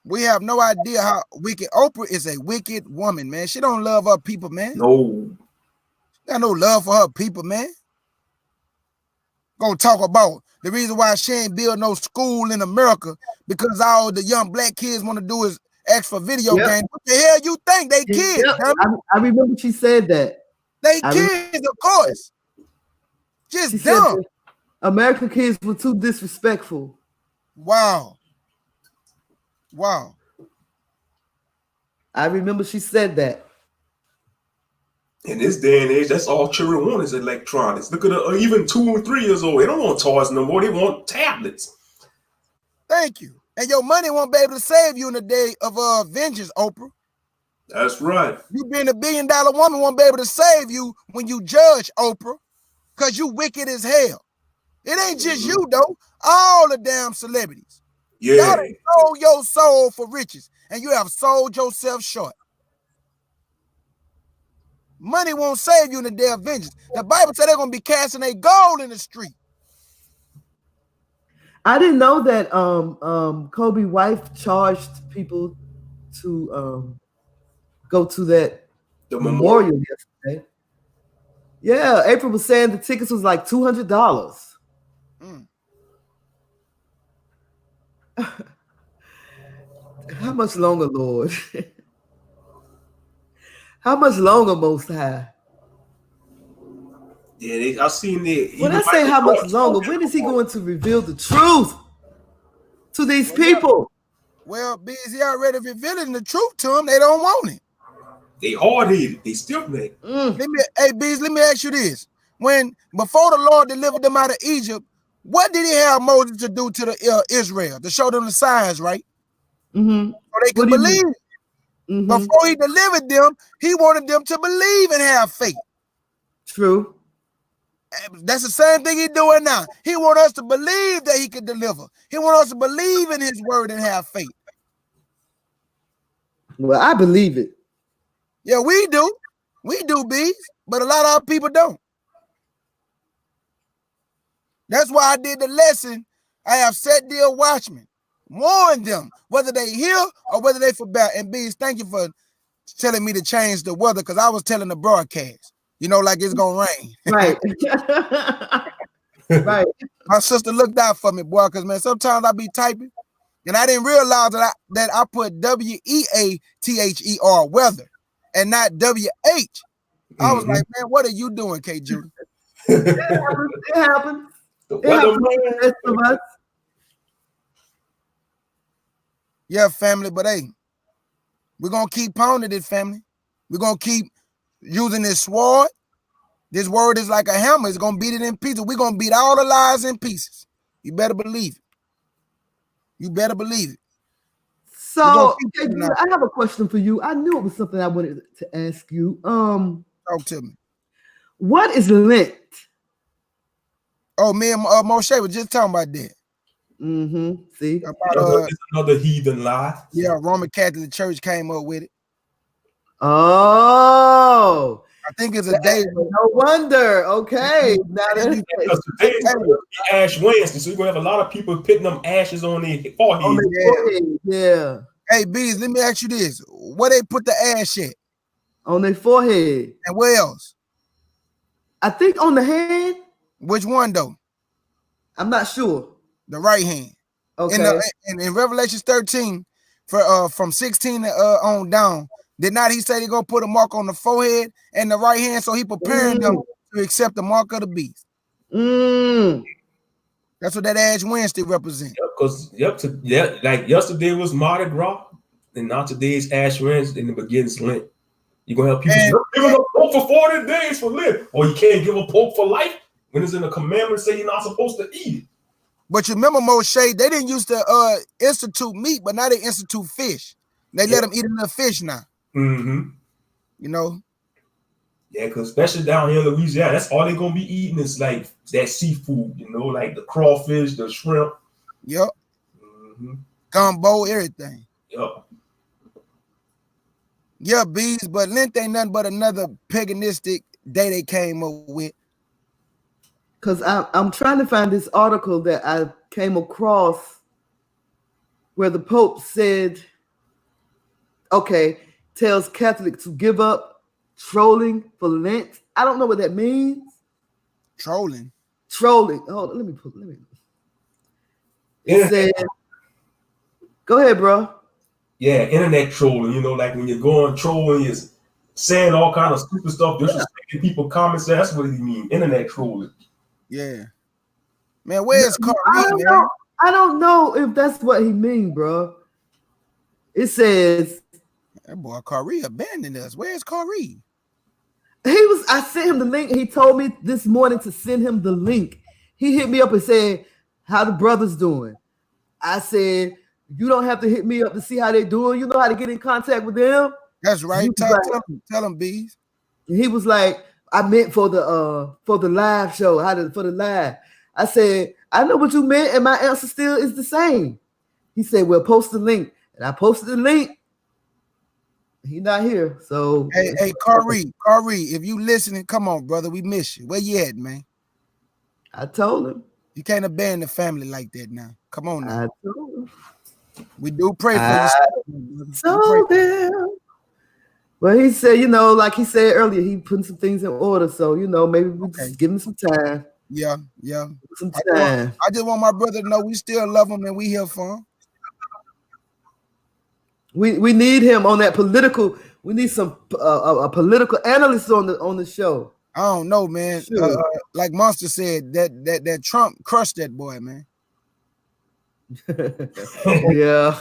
We have no idea how wicked Oprah is. A wicked woman, man. She don't love her people, man. No. She got no love for her people, man. Gonna talk about the reason why she ain't build no school in America because all the young black kids want to do is ask for video games. What the hell you think? They kids. I remember she said that. They kids, of course. Just dumb. American kids were too disrespectful. Wow. I remember she said that. In this day and age, that's all children want is electronics. Look at even 2 or 3 years old. They don't want toys no more. They want tablets. Thank you. And your money won't be able to save you in the day of vengeance, Oprah. That's right. You being a $1 billion woman won't be able to save you when you judge, Oprah, because you wicked as hell. It ain't just you, though. All the damn celebrities. Yeah. Y'all done sold your soul for riches, and you have sold yourself short. Money won't save you in the day of vengeance. The Bible said they're going to be casting a gold in the street. I didn't know that Kobe's wife charged people to go to the memorial yesterday. Yeah, April was saying the tickets was like $200. How much longer, Lord? How much longer, Most High? Yeah, I've seen it. When I say how much longer, when is he going to reveal the truth to these people? Well, he already revealing the truth to them. They don't want it. They hard-headed. They stiff-necked. Hey, Bees, let me ask you this. Before the Lord delivered them out of Egypt, what did he have Moses to do to the Israel? To show them the signs, right? Mm-hmm. So they could believe. Mm-hmm. Before he delivered them, he wanted them to believe and have faith. True. That's the same thing he's doing now. He wants us to believe that he could deliver. He wants us to believe in his word and have faith. Well, I believe it. Yeah, we do. We do, Bees, but a lot of our people don't. That's why I did the lesson. I have set dear watchmen. Warn them, whether they hear or whether they forbear. And Bees, thank you for telling me to change the weather because I was telling the broadcast. You know, like it's gonna rain. Right. Right. My sister looked out for me, boy, because man, sometimes I be typing and I didn't realize that I put WEATHER weather and not WH. I was like, man, what are you doing, K. Judah? It happens. It happens to the rest of us. Yeah, family, but hey, we're gonna keep pounding it, family. We're gonna keep using this sword. This word is like a hammer. It's gonna beat it in pieces. We're gonna beat all the lies in pieces. You better believe it. You better believe it. So I have a question for you. I knew it was something I wanted to ask you. Talk to me. What is Lent? Oh, me and Moshe was just talking about that. Mm-hmm. See, it's another heathen lie. Yeah, Roman Catholic Church came up with it. Oh, I think it's a day. No wonder. Okay, now today is Ash Wednesday, so you're gonna have a lot of people putting them ashes on their forehead. Yeah. Hey, Bees, let me ask you this: where they put the ash at? On their forehead. And where else? I think on the hand. Which one though? I'm not sure. The right hand. Okay. In Revelation 13, from 16 on down, did not he say they're gonna put a mark on the forehead and the right hand, so he preparing them to accept the mark of the beast? That's what that Ash Wednesday represents. Because like yesterday was Mardi Gras, and now today's Ash Wednesday, and it begins Lent. You're gonna have people giving a pope for 40 days for Lent, or you can't give a pope for life when it's in the commandment say you're not supposed to eat it. But you remember, Moshe, they didn't used to institute meat, but now they institute fish. They let them eat enough fish now. Mm-hmm. You know? Yeah, because especially down here in Louisiana, that's all they're going to be eating is like that seafood, you know, like the crawfish, the shrimp. Yep. Gumbo, everything. Yep. Yeah, Bees, but Lent ain't nothing but another paganistic day they came up with. Because I'm trying to find this article that I came across where the Pope said, tells Catholics to give up trolling for Lent. I don't know what that means. Trolling. Oh, let me. It said, go ahead, bro. Yeah, internet trolling, you know, like when you're going trolling, you're saying all kind of stupid stuff, disrespecting people, comments, that's what he mean, internet trolling. Yeah. Man, where's Kari, man? I don't know if that's what he mean, bro. It says that boy Kari abandoned us. Where's Kari? I sent him the link. He told me this morning to send him the link. He hit me up and said, how the brothers doing? I said, you don't have to hit me up to see how they doing. You know how to get in contact with them. That's right. Tell him, Bees. He was like, I meant for the live show, for the live. I said, I know what you meant, and my answer still is the same. He said, well, post the link. And I posted the link. He's not here. So hey, Kari, if you listening, come on, brother. We miss you. Where you at, man? I told him. You can't abandon the family like that now. Come on now. I told him. We do pray for you. So well, he said, you know, like he said earlier, he putting some things in order. So, you know, maybe we just give him some time. Yeah. Some time. I just want my brother to know we still love him and we here for him. We need him on that political. We need some a political analyst on the show. I don't know, man. Sure. Like Monster said, that Trump crushed that boy, man. Yeah.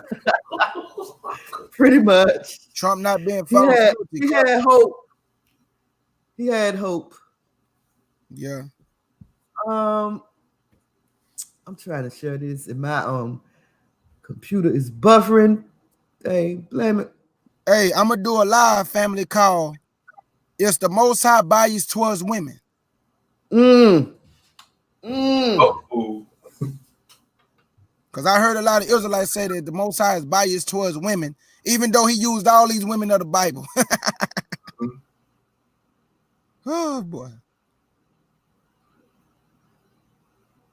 Pretty much. Trump not being found. He had hope. He had hope. Yeah. I'm trying to share this, and my computer is buffering. Hey, blame it. Hey, I'm gonna do a live family call. It's the Most High bias towards women. Because I heard a lot of Israelites say that the Most High is biased towards women, even though he used all these women of the Bible. Oh, boy.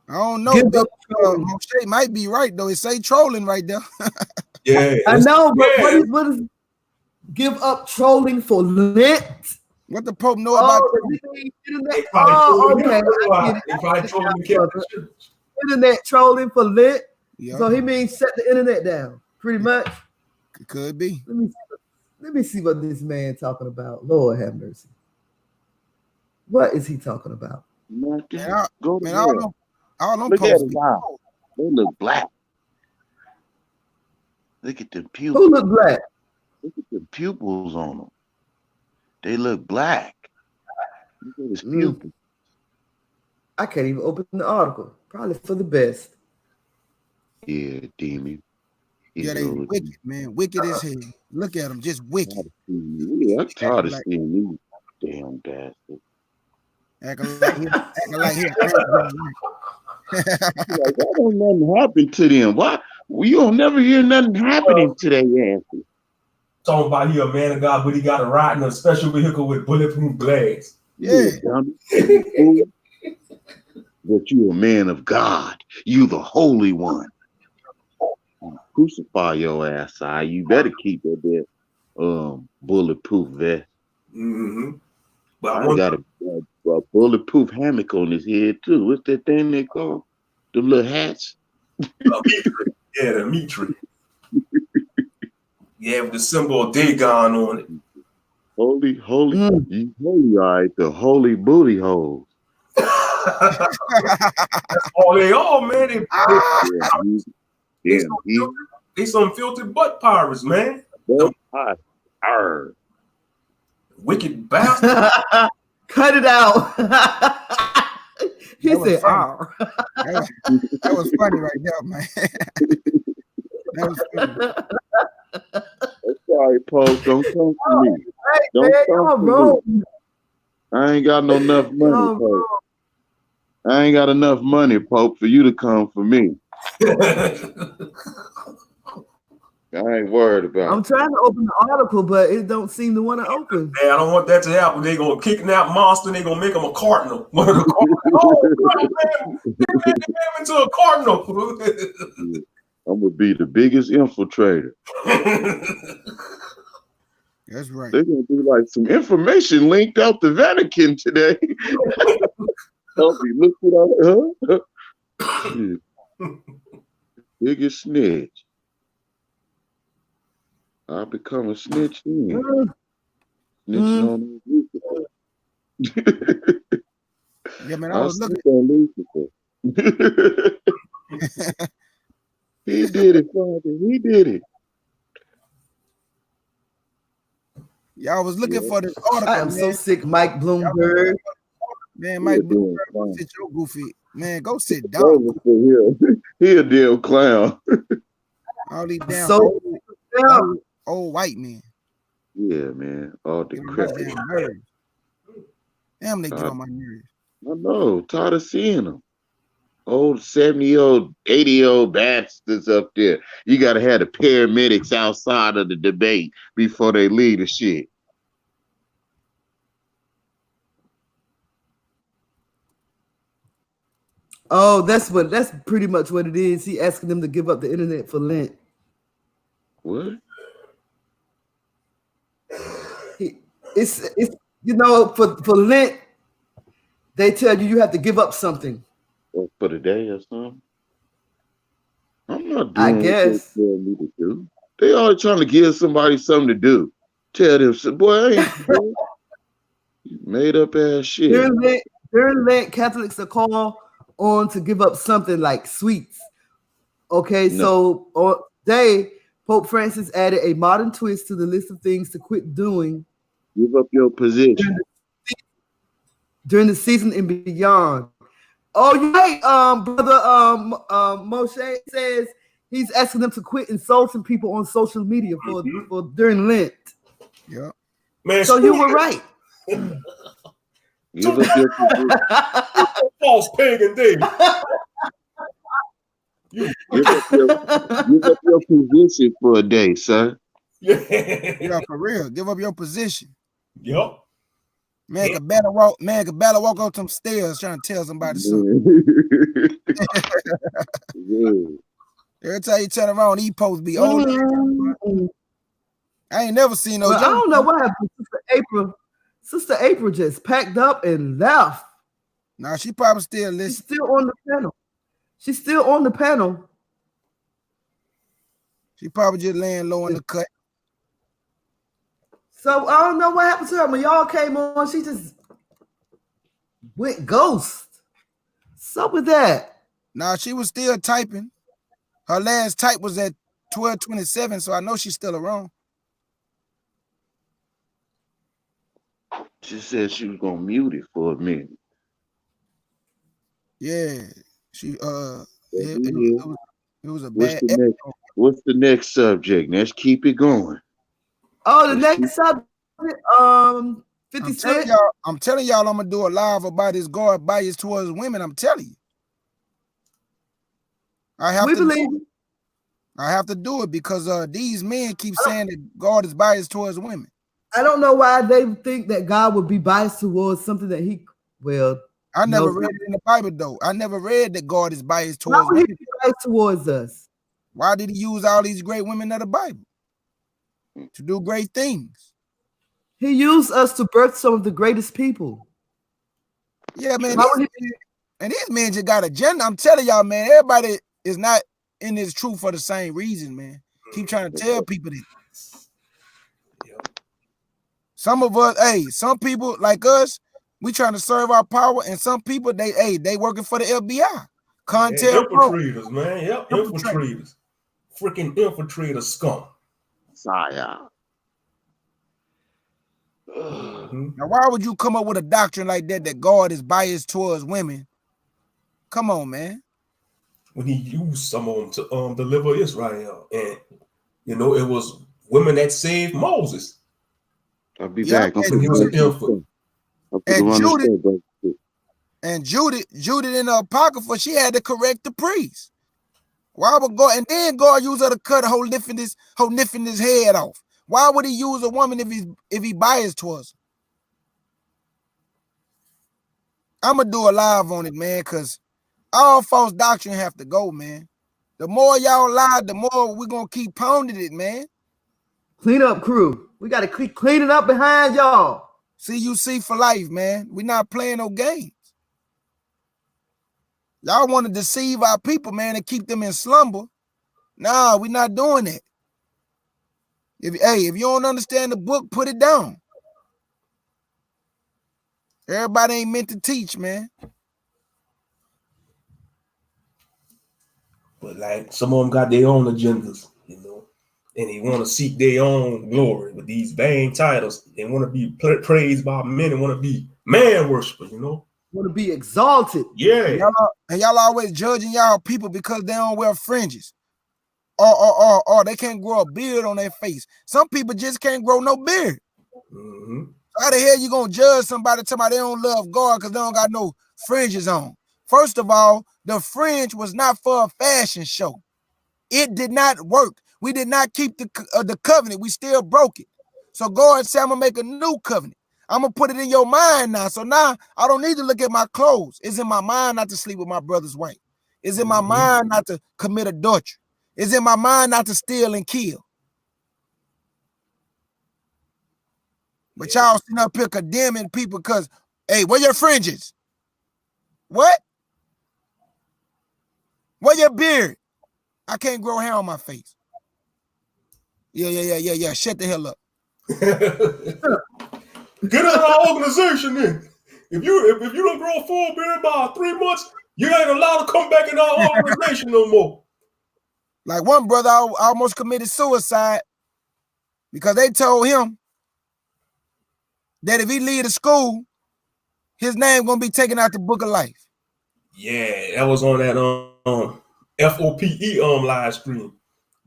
I don't know. Moshe might be right, though. It say trolling right there. Yeah. I know, but what is give up trolling for Lent? What the Pope know about? Okay. Internet trolling for lit. Yep. So he means shut the internet down, pretty much. It could be. Let me see what this man talking about. Lord have mercy. What is he talking about? Look at his eyes. They look black. Look at the pupils. Who look black? Look at the pupils on them. They look black. Look at his pupils. I can't even open the article. Probably for the best. Yeah, demon. Yeah, they wicked, man. Wicked as hell. Look at them, just wicked. Yeah, I'm tired of seeing these damn bastards. Acting like him. Like, why don't nothing happen to them? Why? We don't never hear nothing happening to their asses. Talking about he a man of God, but he got to ride in a special vehicle with bulletproof glass. Yeah. But you a man of God. You the Holy One. Crucify your ass, you better keep that there bulletproof vest. Mm-hmm. But I got a bulletproof hammock on his head too. What's that thing they call? The little hats? Yeah, the Mitri. Yeah, with the symbol of Dagon on it. Holy, you holy, all right, the holy booty holes. That's all they are, man. They some filthy butt pirates, man. Wicked bastard. Cut it out. He said, that was funny right there, man. That was funny. Sorry, Pope. Don't come for me. Don't come for me. I ain't got enough money, Pope. I ain't got enough money, Pope, for you to come for me. I ain't worried about it. I'm trying to open the article, but it don't seem to want to open. Hey, I don't want that to happen. They gonna kidnap monster and they gonna make him a cardinal. One of the man into a cardinal. I'm gonna be the biggest infiltrator. That's right. They're gonna be like some information linked out the Vatican today. I'll be looking at her. Biggest snitch. I become a snitch then. Snitching on Lucifer. Yeah, man, I was looking on Lucifer. He did it, Father. He did it. Yeah, I was looking for this article. I am so sick, Mike Bloomberg. Man, Mike Bloomberg, go sit your goofy. Man, go sit down. He a damn clown. All these damn old white men. Yeah, man. All the crap. Damn, they get on my nerves. I know. Tired of seeing them. Old 70-year-old, 80-year-old bastards up there. You got to have the paramedics outside of the debate before they leave the shit. Oh, that's pretty much what it is. He asking them to give up the internet for Lent. What? It's for Lent, they tell you have to give up something. For the day or something? I'm not doing I guess. what they tell me to do. They always trying to give somebody something to do. Tell them, boy, I ain't made up ass shit. During Lent, Catholics are called on to give up something like sweets. Okay, so on day, Pope Francis added a modern twist to the list of things to quit doing. Give up your position. During the season and beyond. Oh, you're right, brother. Moshe says he's asking them to quit insulting people on social media for during Lent. Yeah, man. So you were right. Give up your position. False pagan thing. Give up your position for a day, sir. Yeah, for real. Give up your position. Yep. Man could better walk up some stairs trying to tell somebody something. Every time you turn around, he supposed to be old. I ain't never seen no. I don't know what happened. Sister April just packed up and left. Now she probably still listening. She's still on the panel. She's still on the panel. She probably just laying low in the cut. So I don't know what happened to her. When y'all came on, she just went ghost. What's up with that? Now she was still typing. Her last type was at 12:27, so I know she's still around. She said she was gonna mute it for a minute. Yeah, she it was a bad. What's the next subject? Let's keep it going. Oh, the next subject, 50 Cent. I'm telling y'all, I'm gonna do a live about his God bias towards women. I'm telling you, I have to do it because these men keep saying that God is biased towards women. I don't know why they think that God would be biased towards something that I never read it in the Bible though. I never read that God is biased towards women. Why would he be biased towards us? Why did he use all these great women of the Bible to do great things? He used us to birth some of the greatest people. Yeah, man. These men just got agenda. I'm telling y'all, man, everybody is not in this truth for the same reason, man. Keep trying to tell people that. Some of us, some people like us, we trying to serve our power, and some people, they working for the FBI. Infiltrators, man. Yep, infiltrators. Freaking infiltrator scum. Saya. Now, why would you come up with a doctrine like that God is biased towards women? Come on, man. When he used some of them to deliver Israel, and it was women that saved Moses. I'll be back. And Judith in the Apocrypha, she had to correct the priest. Why would God, and then God used her to cut a whole niffing his head off? Why would he use a woman if he biased towards her? I'm gonna do a live on it, man, because all false doctrine have to go, man. The more y'all lie, the more we're gonna keep pounding it, man. CleanUpKru. We gotta keep cleaning up behind y'all. CUC for life, man. We're not playing no games. Y'all want to deceive our people, man, and keep them in slumber. Nah, we're not doing that. If you don't understand the book, put it down. Everybody ain't meant to teach, man. But like some of them got their own agendas, and they want to seek their own glory with these vain titles. They want to be praised by men and want to be man worshipers, Want to be exalted. Yeah. And y'all always judging y'all people because they don't wear fringes. Or they can't grow a beard on their face. Some people just can't grow no beard. Mm-hmm. How the hell you gonna judge somebody they don't love God because they don't got no fringes on? First of all, the fringe was not for a fashion show. It did not work. We did not keep the covenant. We still broke it. So God said, I'm gonna make a new covenant. I'm gonna put it in your mind now. So now I don't need to look at my clothes. It's in my mind not to sleep with my brother's wife. It's in my mind not to commit adultery. It's in my mind not to steal and kill. But y'all sitting up here condemning people because, where your fringes? What? Where your beard? I can't grow hair on my face. Yeah. Shut the hell up. Get out of our organization then. If you don't grow a full beard by 3 months, you ain't allowed to come back in our organization no more. Like one brother almost committed suicide because they told him that if he leave the school, his name gonna be taken out the book of life. Yeah, that was on that FOPE live stream.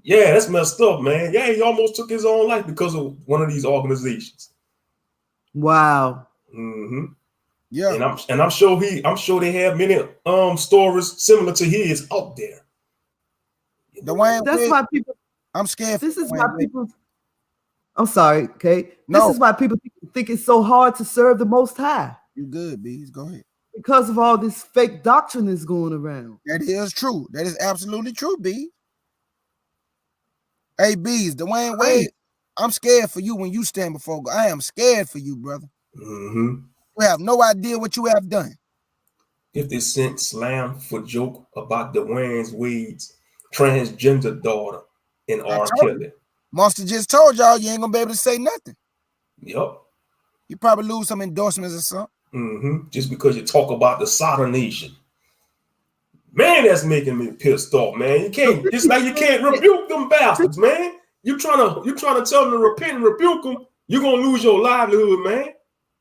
Yeah, that's messed up, man. Yeah, he almost took his own life because of one of these organizations. Wow. Mm-hmm. Yeah. And I'm sure they have many stories similar to his out there. That's why people. I'm scared. This is why people. I'm sorry, okay. No. This is why people think it's so hard to serve the Most High. You good, Bees? Go ahead. Because of all this fake doctrine that's going around. That is true. That is absolutely true, B. Hey, Bees, DwayneWade, I'm scared for you when you stand before God. I am scared for you, brother. Mm-hmm. You have no idea what you have done. 50 Cent slam for joke about DwayneWade's transgender daughter in RKelly. Monster just told y'all you ain't gonna be able to say nothing. Yep. You probably lose some endorsements or something. Mm-hmm. Just because you talk about the Soda Nation. Man, that's making me pissed off, man. You can't, it's like you can't rebuke them bastards, man. You trying to tell them to repent and rebuke them, you're gonna lose your livelihood, man.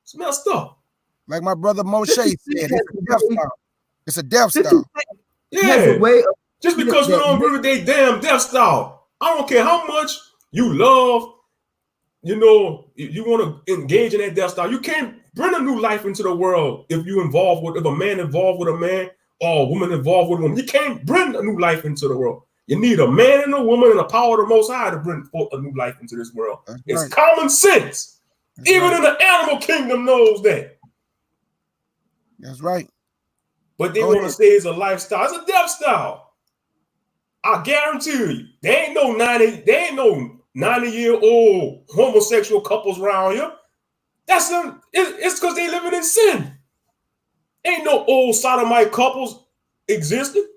It's messed up. Like my brother Moshe said, it's a death style. It's a death style. Yeah. Just because we don't agree with their damn death style. I don't care how much you love, you want to engage in that death style. You can't bring a new life into the world if a man involved with a man or a woman involved with a woman. You can't bring a new life into the world. You need a man and a woman and the power of the Most High to bring forth a new life into this world. It's common sense. Even in the animal kingdom knows that. That's right. But they want to say it's a lifestyle. It's a death style. I guarantee you, there ain't no 90-year-old homosexual couples around here. It's because they living in sin. Ain't no old sodomite couples existing.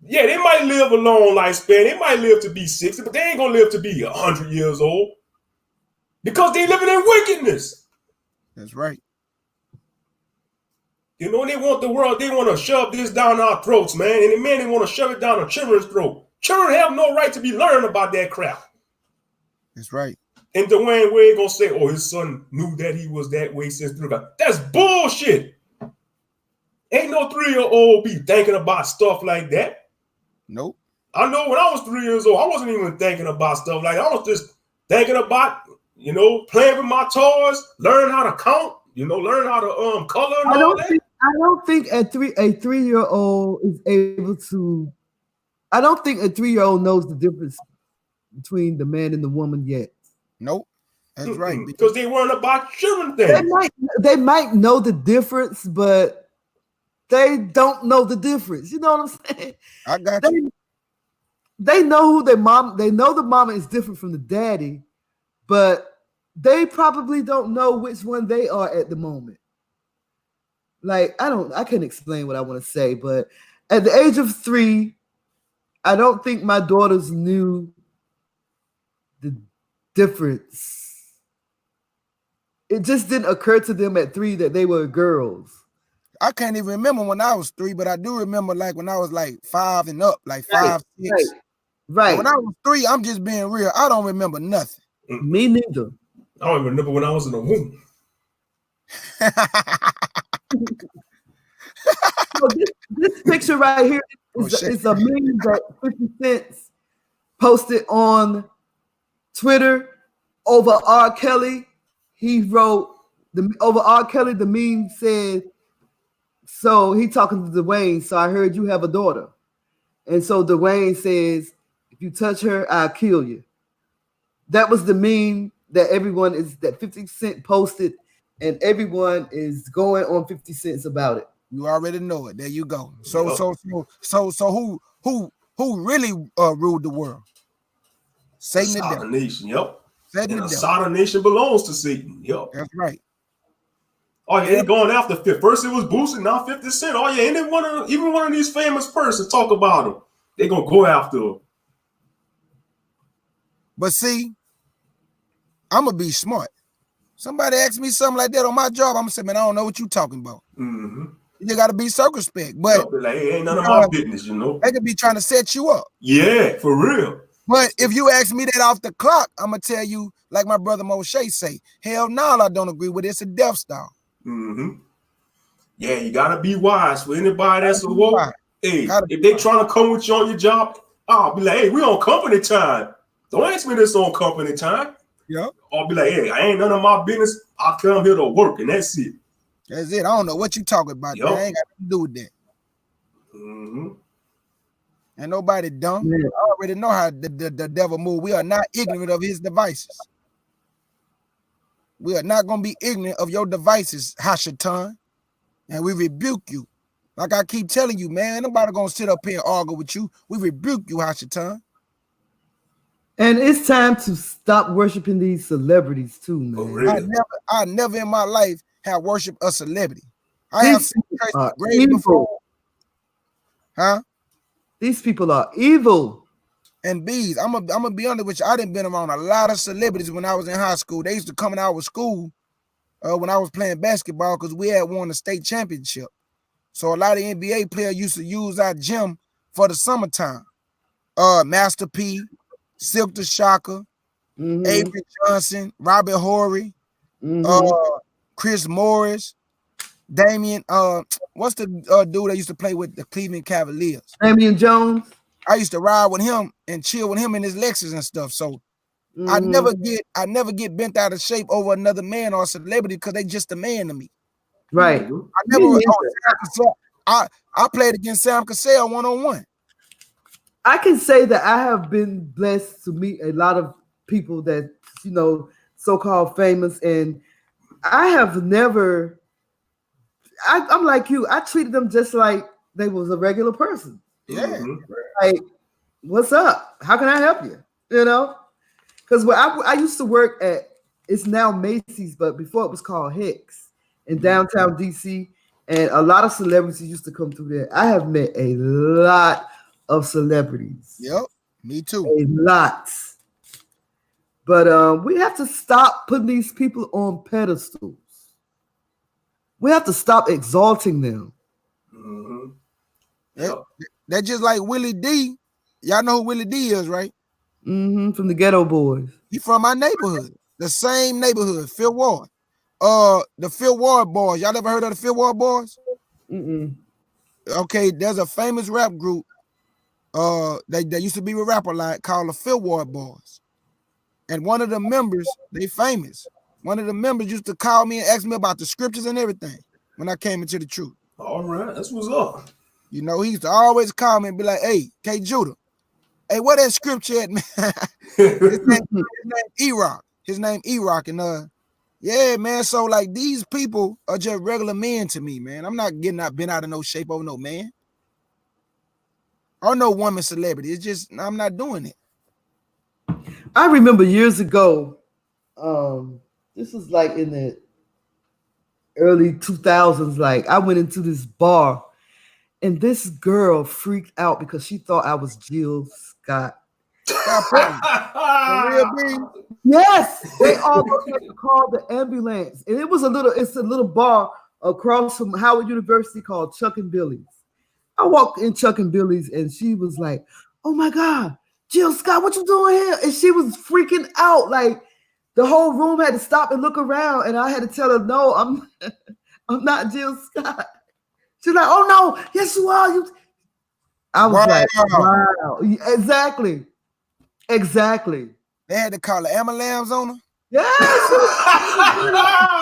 Yeah, they might live a long lifespan. They might live to be 60, but they ain't gonna live to be 100 years old because they living in wickedness. That's right. They want the world, they want to shove this down our throats, man. And the men, they want to shove it down our children's throat. Children have no right to be learning about that crap. That's right. And DwayneWade gonna say, oh, his son knew that he was that way since 3 years ago. That's bullshit. Ain't no 3-year-old be thinking about stuff like that. Nope. I know when I was 3 years old, I wasn't even thinking about stuff like that. I was just thinking about, playing with my toys, learn how to count, learn how to color and all that. I don't think a 3-year-old is able to. I don't think a 3-year-old knows the difference between the man and the woman yet. Nope. That's right. Because they weren't about children things. They might know the difference, but they don't know the difference. You know what I'm saying? I got you. They know who their mom. They know the mama is different from the daddy, but they probably don't know which one they are at the moment. Like, I can't explain what I want to say, but at the age of 3, I don't think my daughters knew the difference. It just didn't occur to them at 3 that they were girls. I can't even remember when I was 3, but I do remember like when I was like 5 and up, like 5, 6. Right. When I was 3, I'm just being real. I don't remember nothing. Me neither. I don't even remember when I was in the womb. So this picture right here is a meme that 50 Cent posted on Twitter over R. Kelly. He wrote over R. Kelly, the meme said, so he talking to Dwayne, so I heard you have a daughter. And so Dwayne says, if you touch her, I'll kill you. That was the meme that 50 Cent posted, and everyone is going on 50 Cent about it. You already know it. There you go. So who really ruled the world? Satan the devil. Nation, yep. Satan and the the Soda Nation belongs to Satan, yep. That's right. Oh yeah, they going after 50. First it was Boosie, now 50 Cent. Oh yeah, and then even one of these famous persons talk about him. They gonna go after him. But see, I'm gonna be smart. Somebody ask me something like that on my job, I'm gonna say, man, I don't know what you talking about. Mm-hmm. You gotta be circumspect. But like, hey, ain't none of my business, They could be trying to set you up. Yeah, for real. But if you ask me that off the clock, I'm gonna tell you, like my brother Moshe say, hell no, I don't agree with it. It's a death style. Mm-hmm. Yeah, you gotta be wise for anybody that's awoke. Hey, if they trying to come with you on your job, I'll be like, hey, we on company time. Don't ask me this on company time. Yeah. I'll be like, hey, I ain't none of my business. I come here to work, and that's it. That's it. I don't know what you talking about. Yep. I ain't got nothing to do with that. Mm-hmm. Ain't nobody dumb. Yeah. I already know how the devil move. We are not ignorant of his devices. We are not going to be ignorant of your devices, Hashatan. And we rebuke you. Like I keep telling you, man, nobody going to sit up here and argue with you. We rebuke you, Hashatan. And it's time to stop worshiping these celebrities too, man. Oh, really? I never in my life have worshiped a celebrity. I have seen Tracy McGrady evil. before. Huh? These people are evil. And Bees, I'm gonna be honest with you. I done been around a lot of celebrities when I was in high school. They used to come in our school when I was playing basketball because we had won the state championship. So a lot of NBA players used to use our gym for the summertime. Master P, Silk the Shocker, Avery Johnson, Robert Horry, Chris Morris, Damian. What's the dude that used to play with the Cleveland Cavaliers? Damian Jones. I used to ride with him and chill with him in his Lexus and stuff. So I never get bent out of shape over another man or a celebrity because they just a man to me. Right. I never. I played against Sam Cassell 1-on-1. I can say that I have been blessed to meet a lot of people that, you know, so-called famous, and I have never. I'm like you. I treated them just like they was a regular person. Yeah. Like, what's up? How can I help you? You know, because I used to work at, it's now Macy's, but before it was called Hicks in downtown DC, and a lot of celebrities used to come through there. I have met a lot of celebrities. Yep, me too. A lot. But we have to stop putting these people on pedestals. We have to stop exalting them. They're just like Willie D. Y'all know who Willie D is, right? From the Ghetto Boys. He from my neighborhood. The same neighborhood, Phil Ward. The Phil Ward Boys. Y'all ever heard of the Phil Ward Boys? Okay, there's a famous rap group. They used to be a rapper like called the Phil Ward Boys. And one of the members, they famous. One of the members used to call me and ask me about the scriptures and everything when I came into the truth. All right, that's what's up. You know, he used to always call me and be like, "Hey, K Judah, hey, where that scripture at, man?" his name E-Rock. His name E-Rock. And yeah, man. So like these people are just regular men to me, man. I'm not been out of no shape over no man. Or no woman celebrity. It's just I'm not doing it. I remember years ago, this was like in the early 2000s, like I went into this bar and this girl freaked out because she thought I was Jill Scott. Yes, they almost had to call the ambulance. And it's a little bar across from Howard University called Chuck and Billy's. I walked in Chuck and Billy's and she was like, "Oh my God, Jill Scott, what you doing here?" And she was freaking out. Like the whole room had to stop and look around, and I had to tell her, "No, I'm not Jill Scott." She's like, "Oh no, yes you are." I was like, "Wow, exactly." They had to call the ambulance on her. Yes,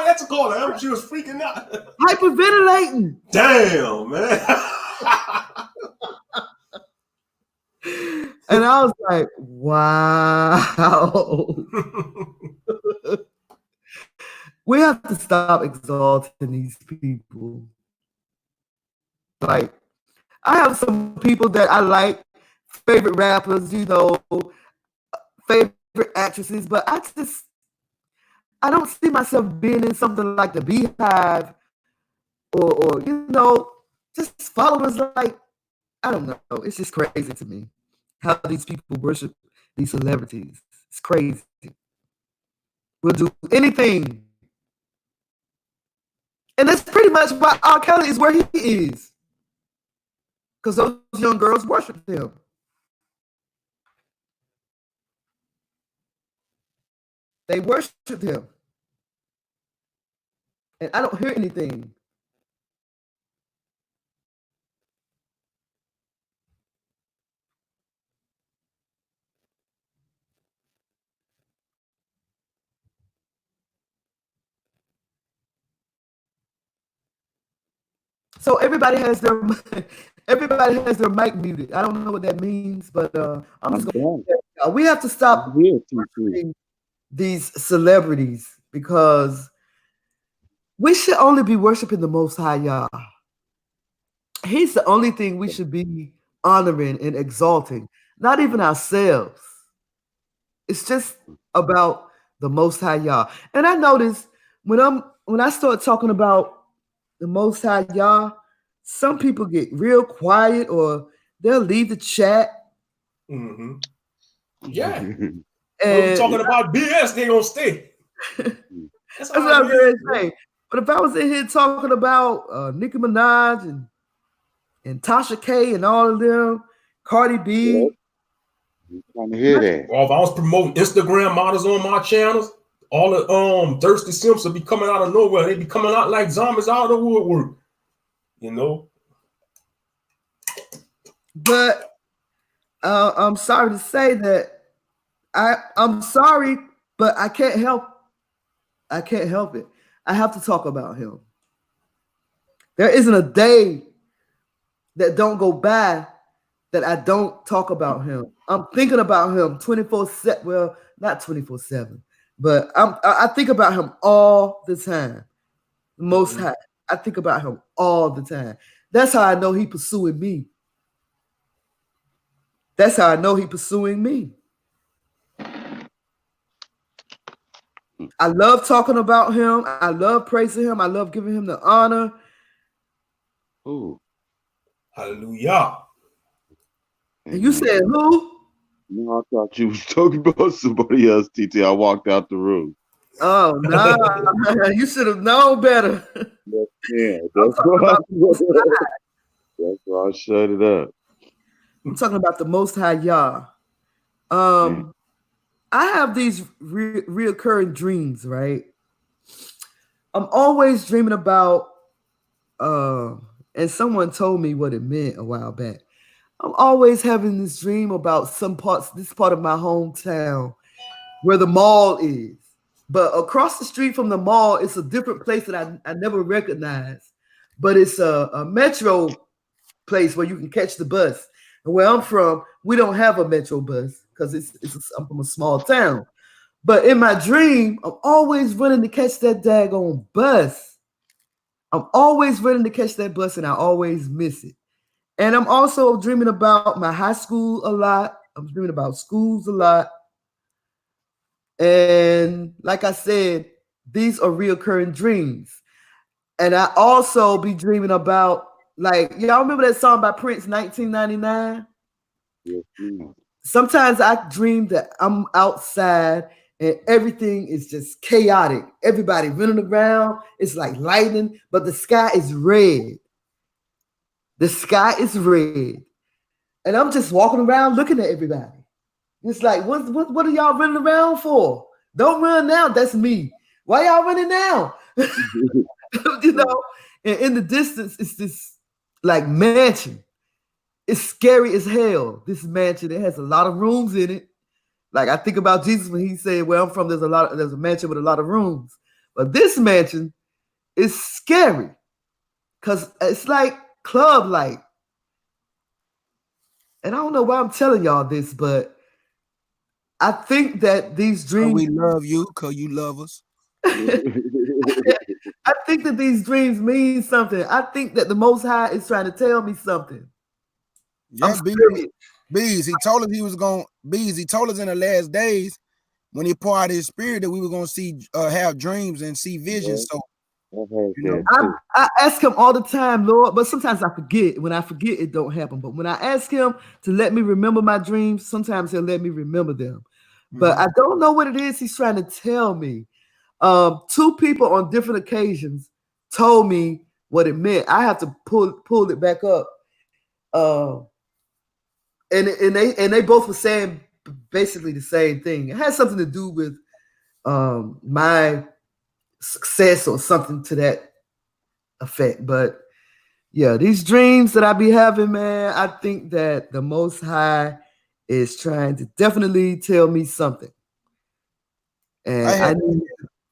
that's a call her. She was freaking out, hyperventilating. Damn, man. And I was like, wow. We have to stop exalting these people. Like, I have some people that I like, favorite rappers, you know, favorite actresses, but I don't see myself being in something like the Beehive or you know, just followers. Like, I don't know. It's just crazy to me how these people worship these celebrities. It's crazy. We'll do anything. And that's pretty much why RKelly is where he is. Because those young girls worship him. They worship him. And I don't hear anything. So everybody has their mic muted. I don't know what that means, but I'm just going to we have to stop these celebrities because we should only be worshiping the Most High Yah. He's the only thing we should be honoring and exalting, not even ourselves. It's just about the Most High Yah. And I notice when I start talking about the Most High Yah, some people get real quiet or they'll leave the chat. Mm-hmm. Yeah. And we're talking about BS, they gonna stay. That's what I'm going to say. But if I was in here talking about Nicki Minaj and Tasha K and all of them, Cardi B. Trying to hear that. Or if I was promoting Instagram models on my channels, all the thirsty simps will be coming out of nowhere. They be coming out like zombies out of the woodwork. You know? But I'm sorry to say that I'm sorry, but I can't help it. I have to talk about him. There isn't a day that don't go by that I don't talk about him. I'm thinking about him 24/7. Well, not 24/7, but I think about him all the time. The Most High. I think about him all the time. That's how I know he pursuing me. That's how I know he pursuing me. I love talking about him. I love praising him. I love giving him the honor. Ooh. Hallelujah. And you said who? No, I thought you was talking about somebody else, TT. I walked out the room. Oh, no. You should have known better. Yeah, that's why I shut it up. I'm talking about the Most High Yah. I have these reoccurring dreams, right? I'm always dreaming about, and someone told me what it meant a while back. I'm always having this dream about this part of my hometown where the mall is. But across the street from the mall, it's a different place that I never recognized. But it's a metro place where you can catch the bus. And where I'm from, we don't have a metro bus because I'm from a small town. But in my dream, I'm always running to catch that daggone bus. I'm always running to catch that bus, and I always miss it. And I'm also dreaming about my high school a lot. I'm dreaming about schools a lot. And like I said, these are reoccurring dreams. And I also be dreaming about, like, y'all remember that song by Prince, 1999? Yes. Sometimes I dream that I'm outside and everything is just chaotic. Everybody running around. It's like lightning, but the sky is red. The sky is red. And I'm just walking around looking at everybody. It's like, what are y'all running around for? Don't run now. That's me. Why y'all running now? You know, and in the distance, it's this like mansion. It's scary as hell. This mansion, it has a lot of rooms in it. Like I think about Jesus when he said, where I'm from, there's a mansion with a lot of rooms. But this mansion is scary because it's like club-like. And I don't know why I'm telling y'all this, but I think that these dreams. We love you because you love us. I think that these dreams mean something. I think that the Most High is trying to tell me something. Yeah, Bees, he told us he was going. Bees, he told us in the last days when he poured out his spirit that we were going to see, have dreams and see visions. So, you know, I ask him all the time, Lord, but sometimes I forget. When I forget, it don't happen. But when I ask him to let me remember my dreams, sometimes he'll let me remember them. But I don't know what it is he's trying to tell me. Two people on different occasions told me what it meant. I have to pull it back up. And they both were saying basically the same thing. It has something to do with my success or something to that effect. But yeah, these dreams that I be having, man, I think that the Most High is trying to definitely tell me something. And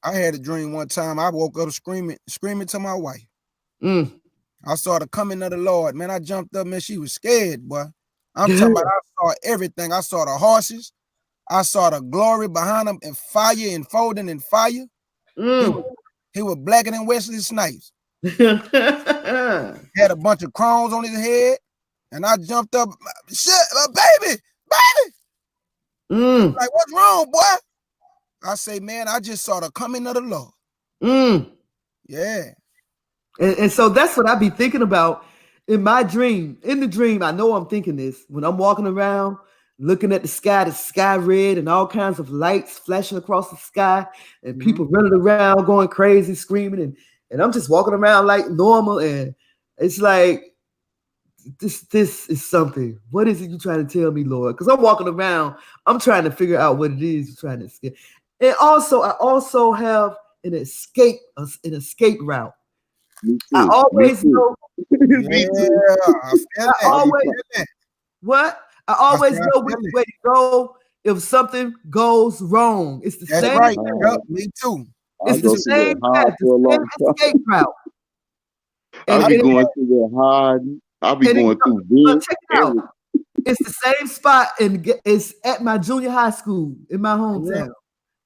I had a dream one time. I woke up screaming to my wife. I saw the coming of the Lord. Man, I jumped up, man. She was scared, boy. I'm talking about, I saw everything. I saw the horses. I saw the glory behind them and fire and folding in fire. He was blacker than Wesley Snipes. Had a bunch of crowns on his head. And I jumped up. Shit, baby. Like, what's wrong, boy? I say, man, I just saw the coming of the Lord. Yeah. And so that's what I be thinking about in my dream. In the dream, I know I'm thinking this when I'm walking around, looking at the sky red and all kinds of lights flashing across the sky, and people running around going crazy, screaming, and I'm just walking around like normal, and it's like this is something. What is it you trying to tell me, Lord? Because I'm walking around, I'm trying to figure out what it is you're trying to escape. And also, I also have an escape route. I always know. I always know which way to go if something goes wrong. It's the same. Right. Yep, me too. It's the same path, the same escape route. I'll be going through the hard. I'll be going through this. Check it out. It's the same spot, and it's at my junior high school in my hometown.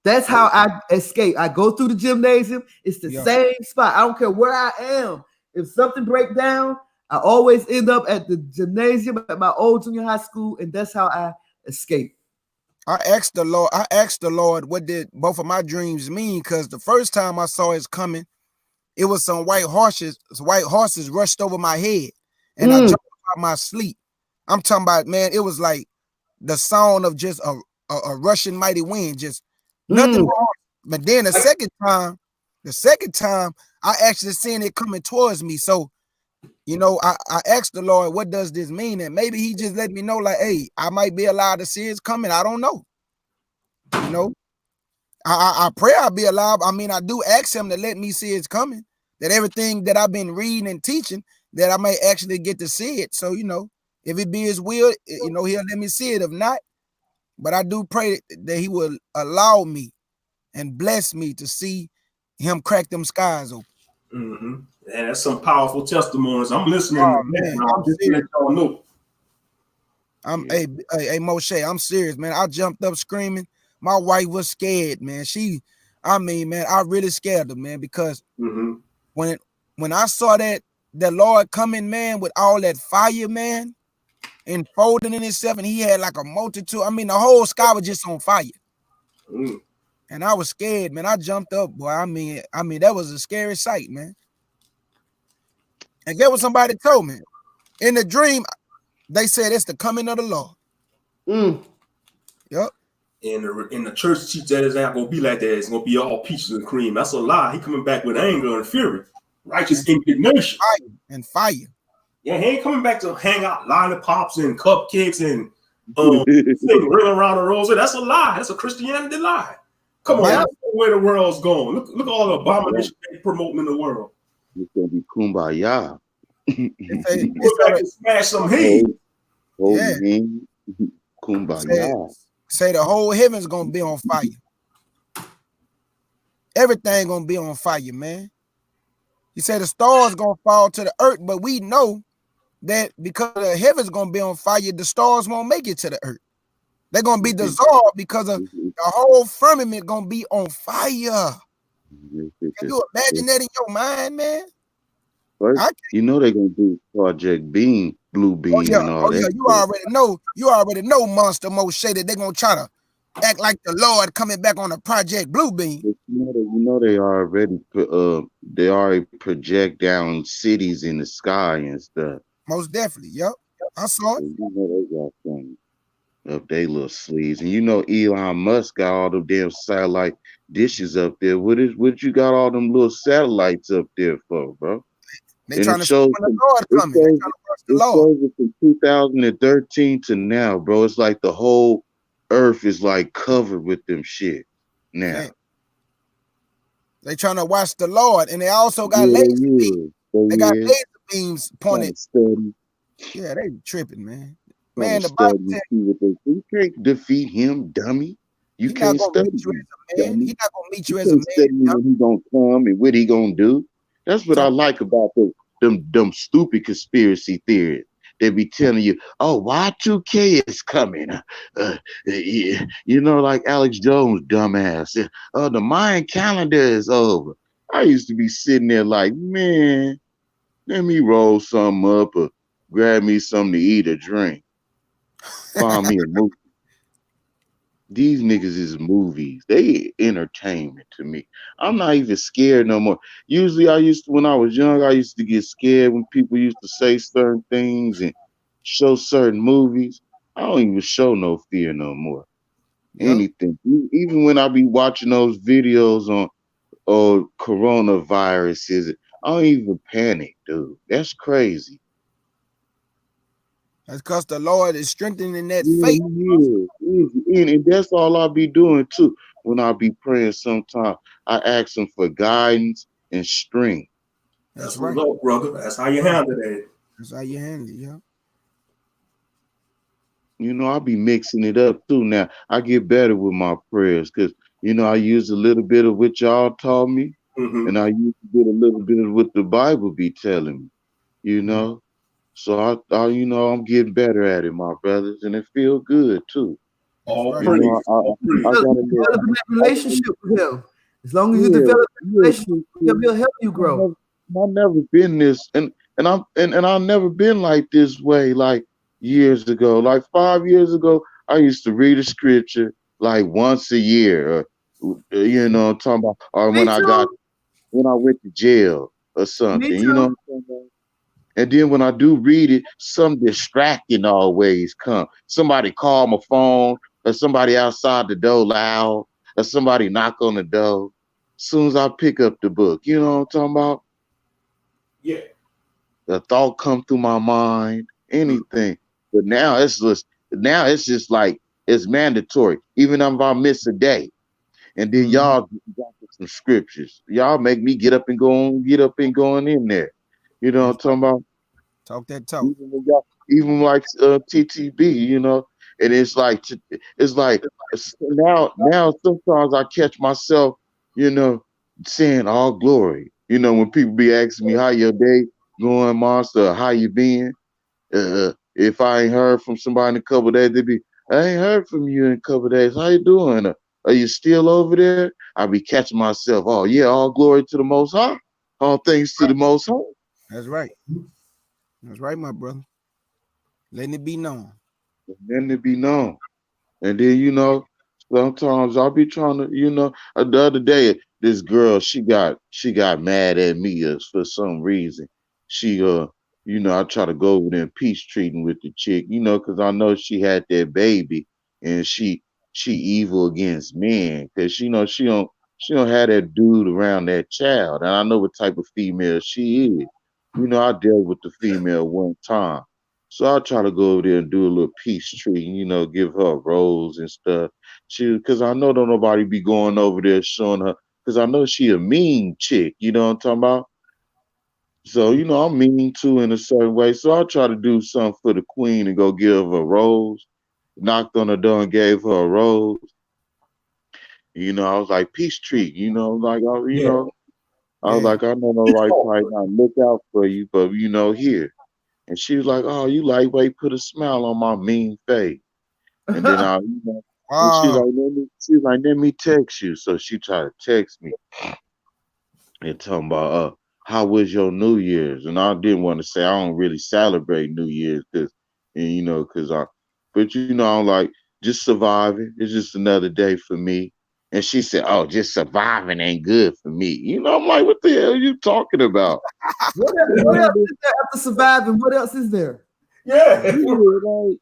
That's how I escape. I go through the gymnasium. It's the same spot. I don't care where I am. If something breaks down, I always end up at the gymnasium at my old junior high school, and that's how I escape. I asked the Lord, what did both of my dreams mean? Because the first time I saw it coming, it was some white horses rushed over my head, and I jumped out of my sleep. I'm talking about, man, it was like the sound of just a rushing mighty wind, just nothing wrong. But then the second time, I actually seen it coming towards me. So, I asked the Lord, what does this mean? And maybe he just let me know, like, hey, I might be allowed to see it's coming. I don't know. I pray I'll be allowed. I mean, I do ask him to let me see it's coming, that everything that I've been reading and teaching, that I may actually get to see it. So, if it be his will, he'll let me see it. If not, but I do pray that he will allow me and bless me to see him crack them skies open. And that's some powerful testimonies. I'm listening. I'm just let y'all know. Hey, Moshe, I'm serious, man. I jumped up screaming. My wife was scared, man. I really scared her, man, because when I saw that the Lord coming, man, with all that fire, man, enfolding in itself, and he had like a multitude. I mean, the whole sky was just on fire. And I was scared, man. I jumped up, boy. I mean, that was a scary sight, man. And get what somebody told me. In the dream, they said it's the coming of the Lord. Yep. In the church teach that it's not gonna be like that. It's gonna be all peaches and cream. That's a lie. He coming back with anger and fury, righteous indignation, fire. Yeah, he ain't coming back to hang out lollipops and cupcakes and sing Ring Around the Rosy. That's a lie. That's a Christianity lie. Come on, that's where the world's going. Look at all the abominations they promoting in the world. It's gonna be kumbaya. Go back and smash some heat. Kumbaya. Say the whole heaven's gonna be on fire. Everything gonna be on fire, man. He said the stars gonna fall to the earth, but we know that because the heaven's gonna be on fire, the stars won't make it to the earth. They're gonna be dissolved because of the whole firmament gonna be on fire. Can you imagine that in your mind, man? They're gonna do Project Beam, Blue Beam, and all that. You already know, Monster Moshe, that they're gonna try to act like the Lord coming back on a Project Blue Beam. They already project down cities in the sky and stuff. Most definitely, yep. I saw it. They got things up their little sleeves, and Elon Musk got all them damn satellite dishes up there. What you got all them little satellites up there for, bro? They trying to show the Lord coming. They trying to watch the Lord. It from 2013 to now, bro. It's like the whole earth is like covered with them shit now. Man. They trying to watch the Lord, and they also got laser beams. They got laser beams pointed. Yeah, they tripping, man. Man, the Bible you can't defeat him, dummy. You can't study him. He's not gonna meet you as a man. When he gonna come and what he gonna do. That's what I like about them stupid conspiracy theories. They be telling you, oh, Y2K is coming. Like Alex Jones, dumbass. Oh, the Mayan calendar is over. I used to be sitting there like, man, let me roll something up or grab me something to eat or drink. Find me a movie. These niggas is movies. They entertainment to me. I'm not even scared no more. Usually when I was young, I used to get scared when people used to say certain things and show certain movies. I don't even show no fear no more. Yep. Anything. Even when I be watching those videos on coronaviruses, I don't even panic, dude. That's crazy. That's because the Lord is strengthening that Yeah, faith. and that's all I be doing too. When I be praying, sometimes I ask him for guidance and strength. That's right, right, brother. That's how you handle that. That's how you handle it, yeah. You know, I be mixing it up too now. I get better with my prayers because, you know, I use a little bit of what y'all taught me, and I used to get a little bit of what the Bible be telling me, you know. So I you know, I'm getting better at it, my brothers, and it feel good too. All right. You know, I got a Developing that relationship with him. As long as you yeah, develop that yeah, relationship with him, he'll help you grow. I've never been this, and I've never been like this way. Like years ago, like 5 years ago, I used to read a scripture like once a year, or you know, I'm talking about, or Me too. when I went to jail or Me something, you know what too. I'm talking about? And then when I do read it, some distracting always come. Somebody call my phone, or somebody outside the door loud, or somebody knock on the door. Soon as I pick up the book, you know what I'm talking about? Yeah. The thought come through my mind, anything. But now it's just like it's mandatory. Even if I miss a day, and then y'all got some scriptures. Y'all make me get up and going in there. You know what I'm talking about? Talk that talk. Even like TTB, you know, and it's like now sometimes I catch myself, you know, saying all glory. You know, when people be asking me how your day going, monster, how you been? If I ain't heard from somebody in a couple of days, they be, I ain't heard from you in a couple of days. How you doing? Are you still over there? I be catching myself. Oh yeah, all glory to the Most High. All things to the Most High. That's right. That's right, my brother. Letting it be known. Letting it be known. And then, you know, sometimes I'll be trying to, you know, the other day, this girl, she got mad at me for some reason. She, you know, I try to go over there and peace treating with the chick, you know, because I know she had that baby, and she evil against men, because, you know, she don't have that dude around that child. And I know what type of female she is. You know, I dealt with the female one time. So I try to go over there and do a little peace treating, you know, give her a rose and stuff. Because I know don't nobody be going over there showing her, because I know she a mean chick, you know what I'm talking about? So, you know, I'm mean too in a certain way. So I try to do something for the queen and go give her a rose. Knocked on the door and gave her a rose. You know, I was like, peace treat, you know, like, you know, I was like, I know nobody probably not look out for you, but, you know, here. And she was like, "Oh, you lightweight, put a smile on my mean face." And then you know, and she was like, let me text you. So she tried to text me and talking about, how was your New Year's? And I didn't want to say I don't really celebrate New Year's but you know, I'm like, just surviving. It's just another day for me. And she said, "Oh, just surviving ain't good for me." You know, I'm like, what the hell are you talking about? What else is there after surviving? What else is there? Yeah. Like,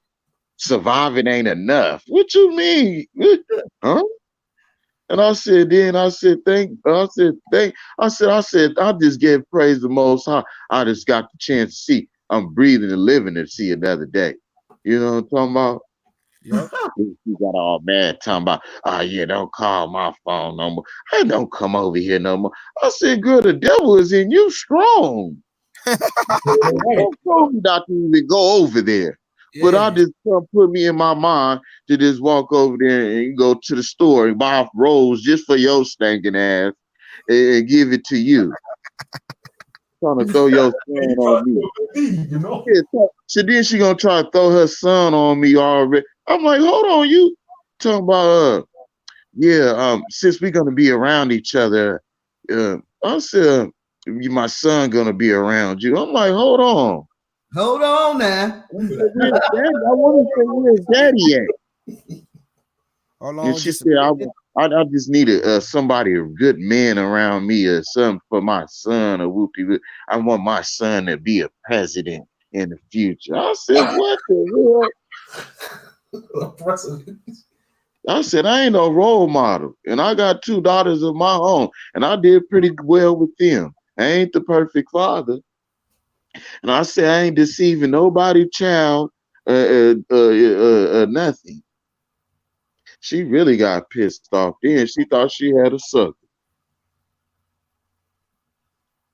surviving ain't enough. What you mean? Huh? And I said, I just gave praise the Most High. I just got the chance to see. I'm breathing and living to see another day. You know what I'm talking about? Yep. She got all mad talking about, oh yeah, don't call my phone no more. I don't come over here no more. I said, girl, the devil is in you strong. Don't tell me not to even go over there. Yeah. But I just put me in my mind to just walk over there and go to the store and buy a rose just for your stinking ass and give it to you. Trying to throw your son on me. You know? So then she gonna try to throw her son on me already. I'm like, hold on, you talking about since we're gonna be around each other, I said my son gonna be around you. I'm like, hold on. Hold on now. I want to say, where's daddy at? Hold And on, she said, I just needed somebody, a good man around me or something for my son or whoopie. I want my son to be a president in the future. I said, what the hell? I said, I ain't no role model. And I got 2 daughters of my own. And I did pretty well with them. I ain't the perfect father. And I said, I ain't deceiving nobody, child, nothing. She really got pissed off then. She thought she had a sucker.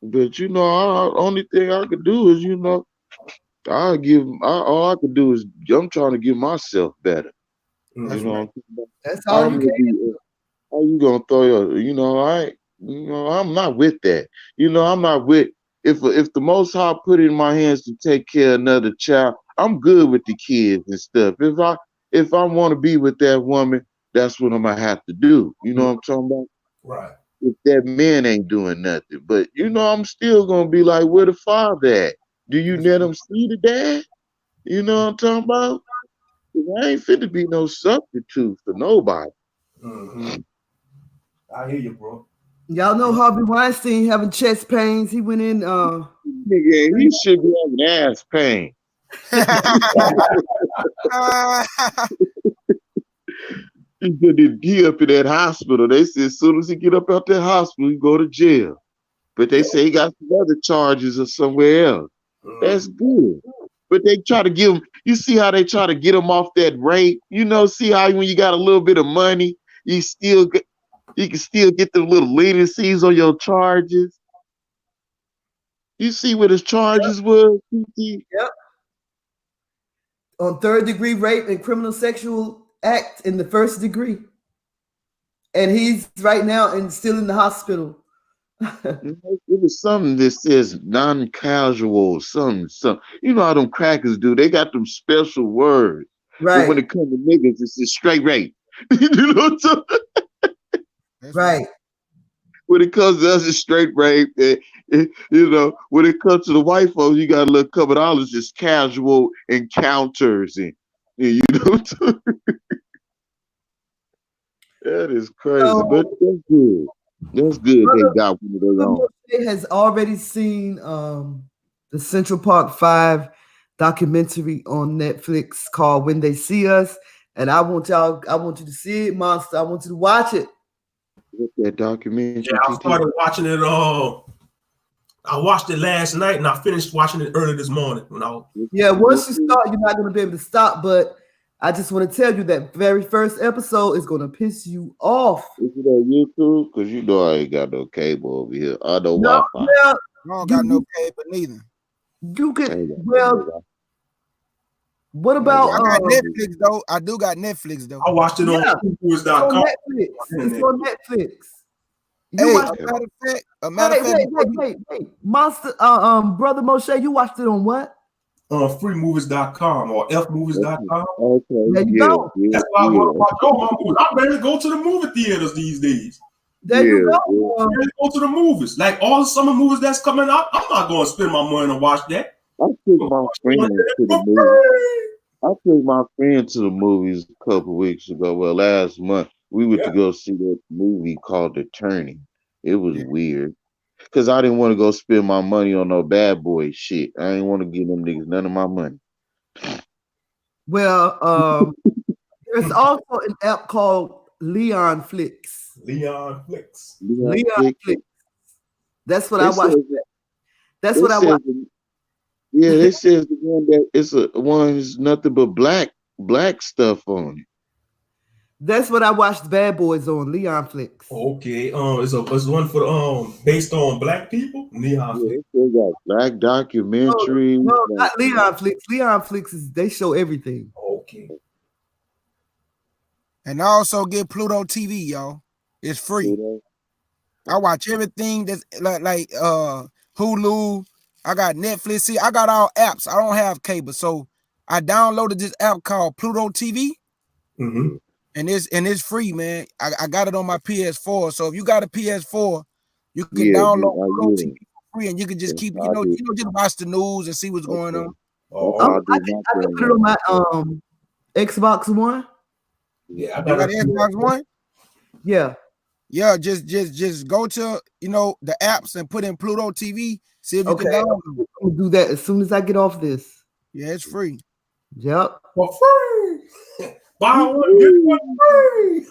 But only thing I could do is, all I could do is I'm trying to give myself better. That's Right. That's all you can. How you gonna throw your, I'm not with that. I'm not with if the Most High put it in my hands to take care of another child, I'm good with the kids and stuff. If I want to be with that woman, that's what I'm gonna have to do. You know what I'm talking about? Right. If that man ain't doing nothing, but I'm still gonna be like, where the father at? Do you let him see the dad? You know what I'm talking about? I ain't fit to be no substitute for nobody. Mm-hmm. I hear you, bro. Y'all know Harvey Weinstein having chest pains. He went in. Nigga, he should be having ass pain. He up in that hospital. They said as soon as he get up out that hospital, he go to jail. But they say he got some other charges or somewhere else. That's good. But they try to give him, you see how they try to get him off that rape? See how when you got a little bit of money, you can still get the little leniencies on your charges. You see what his charges were? Yep. On 3rd-degree rape and criminal sexual act in the 1st degree. And he's right now and still in the hospital. It was something that says non-casual, something. You know how them crackers do. They got them special words. Right. But when it comes to niggas, it's just straight rape. You know what I'm talking about? Right. When it comes to us, it's straight rape. When it comes to the white folks, you got a little couple dollars, just casual encounters. And you know what I'm talking about? That is crazy, but that's good. That's good. They got one of their own. Has already seen the Central Park 5 documentary on Netflix called When They See Us, and I want you to see it, Monster. I want you to watch it. What's that documentary? Yeah, I started watching it. I watched it last night, and I finished watching it early this morning. Once you start, you're not going to be able to stop. But I just want to tell you that very first episode is going to piss you off. Is it on YouTube? Because I ain't got no cable over here. I know no, Wi-Fi. Well, I don't got no cable neither. You could. Well, what about? I got Netflix though. I do got Netflix though. I watched it on freemovies.com. It's on Netflix. A matter of fact. Wait. Monster, Brother Moshe, you watched it on what? On freemovies.com or fmovies.com. Okay. There you go. That's why I want to watch all my movies. I barely go to the movie theaters these days. There you go. I barely go to the movies. Like all the summer movies that's coming out, I'm not going to spend my money to watch that. I took my friend to the movies. I took my friend to the movies a couple weeks ago. Well, last month we went to go see that movie called The Turning. It was weird. Because I didn't want to go spend my money on no bad boy shit. I didn't want to give them niggas none of my money. Well, there's also an app called Leon Flix. Leon Flix. That's what I watched. That's what I watched. Yeah, they said the one that it's is nothing but black stuff on it. That's what I watched Bad Boys on, Leon Flix. Okay, it's one for based on black people. Leon Flix. They got black documentary. No, not Leon Flix. Leon Flix they show everything. Okay. And I also get Pluto TV, y'all. It's free. I watch everything that's like Hulu. I got Netflix. See, I got all apps. I don't have cable, so I downloaded this app called Pluto TV. Mm-hmm. And it's free, man. I got it on my PS4. So if you got a PS4, you can download Pluto TV for free, and you can just keep, just watch the news and see what's going on. I can put it on my Xbox One. Yeah, I got got Xbox One. Yeah. Yeah, just go to the apps and put in Pluto TV. See if you can download them. I'm gonna do that as soon as I get off this. Yeah, it's free. Yep. For free. Buy one, get one free.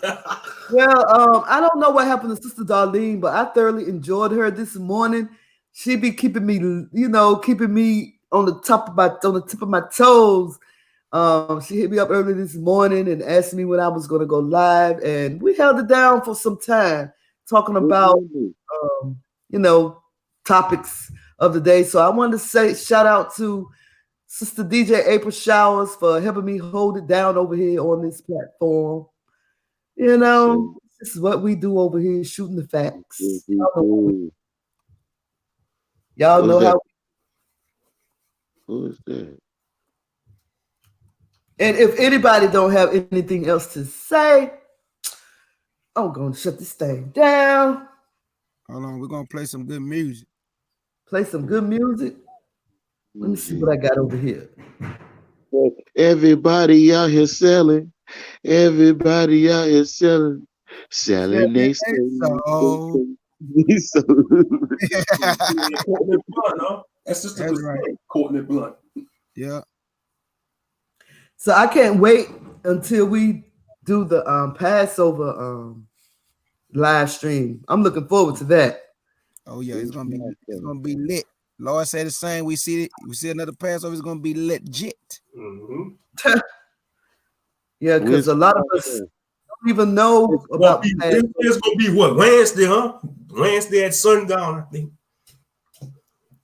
Well, I don't know what happened to Sister Darlene, but I thoroughly enjoyed her this morning. She be keeping me, keeping me on the tip of my toes. She hit me up early this morning and asked me when I was going to go live, and we held it down for some time talking about, topics of the day. So I wanted to say shout out to Sister DJ April Showers for helping me hold it down over here on this platform. This is what we do over here, shooting the facts. Y'all know how. Who is that? And if anybody don't have anything else to say, I'm going to shut this thing down. Hold on, we're going to play some good music. Play some good music. Let me see what I got over here. Everybody out here selling. Everybody out here selling. Selling they soul. That's just Courtney Blunt. Yeah. So I can't wait until we do the Passover live stream. I'm looking forward to that. Oh yeah, it's gonna be lit. Lord said the same. We see another Passover. It's gonna be legit. Mm-hmm. Yeah, because a lot of us don't even know about Passover. It's gonna be what, Wednesday, huh? Wednesday at sundown, I think.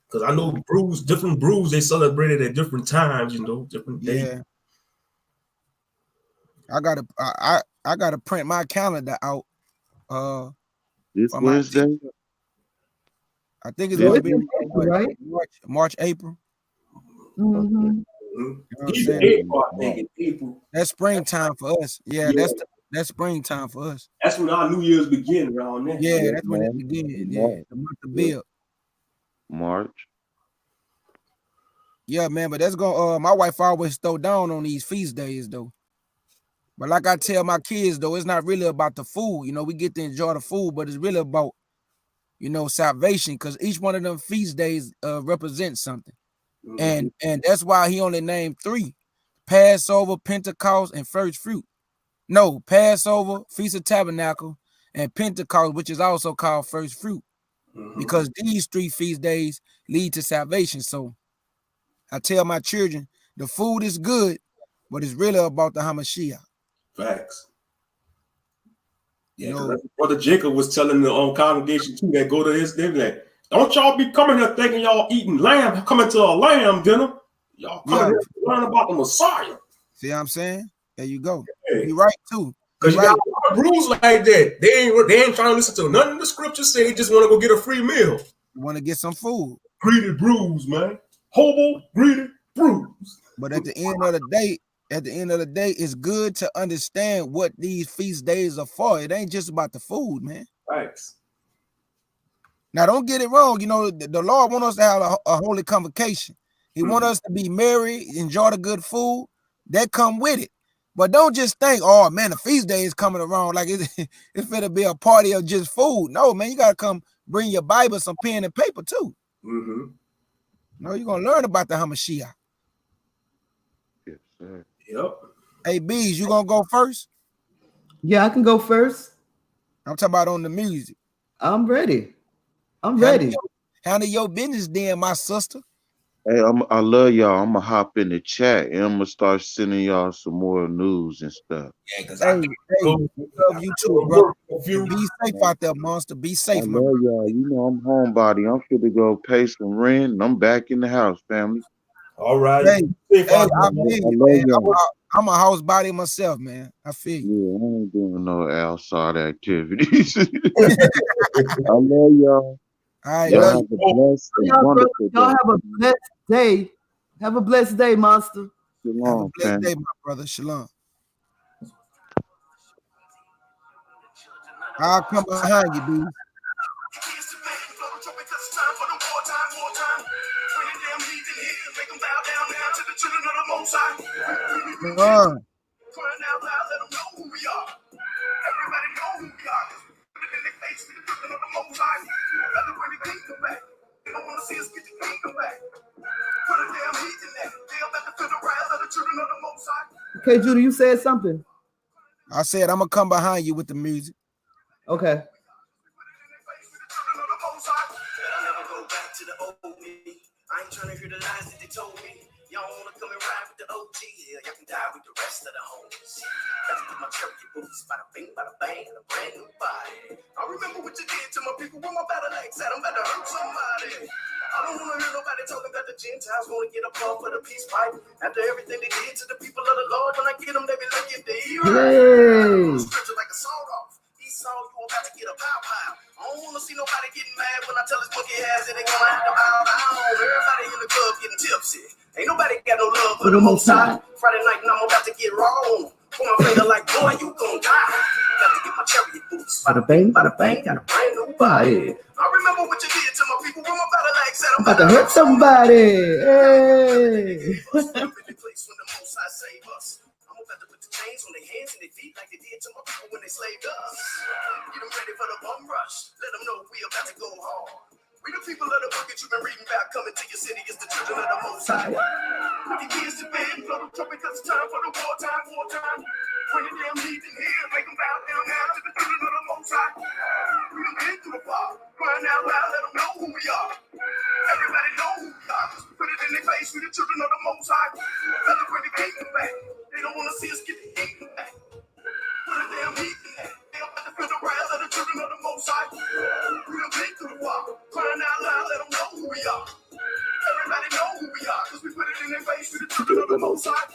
Because I know different brews they celebrated at different times, different days. Yeah. I gotta print my calendar out. This Wednesday. I think it's going to be March, April. Mm-hmm. April. That's springtime for us. Yeah, that's springtime for us. That's when our New Year's begin around there. Yeah, that's when it begins. Yeah, the month of build. March. Yeah, man, but that's going. My wife always throw down on these feast days though. But like I tell my kids though, it's not really about the food. We get to enjoy the food, but it's really about salvation, because each one of them feast days represents something. Mm-hmm. And that's why he only named 3: Passover, Pentecost, and first fruit. No, Passover, Feast of Tabernacle, and Pentecost, which is also called first fruit. Mm-hmm. Because these 3 feast days lead to salvation. So I tell my children, the food is good, but it's really about the Hamashiach. Facts. Yeah, Brother Jacob was telling the congregation too that go to his dinner, like, don't y'all be coming here thinking y'all eating lamb, coming to a lamb dinner. Y'all coming here to learn about the Messiah. See what I'm saying? There you go. Hey. You're right too. Because you got a lot of brews like that. They ain't trying to listen to nothing the scriptures say. They just want to go get a free meal. You want to get some food. Greedy brews, man. Hobo greedy brews. But at the end of the day, it's good to understand what these feast days are for. It ain't just about the food, man. Thanks. Now, don't get it wrong. The Lord wants us to have a holy convocation. He wants us to be merry, enjoy the good food. That come with it. But don't just think, oh, man, the feast day is coming around like it's finna be a party of just food. No, man, you got to come bring your Bible, some pen and paper, too. Mm-hmm. You're going to learn about the Hamashiach. Yes, sir. Yep. Hey, Bees, you gonna go first? Yeah, I can go first. I'm talking about on the music. I'm ready. Handle your business then, my sister. Hey, I love y'all. I'm gonna hop in the chat and I'm gonna start sending y'all some more news and stuff. Yeah, because I love you too, bro. Be safe out there, monster. Be safe, I love y'all. I'm homebody. I'm fit to go pay some rent and I'm back in the house, family. All right. Hey, I feel you, man. I'm a house body myself, man. I feel you. Yeah, I ain't doing no outside activities. I love y'all. All right, y'all have a blessed and wonderful day. Y'all have a blessed day. Have a blessed day, monster. Shalom, have a blessed day, my brother. Shalom. I'll come behind you, dude. Crying out loud, let them know who we are. Okay, Judy, you said something. I said I'm gonna come behind you with the music. Okay. I ain't trying to hear the lies that they told me. Y'all wanna come and ride with the OG? Yeah, y'all can die with the rest of the homies. Got to get my cherokee boots, bada bing, bada bang, and a brand new body. I remember what you did to my people when my battle axe said I'm about to hurt somebody. I don't wanna hear nobody talking about the Gentiles wanna get a puff for the peace pipe. After everything they did to the people of the Lord, when I get them, they be looking at the hero. Stretch like a sawed off. Esau, you about to get a pow. I don't wanna see nobody getting mad when I tell his monkey ass that they gonna have to bow down. Everybody in the club getting tipsy. Ain't nobody got no love for the Most High. Friday night and I'm about to get wrong. Pull my finger like, boy, you gon' die. Got to get my chariot boots. Bada bang, got a brand new body. I remember what you did to my people when my battle like said I'm about to hurt somebody. Hey. When the Most High save us. I'm about to put the chains on their hands and their feet like they did to my people when they slaved us. Get them ready for the bum rush. Let them know we about to go hard. We the people of the book that you've been reading about coming to your city. It's the children of the Most High. Put your kids to bed, blow the trumpet cause it's time for the wartime. Bring the damn heat in here, make them bow down now to the children of the Most High. We done been through the fire, crying out loud, let them know who we are. Everybody know who we are. Put it in their face, we the children of the Most High. Let them bring the kingdom back. They don't want to see us get the kingdom back. Put a damn heat in there. They about to feel the wrath of the children of the Most High. We done been through the fire, crying out loud, let them know who we are. Everybody know who we are, cause we put it in their face, we the children of the Most High.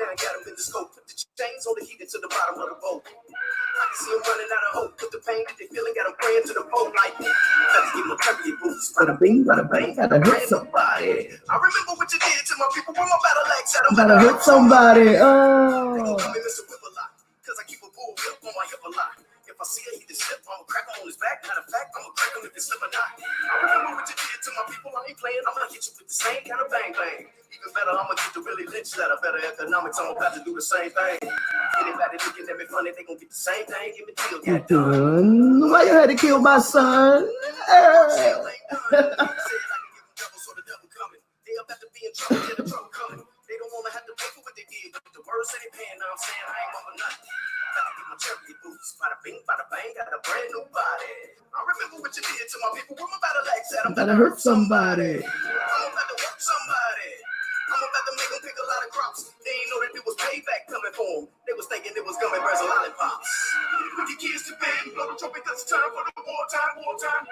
Now I got them in the scope, put the chains on the heat into the bottom of the boat. I can see them running out of hope, put the pain that they feeling, got them praying to the Pope like, let's give them a period boost. Bada bing, bada bang, gotta hurt somebody. I remember what you did to my people when my battle like said I'm Gotta hurt somebody. They Oh. gon' call me Mr. Whip a lot, cause I keep a bull whip on my hip a lot. If I see a he just slip, I'ma crack him on his back. Matter of fact, I'ma crack him if they slip or not. I remember what you did to my people, I ain't playing. I'ma hit you with the same kind of bang bang. Even better, I'ma get the really lynch letter. Better economics, I'm about to do the same thing. Anybody looking at me funny, they gon' get the same thing. Give me deal, get done. Why you had to kill my son? Still ain't done. Said I can give them double, so the devil coming. They about to be in trouble, yeah, the trouble coming. They don't wanna have to pay for what they did, but the words say they paying. Now I'm saying I ain't want for nothing. Got to get my cherokee boots. Bada bing, bada bang, got a brand new body. I remember what you did to my people when my battle like said I'm about to hurt somebody. I'm about to work somebody. I'm about to make them pick a lot of crops. They ain't know that it was payback coming for them. They was thinking it was gummy bears and lollipops. Put your kids to bed, blow the trumpet cause it's time for the wartime.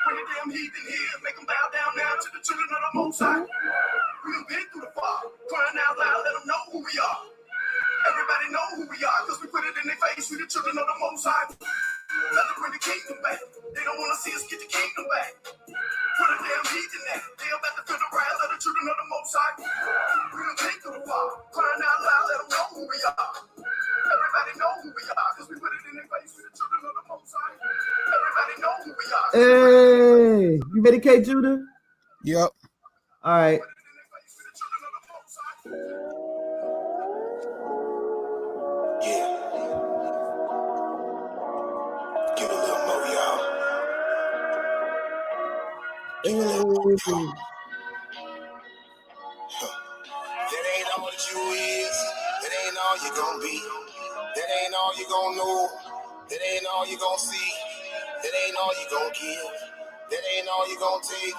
Bring the damn heat in here, make them bow down now to the children of the Most High. We done been through the fire, crying out loud, let them know who we are. Everybody know who we are, cause we put it in their face, we the children of the Most High. Let them bring the kingdom back. They don't want to see us get the kingdom back. Put a damn heat in there. They about to feel the wrath of the children of the Most High. We done been through the fire, crying out loud, let them know who we are. Everybody know who we are, cause we put it in their face, we the children of the Most High. Everybody know who we are. Hey, you ready, K. Judah? Yep. All right. Yeah. Give a little more, y'all. Give a little more, y'all. That ain't all that you is. That ain't all you gon' be. That ain't all you gon' know. That ain't all you gon' see. That ain't all you gon' give. That ain't all you gon' take.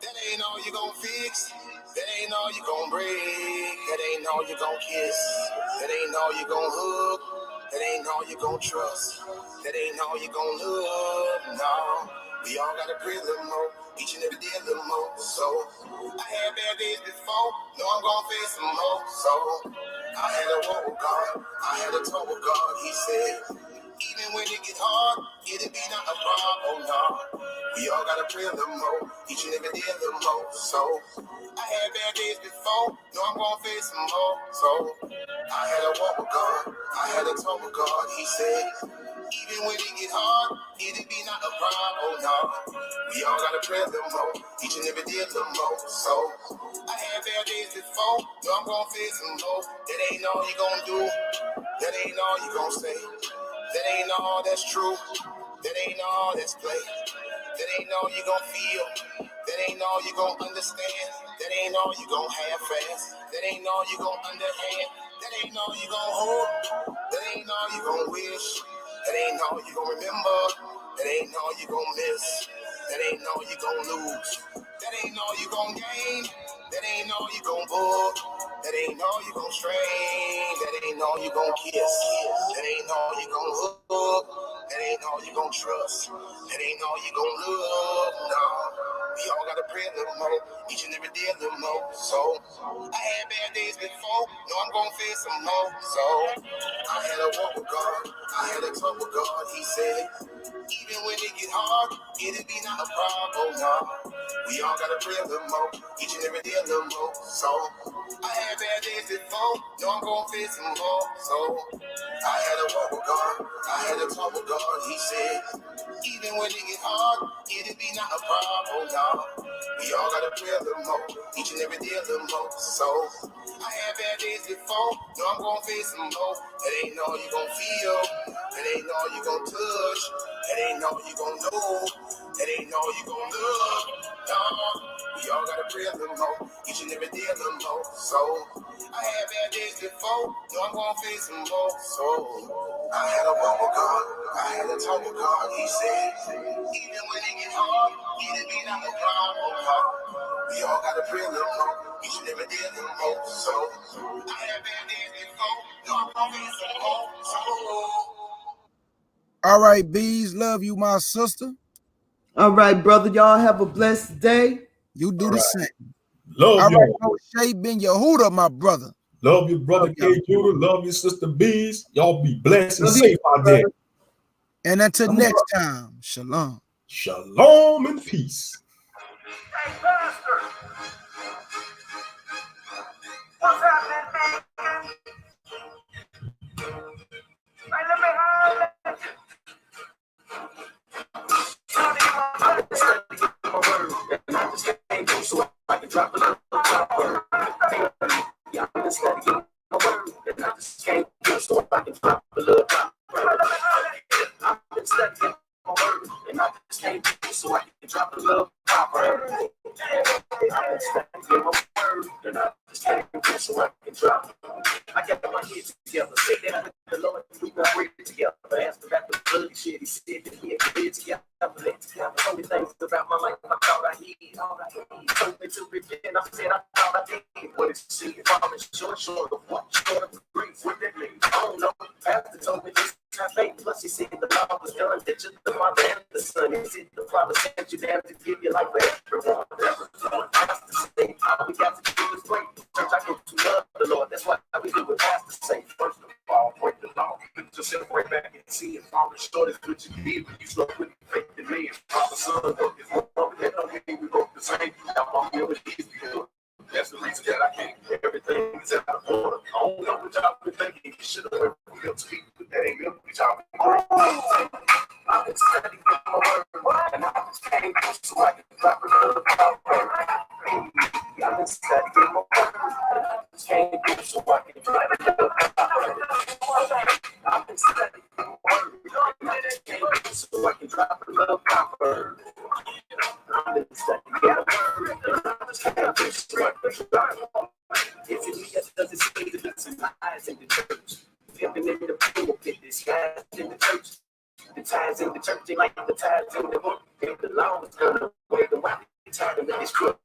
That ain't all you gon' fix. That ain't all you gon' break. That ain't all you gon' kiss. That ain't all you gon' hug. That ain't all you gon' trust. That ain't all you gon' love. No, we all gotta pray a little more. Each and every day a little more. So I had bad days before. Know I'm gon' face some more. So I had a walk with God. I had a talk with God. He said, even when it get hard, it'll be not a problem. No, we all gotta pray a little more. Each and every day a little more. So I had bad days before. Know I'm gon' face some more. So I had a walk with God. I had a talk with God. He said, even when it get hard, it'll be not a problem. No, we all gotta pray a little more. Each and every day a little more. So I had bad days before. Know I'm gon' face some more. That ain't all you gon' do. That ain't all you gon' say. That ain't all that's true. That ain't all that's play. That ain't all you gon' feel. That ain't all you gon' understand. That That ain't all you gon' have fast. That ain't all you gon' underhand. That ain't all you gon' hold. That ain't all you gon' wish. That ain't all you gon' remember. That ain't all you gon' miss. That ain't all you gon' lose. That ain't all you gon' gain. That ain't all you gon' book. That ain't all you gon' strain. That ain't all you gon' kiss. That ain't all you gon' hook. That ain't all you gon' trust. That ain't all you gon' look. No. We all gotta pray a little more. Each and every day a little more. So, I had bad days before. No, I'm gon' face some more. So, I had a walk with God. I had a talk with God. He said, even when it get hard, it'll be not a problem, no. We all gotta pray a little more, each and every day a little more. So, I had bad days before, no, I'm gonna face some more. So, I had a walk with God, I had a talk with God. He said, even when it get hard, it'll be not a problem, no. We all gotta pray a little more, each and every day a little more. So, I had bad days before, no, I'm gonna face some more. That ain't all you gon' feel, that ain't all you gon' touch. That ain't all you gon' know. That ain't all you gon' look. No, we all gotta pray a little more. Each and every day a little more. So, I had bad days before. No, I'm gonna face some more. So, I had a walk with God. I had a talk with God. He said, even when it get hard, it'll be not a problem. We all gotta pray a little more. Each and every day a little more. So, I had bad days before. No, I'm gonna face some more. So, all right, Bees, love you, my sister. All right, brother. Y'all have a blessed day. You do the same. Love you. All right, Shay Ben Yehuda, my brother. Love you, brother K. Judah. Love you, sister Bees. Y'all be blessed and safe out there. And until next time, shalom. Shalom and peace. Hey, Pastor. What's happening, man? Hey, let me holler at you. My word, and I just can't do so I can drop a little word. Yeah, I'm just studying my word, and I just can't do so I can drop a little word. I've been studying my word, and I just can't do so I can drop a little word. I've been studying my word, and I just can't do so I can drop. I got my head together, say that with the Lord, we gon' break it together. Asked about the bloody shit, he said that he had to live together. Told me things about my life I thought I need. Told me to repent, I said I thought I did. What is she? If I'm short of what? Short of grief, what that mean? I don't know. Pastor told me this have faith. Plus he said the law was done, that you're the father and the son. He said the father sent you down to give you life for everyone. Pastor said all we got to do is pray. Church, I go to love the Lord. That's what we do with Pastor say. First of all, break the law. Put yourself right back and see it. All the short is good you need when you start with faith in me. Father, son, book is one. That don't mean we both the same. I'm really easy to do. That's the reason that I can't. Everything is out of order. I don't know what y'all been thinking. You should have learned from your speak, but that ain't good. Y'all been great. I've been studying my word, and I just can't do so I can drop a little word. I've been studying my word, and I just can't do so I can drop a little word. I've been studying my word, and I just can't do so I can drop a little word. I've been studying my word, and I just can't do so I can drop a little word. If it me, does it say that it's in the eyes in the church? Flipping in the pulpit, this guy's in the church. The ties in the church, they like the ties in the book. If the law is gonna wait a while, it's hard to make it crook.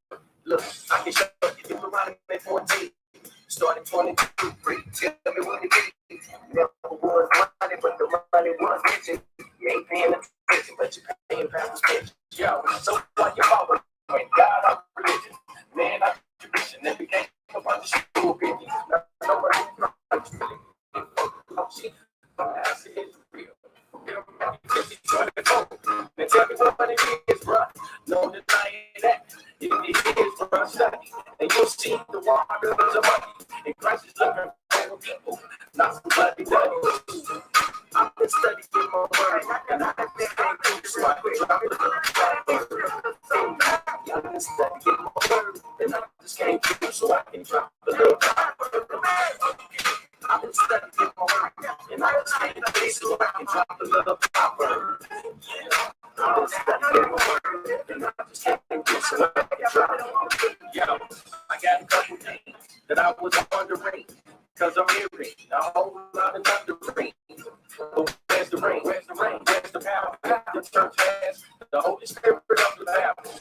Look, I can show you the running at 14. Starting 22, tell me what it is. Never was money, but the money was bitching. You ain't paying attention, but you're paying pastor's pension. Yo, so what you following? When God, I'm religion. Man, I'm tradition. That became a bunch of school opinions. Nobody knows really. Oh, shit. It's real. Now tell me what it is, bro. No denying that. It is, bro. Study. And you'll see the waters of money. And Christ is looking for people. Not somebody that I've been studying my word. And I can't do this right. I've been studying my word. And I just can't do so I can drop a little word. I've been studying my word, and I just can't do so I can drop a little word. I've been studying my word, and I just can't get so yo, I got a couple things that I was wondering, cause I'm hearing a whole lot of thundering. But where's the rain? Where's the rain? Where's the power? The church has the Holy Spirit of the Bible.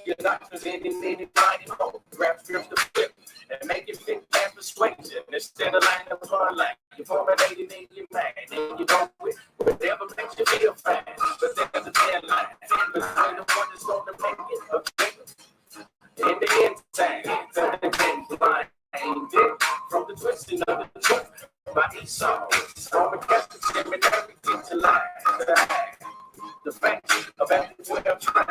You're not presenting any mighty hope. Grab scripture flip and make it fit that persuasion. Instead of line up on line, you're formulating in your mind, and you go with whatever makes you feel fine. But there's a deadline between the one that's going to make it objective. In the end time, the game's blind. From the twisting of the truth by Esau, from the captain and everything to lie. The fact of everything I'm trying.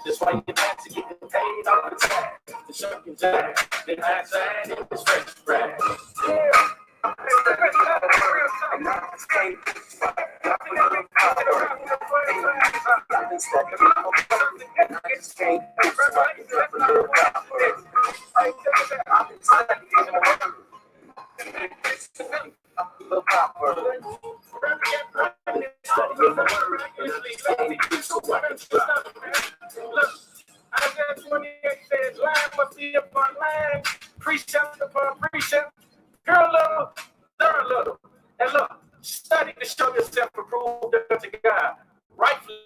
That's why you have to get paid all the time. The shocking time, then hindsight, it was fresh bread. I'm not escaping. I've been stuck in my own and I escaped. Precept upon precept, girl little, learn little, and look, study to show yourself approved unto God, rightfully